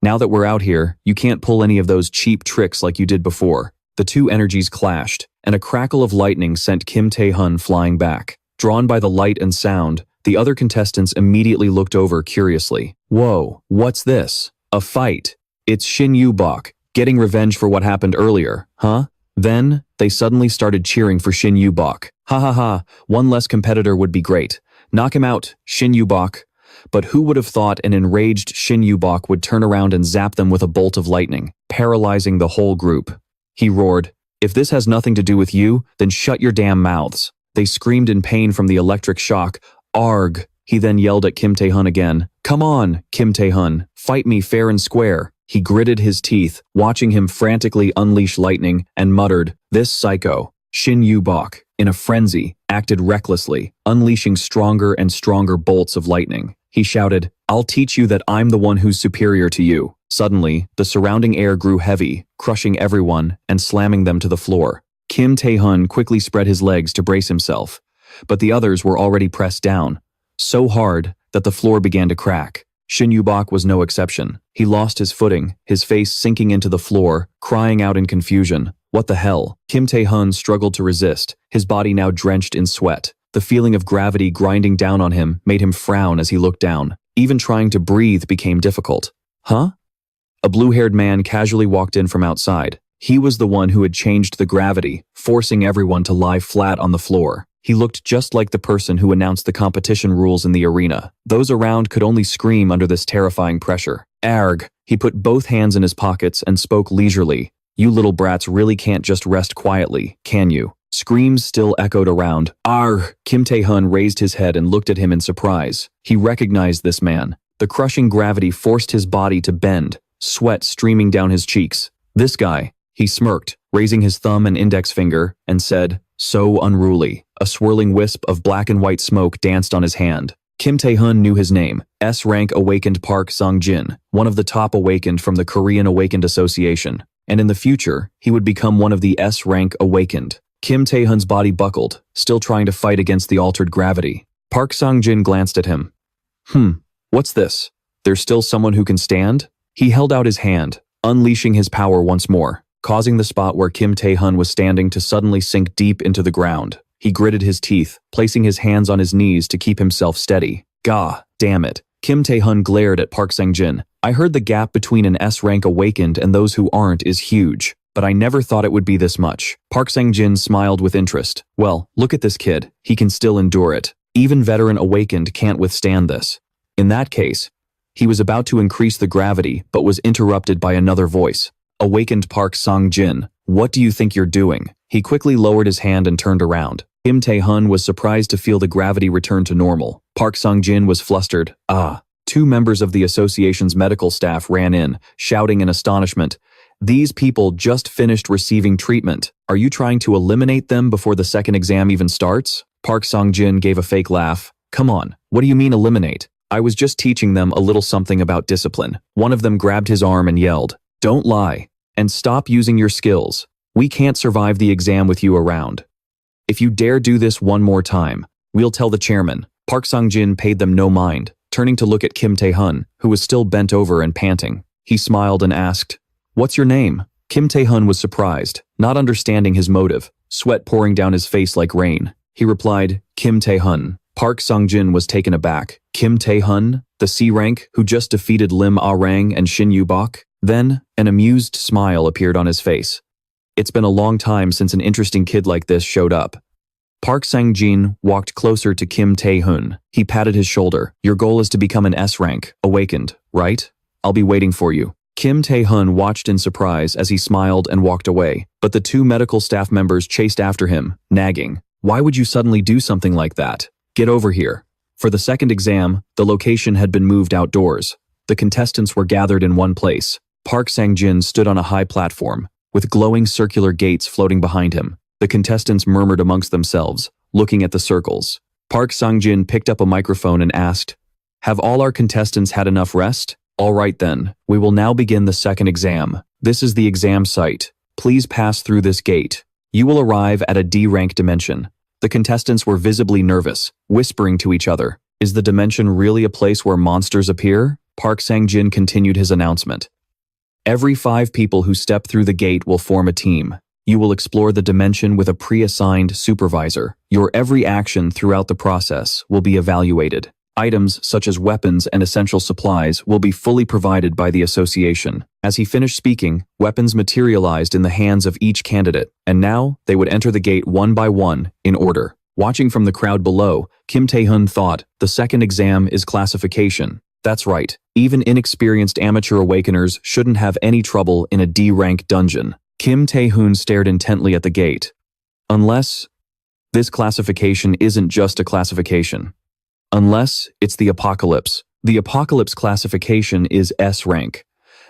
Now that we're out here, you can't pull any of those cheap tricks like you did before. The two energies clashed, and a crackle of lightning sent Kim Taehoon flying back. Drawn by the light and sound, the other contestants immediately looked over curiously. Whoa, what's this? A fight. It's Shin Yu-bok, getting revenge for what happened earlier, huh? Then, they suddenly started cheering for Shin Yu-bok. Ha ha ha, one less competitor would be great. Knock him out, Shin Yu-bok. But who would have thought an enraged Shin Yu-bok would turn around and zap them with a bolt of lightning, paralyzing the whole group? He roared, if this has nothing to do with you, then shut your damn mouths. They screamed in pain from the electric shock. Arg! He then yelled at Kim Taehoon again. Come on, Kim Taehoon, fight me fair and square. He gritted his teeth, watching him frantically unleash lightning, and muttered, this psycho. Shin Yu-bok, in a frenzy, acted recklessly, unleashing stronger and stronger bolts of lightning. He shouted, I'll teach you that I'm the one who's superior to you. Suddenly, the surrounding air grew heavy, crushing everyone and slamming them to the floor. Kim Taehoon quickly spread his legs to brace himself, but the others were already pressed down, so hard that the floor began to crack. Shin Yu-bok was no exception. He lost his footing, his face sinking into the floor, crying out in confusion. What the hell? Kim Taehoon struggled to resist, his body now drenched in sweat. The feeling of gravity grinding down on him made him frown as he looked down. Even trying to breathe became difficult. Huh? A blue-haired man casually walked in from outside. He was the one who had changed the gravity, forcing everyone to lie flat on the floor. He looked just like the person who announced the competition rules in the arena. Those around could only scream under this terrifying pressure. Arg! He put both hands in his pockets and spoke leisurely. You little brats really can't just rest quietly, can you? Screams still echoed around. Arg! Kim Taehoon raised his head and looked at him in surprise. He recognized this man. The crushing gravity forced his body to bend, sweat streaming down his cheeks. This guy, he smirked, raising his thumb and index finger, and said, so unruly. A swirling wisp of black and white smoke danced on his hand. Kim Taehoon knew his name, S-Rank Awakened Park Sang-jin, one of the top awakened from the Korean Awakened Association. And in the future, he would become one of the S-Rank Awakened. Kim Taehoon's body buckled, still trying to fight against the altered gravity. Park Sang-jin glanced at him. What's this? There's still someone who can stand? He held out his hand, unleashing his power once more, causing the spot where Kim Taehoon was standing to suddenly sink deep into the ground. He gritted his teeth, placing his hands on his knees to keep himself steady. Gah, damn it. Kim Taehoon glared at Park Sang-jin. I heard the gap between an S-Rank Awakened and those who aren't is huge, but I never thought it would be this much. Park Sang-jin smiled with interest. Well, look at this kid. He can still endure it. Even veteran Awakened can't withstand this. In that case, he was about to increase the gravity, but was interrupted by another voice. Awakened Park Sang-jin, what do you think you're doing? He quickly lowered his hand and turned around. Kim Taehoon was surprised to feel the gravity return to normal. Park Sang-jin was flustered. Two members of the association's medical staff ran in, shouting in astonishment. These people just finished receiving treatment. Are you trying to eliminate them before the second exam even starts? Park Sang-jin gave a fake laugh. Come on, what do you mean eliminate? I was just teaching them a little something about discipline. One of them grabbed his arm and yelled, don't lie, and stop using your skills. We can't survive the exam with you around. If you dare do this one more time, we'll tell the chairman. Park Sang-jin paid them no mind, turning to look at Kim Taehoon, who was still bent over and panting. He smiled and asked, what's your name? Kim Taehoon was surprised, not understanding his motive, sweat pouring down his face like rain. He replied, Kim Taehoon. Park Sang-jin was taken aback. Kim Taehoon, the C-Rank who just defeated Lim Ah-rang and Shin Yu-bok? Then, an amused smile appeared on his face. It's been a long time since an interesting kid like this showed up. Park Sang-jin walked closer to Kim Taehoon. He patted his shoulder. Your goal is to become an S-Rank, Awakened, right? I'll be waiting for you. Kim Taehoon watched in surprise as he smiled and walked away, but the two medical staff members chased after him, nagging. Why would you suddenly do something like that? Get over here. For the second exam, the location had been moved outdoors. The contestants were gathered in one place. Park Sang-jin stood on a high platform, with glowing circular gates floating behind him. The contestants murmured amongst themselves, looking at the circles. Park Sang-jin picked up a microphone and asked, have all our contestants had enough rest? All right then, we will now begin the second exam. This is the exam site. Please pass through this gate. You will arrive at a D-rank dimension. The contestants were visibly nervous, whispering to each other. Is the dimension really a place where monsters appear? Park Sang-jin continued his announcement. Every 5 people who step through the gate will form a team. You will explore the dimension with a pre-assigned supervisor. Your every action throughout the process will be evaluated. Items such as weapons and essential supplies will be fully provided by the association. As he finished speaking, weapons materialized in the hands of each candidate, and now they would enter the gate one by one, in order. Watching from the crowd below, Kim Taehoon thought, the second exam is classification. That's right, even inexperienced amateur awakeners shouldn't have any trouble in a D-rank dungeon. Kim Taehoon stared intently at the gate. Unless, this classification isn't just a classification. Unless it's the apocalypse. The apocalypse classification is S-rank.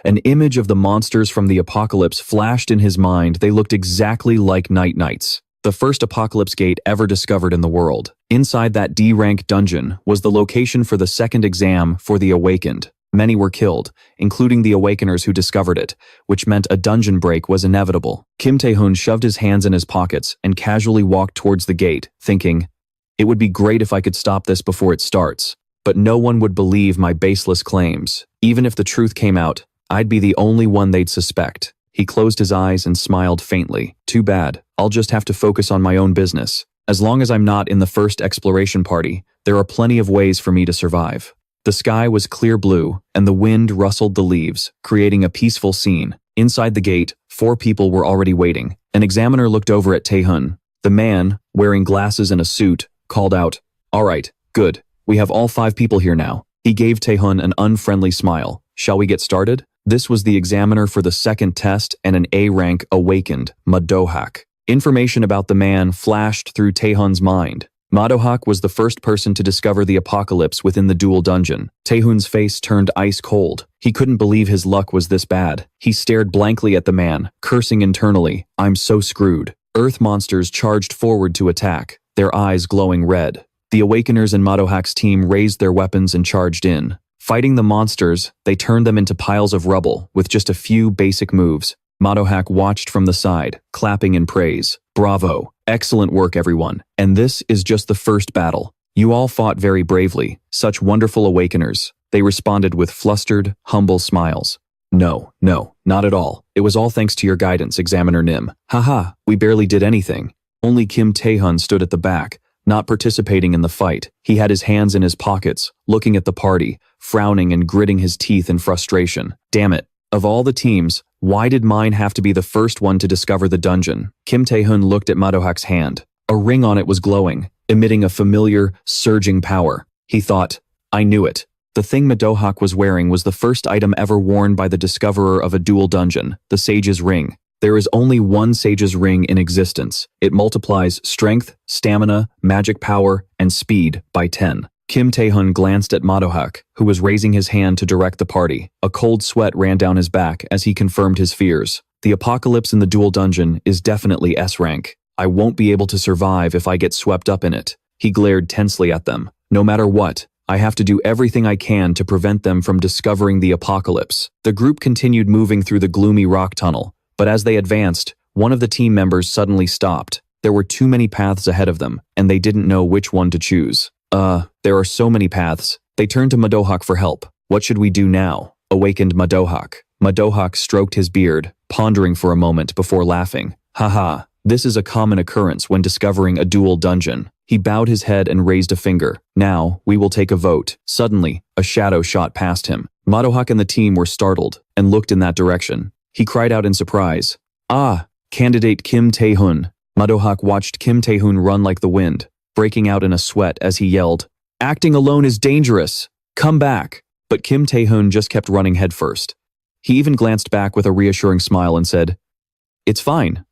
An image of the monsters from the apocalypse flashed in his mind. They looked exactly like Night Knights, the first apocalypse gate ever discovered in the world. Inside that D-rank dungeon was the location for the second exam for the Awakened. Many were killed, including the Awakeners who discovered it, which meant a dungeon break was inevitable. Kim Taehoon shoved his hands in his pockets and casually walked towards the gate, thinking, it would be great if I could stop this before it starts, but no one would believe my baseless claims. Even if the truth came out, I'd be the only one they'd suspect. He closed his eyes and smiled faintly. Too bad, I'll just have to focus on my own business. As long as I'm not in the first exploration party, there are plenty of ways for me to survive. The sky was clear blue, and the wind rustled the leaves, creating a peaceful scene. Inside the gate, 4 people were already waiting. An examiner looked over at Taehoon. The man, wearing glasses and a suit, called out, "All right, good. We have all 5 people here now." He gave Taehoon an unfriendly smile. "Shall we get started?" This was the examiner for the second test and an A rank awakened, Madohak. Information about the man flashed through Taehoon's mind. Madohak was the first person to discover the apocalypse within the dual dungeon. Taehoon's face turned ice cold. He couldn't believe his luck was this bad. He stared blankly at the man, cursing internally, "I'm so screwed." Earth monsters charged forward to attack, their eyes glowing red. The Awakeners and Madohak's team raised their weapons and charged in. Fighting the monsters, they turned them into piles of rubble with just a few basic moves. Madohak watched from the side, clapping in praise. "Bravo! Excellent work, everyone. And this is just the first battle. You all fought very bravely. Such wonderful Awakeners." They responded with flustered, humble smiles. No, not at all. It was all thanks to your guidance, Examiner Nim. Haha, we barely did anything." Only Kim Taehoon stood at the back, not participating in the fight. He had his hands in his pockets, looking at the party, frowning and gritting his teeth in frustration. Damn it. Of all the teams, why did mine have to be the first one to discover the dungeon? Kim Taehoon looked at Madohak's hand. A ring on it was glowing, emitting a familiar, surging power. He thought, I knew it. The thing Madohak was wearing was the first item ever worn by the discoverer of a dual dungeon, the Sage's Ring. There is only one Sage's Ring in existence. It multiplies strength, stamina, magic power, and speed by 10. Kim Taehoon glanced at Madohak, who was raising his hand to direct the party. A cold sweat ran down his back as he confirmed his fears. The apocalypse in the dual dungeon is definitely S rank. I won't be able to survive if I get swept up in it. He glared tensely at them. No matter what, I have to do everything I can to prevent them from discovering the apocalypse. The group continued moving through the gloomy rock tunnel, but as they advanced, one of the team members suddenly stopped. There were too many paths ahead of them, and they didn't know which one to choose. There are so many paths. They turned to Madohak for help. What should we do now? Awakened Madohak. Madohak stroked his beard, pondering for a moment before laughing. Haha, this is a common occurrence when discovering a dual dungeon. He bowed his head and raised a finger. Now, we will take a vote. Suddenly, a shadow shot past him. Madohak and the team were startled and looked in that direction. He cried out in surprise. Ah, candidate Kim Taehoon. Madohak watched Kim Taehoon run like the wind, breaking out in a sweat as he yelled, "Acting alone is dangerous! Come back!" But Kim Taehoon just kept running headfirst. He even glanced back with a reassuring smile and said, "It's fine.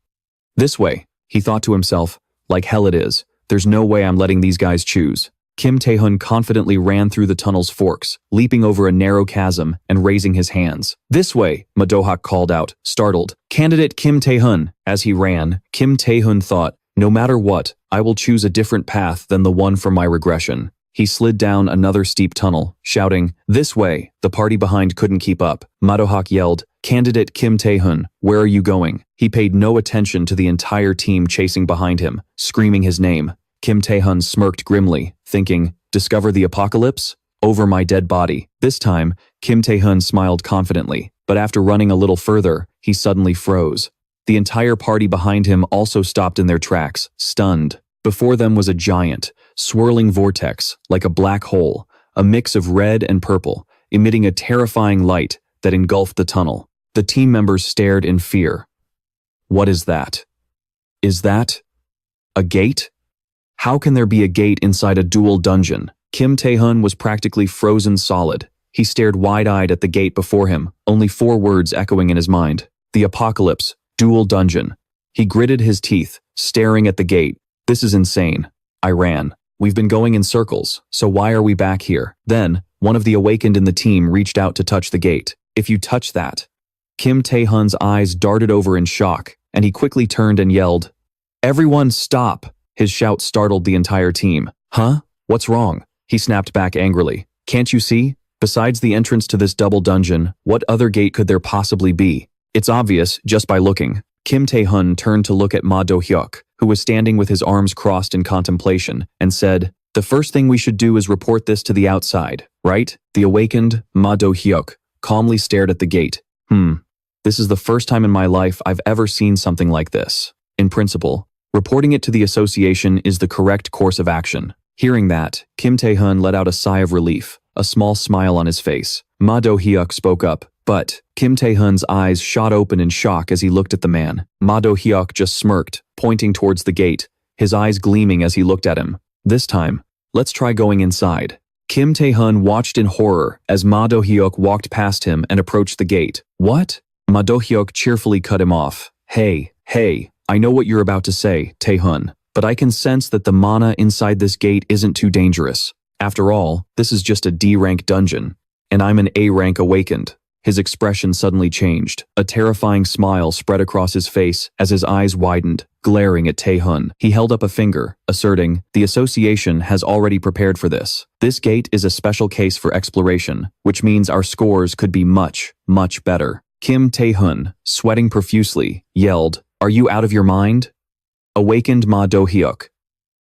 This way," he thought to himself, "like hell it is. There's no way I'm letting these guys choose." Kim Taehoon confidently ran through the tunnel's forks, leaping over a narrow chasm and raising his hands. "This way," Madohak called out, startled. "Candidate Kim Taehoon." As he ran, Kim Taehoon thought, no matter what, I will choose a different path than the one from my regression. He slid down another steep tunnel, shouting, "This way." The party behind couldn't keep up. Madohak yelled, "Candidate Kim Taehoon, where are you going?" He paid no attention to the entire team chasing behind him, screaming his name. Kim Taehoon smirked grimly, thinking, discover the apocalypse? Over my dead body. This time, Kim Taehoon smiled confidently, but after running a little further, he suddenly froze. The entire party behind him also stopped in their tracks, stunned. Before them was a giant, swirling vortex, like a black hole, a mix of red and purple, emitting a terrifying light that engulfed the tunnel. The team members stared in fear. What is that? Is that a gate? How can there be a gate inside a dual dungeon? Kim Taehoon was practically frozen solid. He stared wide-eyed at the gate before him, only 4 words echoing in his mind. The apocalypse, dual dungeon. He gritted his teeth, staring at the gate. This is insane. I ran. We've been going in circles, so why are we back here? Then, one of the awakened in the team reached out to touch the gate. If you touch that. Kim Taehoon's eyes darted over in shock, and he quickly turned and yelled, "Everyone stop!" His shout startled the entire team. Huh? What's wrong? He snapped back angrily. Can't you see? Besides the entrance to this double dungeon, what other gate could there possibly be? It's obvious just by looking. Kim Taehoon turned to look at Ma Do-hyuk, who was standing with his arms crossed in contemplation, and said, "The first thing we should do is report this to the outside, right?" The awakened Ma Do-hyuk calmly stared at the gate. This is the first time in my life I've ever seen something like this. In principle, reporting it to the association is the correct course of action. Hearing that, Kim Taehoon let out a sigh of relief, a small smile on his face. Ma Do-hyuk spoke up, but Kim Taehoon's eyes shot open in shock as he looked at the man. Ma Do-hyuk just smirked, pointing towards the gate, his eyes gleaming as he looked at him. This time, let's try going inside. Kim Taehoon watched in horror as Ma Do-hyuk walked past him and approached the gate. What? Ma Do-hyuk cheerfully cut him off. Hey, I know what you're about to say, Taehoon, but I can sense that the mana inside this gate isn't too dangerous. After all, this is just a D-rank dungeon, and I'm an A-rank awakened. His expression suddenly changed. A terrifying smile spread across his face as his eyes widened, glaring at Taehoon. He held up a finger, asserting, "The association has already prepared for this. This gate is a special case for exploration, which means our scores could be much, much better." Kim Taehoon, sweating profusely, yelled, "Are you out of your mind?" Awakened Ma Do-hyuk.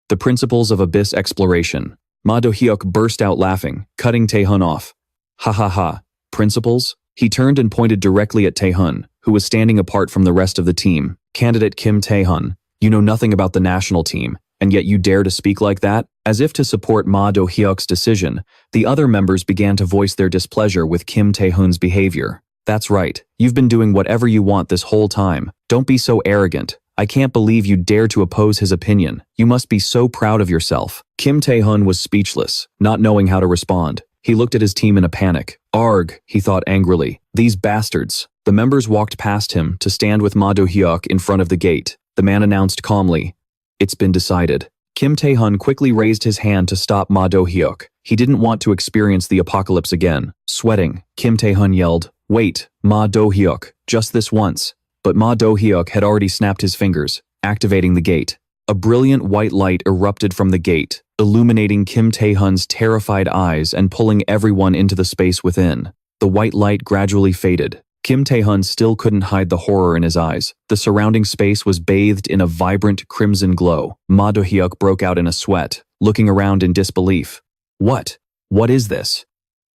The principles of abyss exploration. Ma Do-hyuk burst out laughing, cutting Taehoon off. Ha ha ha. Principles? He turned and pointed directly at Taehoon, who was standing apart from the rest of the team. Candidate Kim Taehoon, you know nothing about the national team, and yet you dare to speak like that? As if to support Ma Do-hyuk's decision, the other members began to voice their displeasure with Kim Taehoon's behavior. That's right, you've been doing whatever you want this whole time. Don't be so arrogant. I can't believe you dare to oppose his opinion. You must be so proud of yourself. Kim Taehoon was speechless, not knowing how to respond. He looked at his team in a panic. Arg, he thought angrily. These bastards. The members walked past him to stand with Ma Do-hyuk in front of the gate. The man announced calmly, "It's been decided." Kim Taehoon quickly raised his hand to stop Ma Do-hyuk. He didn't want to experience the apocalypse again. Sweating, Kim Taehoon yelled, "Wait, Ma Do-hyuk, just this once." But Ma Do-hyuk had already snapped his fingers, activating the gate. A brilliant white light erupted from the gate, illuminating Kim Taehoon's terrified eyes and pulling everyone into the space within. The white light gradually faded. Kim Taehoon still couldn't hide the horror in his eyes. The surrounding space was bathed in a vibrant crimson glow. Ma Do-hyuk broke out in a sweat, looking around in disbelief. What? What is this?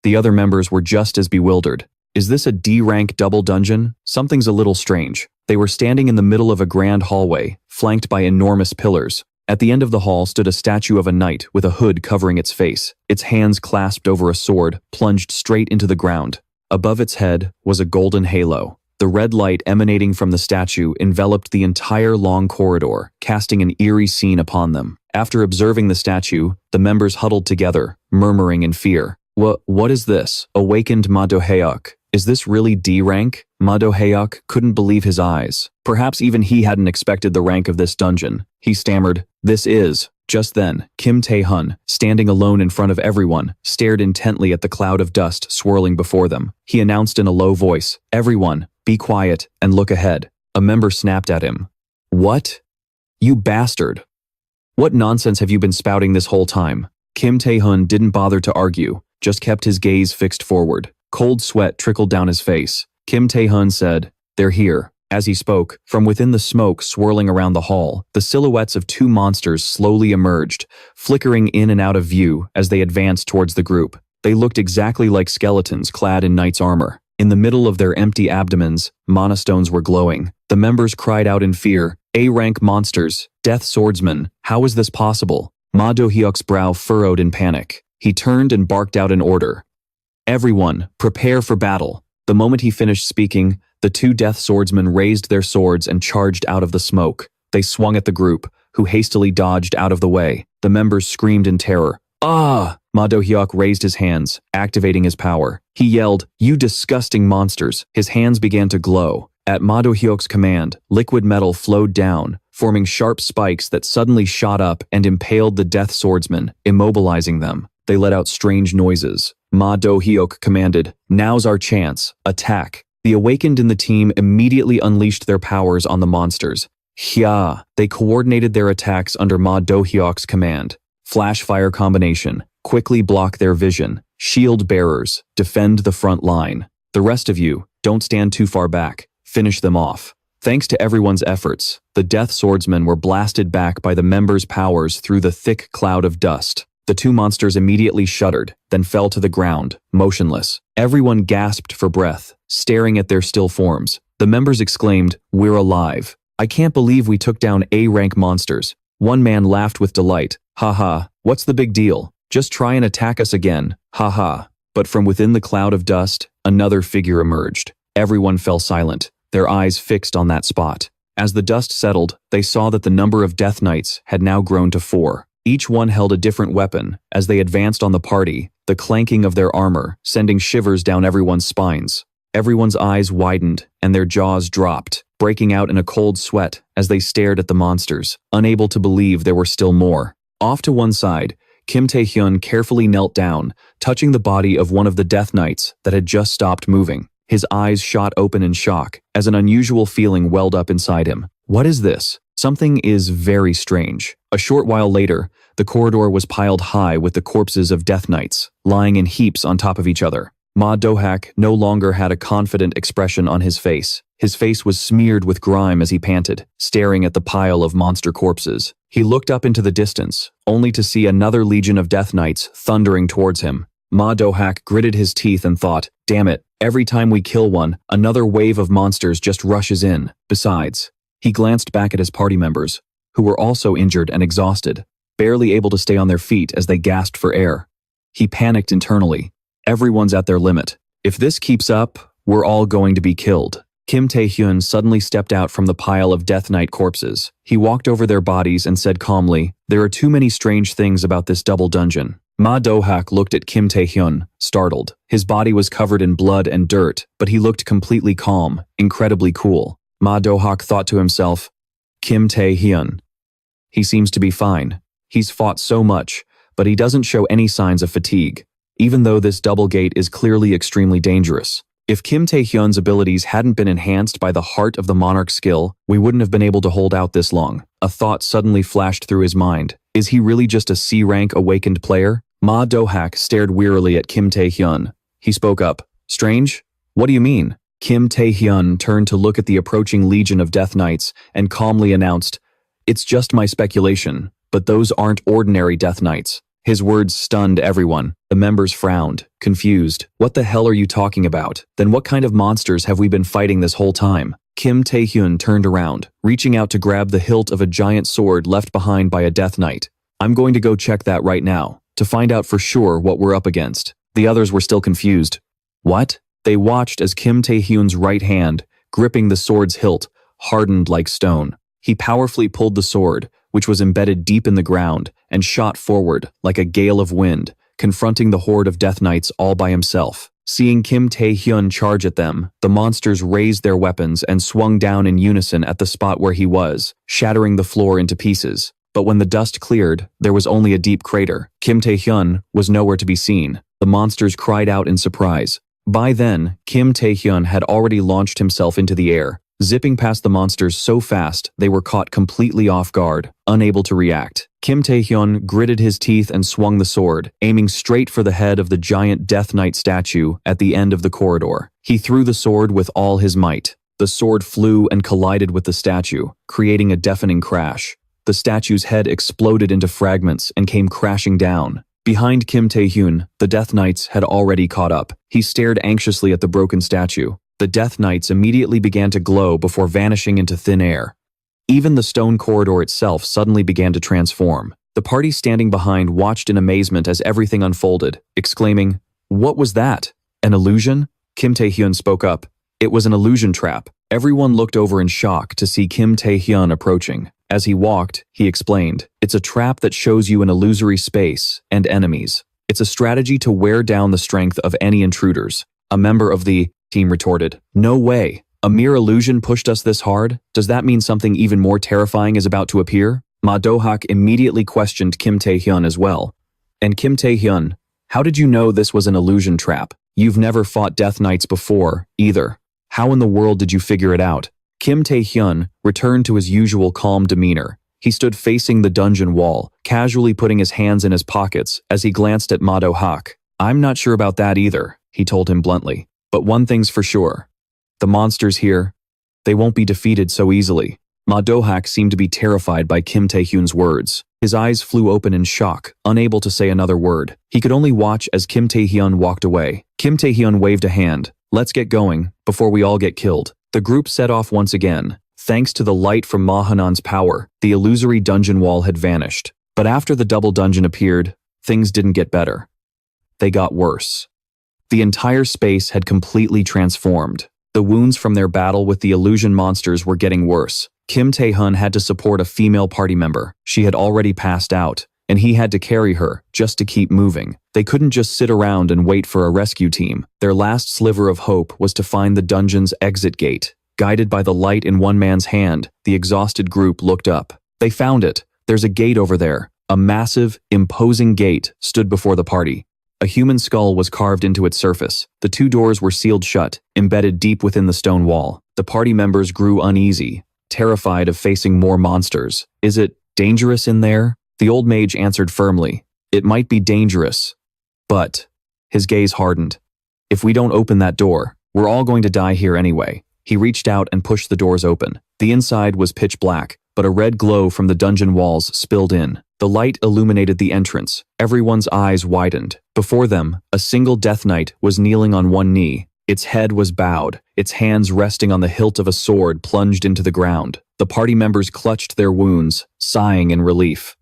The other members were just as bewildered. Is this a D-rank double dungeon? Something's a little strange. They were standing in the middle of a grand hallway, flanked by enormous pillars. At the end of the hall stood a statue of a knight with a hood covering its face. Its hands clasped over a sword, plunged straight into the ground. Above its head was a golden halo. The red light emanating from the statue enveloped the entire long corridor, casting an eerie scene upon them. After observing the statue, the members huddled together, murmuring in fear. What is this? Awakened Ma Do-hyuk. Is this really D-rank? Ma Do-hyuk couldn't believe his eyes. Perhaps even he hadn't expected the rank of this dungeon. He stammered, "This is." Just then, Kim Taehoon, standing alone in front of everyone, stared intently at the cloud of dust swirling before them. He announced in a low voice, "Everyone, be quiet and look ahead." A member snapped at him. "What? You bastard. What nonsense have you been spouting this whole time?" Kim Taehoon didn't bother to argue, just kept his gaze fixed forward. Cold sweat trickled down his face. Kim Taehoon said, "They're here." As he spoke, from within the smoke swirling around the hall, the silhouettes of two monsters slowly emerged, flickering in and out of view as they advanced towards the group. They looked exactly like skeletons clad in knight's armor. In the middle of their empty abdomens, mana stones were glowing. The members cried out in fear, "A-rank monsters, death swordsmen, how is this possible?" Ma Do-hyuk's brow furrowed in panic. He turned and barked out an order. "Everyone, prepare for battle." The moment he finished speaking, the two death swordsmen raised their swords and charged out of the smoke. They swung at the group, who hastily dodged out of the way. The members screamed in terror. "Ah!" Ma Do-hyuk raised his hands, activating his power. He yelled, "You disgusting monsters!" His hands began to glow. At Ma Do-hyuk's command, liquid metal flowed down, forming sharp spikes that suddenly shot up and impaled the death swordsmen, immobilizing them. They let out strange noises. Ma Do-hyuk commanded, "Now's our chance. Attack." The awakened in the team immediately unleashed their powers on the monsters. Hya! They coordinated their attacks under Ma Do-hyuk's command. Flash fire combination. Quickly block their vision. Shield bearers. Defend the front line. The rest of you, don't stand too far back. Finish them off. Thanks to everyone's efforts, the death swordsmen were blasted back by the members' powers through the thick cloud of dust. The two monsters immediately shuddered, then fell to the ground, motionless. Everyone gasped for breath, staring at their still forms. The members exclaimed, "We're alive. I can't believe we took down A-rank monsters." One man laughed with delight. "Ha, what's the big deal? Just try and attack us again. Ha." But from within the cloud of dust, another figure emerged. Everyone fell silent, their eyes fixed on that spot. As the dust settled, they saw that the number of Death Knights had now grown to 4. Each one held a different weapon. As they advanced on the party, the clanking of their armor sending shivers down everyone's spines. Everyone's eyes widened and their jaws dropped, breaking out in a cold sweat as they stared at the monsters, unable to believe there were still more. Off to one side, Kim Taehoon carefully knelt down, touching the body of one of the Death Knights that had just stopped moving. His eyes shot open in shock as an unusual feeling welled up inside him. What is this? Something is very strange. A short while later, the corridor was piled high with the corpses of Death Knights, lying in heaps on top of each other. Ma Do-hak no longer had a confident expression on his face. His face was smeared with grime as he panted, staring at the pile of monster corpses. He looked up into the distance, only to see another legion of Death Knights thundering towards him. Ma Do-hak gritted his teeth and thought, damn it, every time we kill one, another wave of monsters just rushes in. Besides, he glanced back at his party members, who were also injured and exhausted, barely able to stay on their feet as they gasped for air. He panicked internally. Everyone's at their limit. If this keeps up, we're all going to be killed. Kim Taehoon suddenly stepped out from the pile of Death Knight corpses. He walked over their bodies and said calmly, there are too many strange things about this double dungeon. Ma Do-hak looked at Kim Taehoon, startled. His body was covered in blood and dirt, but he looked completely calm, incredibly cool. Ma Do-hak thought to himself, Kim Taehoon. He seems to be fine. He's fought so much, but he doesn't show any signs of fatigue, even though this double gate is clearly extremely dangerous. If Kim Taehoon's abilities hadn't been enhanced by the heart of the monarch skill, we wouldn't have been able to hold out this long. A thought suddenly flashed through his mind. Is he really just a C-rank awakened player? Ma Do-hak stared wearily at Kim Taehoon. He spoke up. Strange? What do you mean? Kim Taehoon turned to look at the approaching legion of Death Knights and calmly announced, it's just my speculation, but those aren't ordinary Death Knights. His words stunned everyone. The members frowned, confused. What the hell are you talking about? Then what kind of monsters have we been fighting this whole time? Kim Taehoon turned around, reaching out to grab the hilt of a giant sword left behind by a Death Knight. I'm going to go check that right now, to find out for sure what we're up against. The others were still confused. What? They watched as Kim Taehoon's right hand, gripping the sword's hilt, hardened like stone. He powerfully pulled the sword, which was embedded deep in the ground, and shot forward like a gale of wind, confronting the horde of Death Knights all by himself. Seeing Kim Taehoon charge at them, the monsters raised their weapons and swung down in unison at the spot where he was, shattering the floor into pieces. But when the dust cleared, there was only a deep crater. Kim Taehoon was nowhere to be seen. The monsters cried out in surprise. By then, Kim Taehoon had already launched himself into the air, zipping past the monsters so fast they were caught completely off guard, unable to react. Kim Taehoon gritted his teeth and swung the sword, aiming straight for the head of the giant Death Knight statue at the end of the corridor. He threw the sword with all his might. The sword flew and collided with the statue, creating a deafening crash. The statue's head exploded into fragments and came crashing down. Behind Kim Taehoon, the Death Knights had already caught up. He stared anxiously at the broken statue. The Death Knights immediately began to glow before vanishing into thin air. Even the stone corridor itself suddenly began to transform. The party standing behind watched in amazement as everything unfolded, exclaiming, "What was that? An illusion?" Kim Taehoon spoke up. It was an illusion trap. Everyone looked over in shock to see Kim Taehoon approaching. As he walked, he explained, "It's a trap that shows you an illusory space and enemies. It's a strategy to wear down the strength of any intruders." A member of the team retorted, "No way. A mere illusion pushed us this hard? Does that mean something even more terrifying is about to appear?" Ma Do-hak immediately questioned Kim Taehoon as well. "And Kim Taehoon, how did you know this was an illusion trap? You've never fought Death Knights before, either. How in the world did you figure it out?" Kim Taehoon returned to his usual calm demeanor. He stood facing the dungeon wall, casually putting his hands in his pockets as he glanced at Ma Do-hak. "I'm not sure about that either," he told him bluntly. "But one thing's for sure. The monsters here, they won't be defeated so easily." Ma Do-hak seemed to be terrified by Kim Taehoon's words. His eyes flew open in shock, unable to say another word. He could only watch as Kim Taehoon walked away. Kim Taehoon waved a hand. "Let's get going, before we all get killed." The group set off once again. Thanks to the light from Ma Hanan's power, the illusory dungeon wall had vanished. But after the double dungeon appeared, things didn't get better. They got worse. The entire space had completely transformed. The wounds from their battle with the illusion monsters were getting worse. Kim Taehoon had to support a female party member. She had already passed out, and he had to carry her just to keep moving. They couldn't just sit around and wait for a rescue team. Their last sliver of hope was to find the dungeon's exit gate. Guided by the light in one man's hand, the exhausted group looked up. They found it. There's a gate over there. A massive, imposing gate stood before the party. A human skull was carved into its surface. The two doors were sealed shut, embedded deep within the stone wall. The party members grew uneasy, terrified of facing more monsters. Is it dangerous in there? The old mage answered firmly. It might be dangerous, but... His gaze hardened. If we don't open that door, we're all going to die here anyway. He reached out and pushed the doors open. The inside was pitch black, but a red glow from the dungeon walls spilled in. The light illuminated the entrance. Everyone's eyes widened. Before them, a single Death Knight was kneeling on one knee. Its head was bowed, its hands resting on the hilt of a sword plunged into the ground. The party members clutched their wounds, sighing in relief.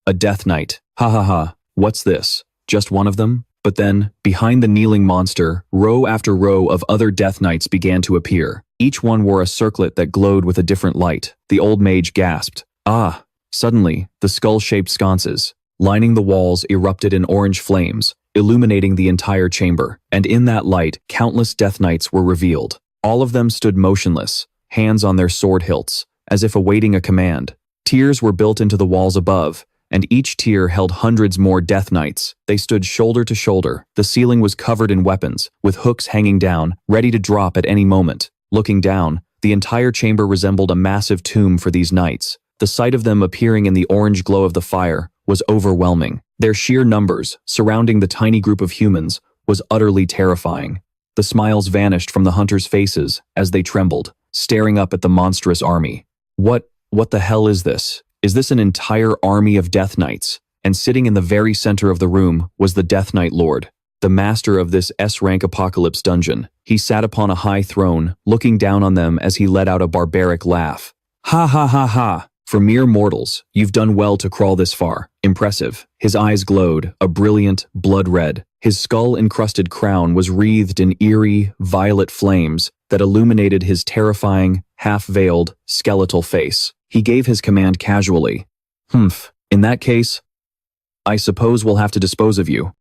A Death Knight. Ha ha ha. What's this? Just one of them? But then, behind the kneeling monster, row after row of other Death Knights began to appear. Each one wore a circlet that glowed with a different light. The old mage gasped. Ah! Suddenly, the skull-shaped sconces, lining the walls, erupted in orange flames, illuminating the entire chamber. And in that light, countless Death Knights were revealed. All of them stood motionless, hands on their sword hilts, as if awaiting a command. Tiers were built into the walls above, and each tier held hundreds more Death Knights. They stood shoulder to shoulder. The ceiling was covered in weapons, with hooks hanging down, ready to drop at any moment. Looking down, the entire chamber resembled a massive tomb for these knights. The sight of them appearing in the orange glow of the fire was overwhelming. Their sheer numbers, surrounding the tiny group of humans, was utterly terrifying. The smiles vanished from the hunters' faces as they trembled, staring up at the monstrous army. What the hell is this? Is this an entire army of Death Knights? And sitting in the very center of the room was the Death Knight Lord, the master of this S-rank apocalypse dungeon. He sat upon a high throne, looking down on them as he let out a barbaric laugh. Ha ha ha ha! For mere mortals, you've done well to crawl this far. Impressive. His eyes glowed, a brilliant blood red. His skull-encrusted crown was wreathed in eerie, violet flames that illuminated his terrifying, half-veiled, skeletal face. He gave his command casually. In that case, I suppose we'll have to dispose of you.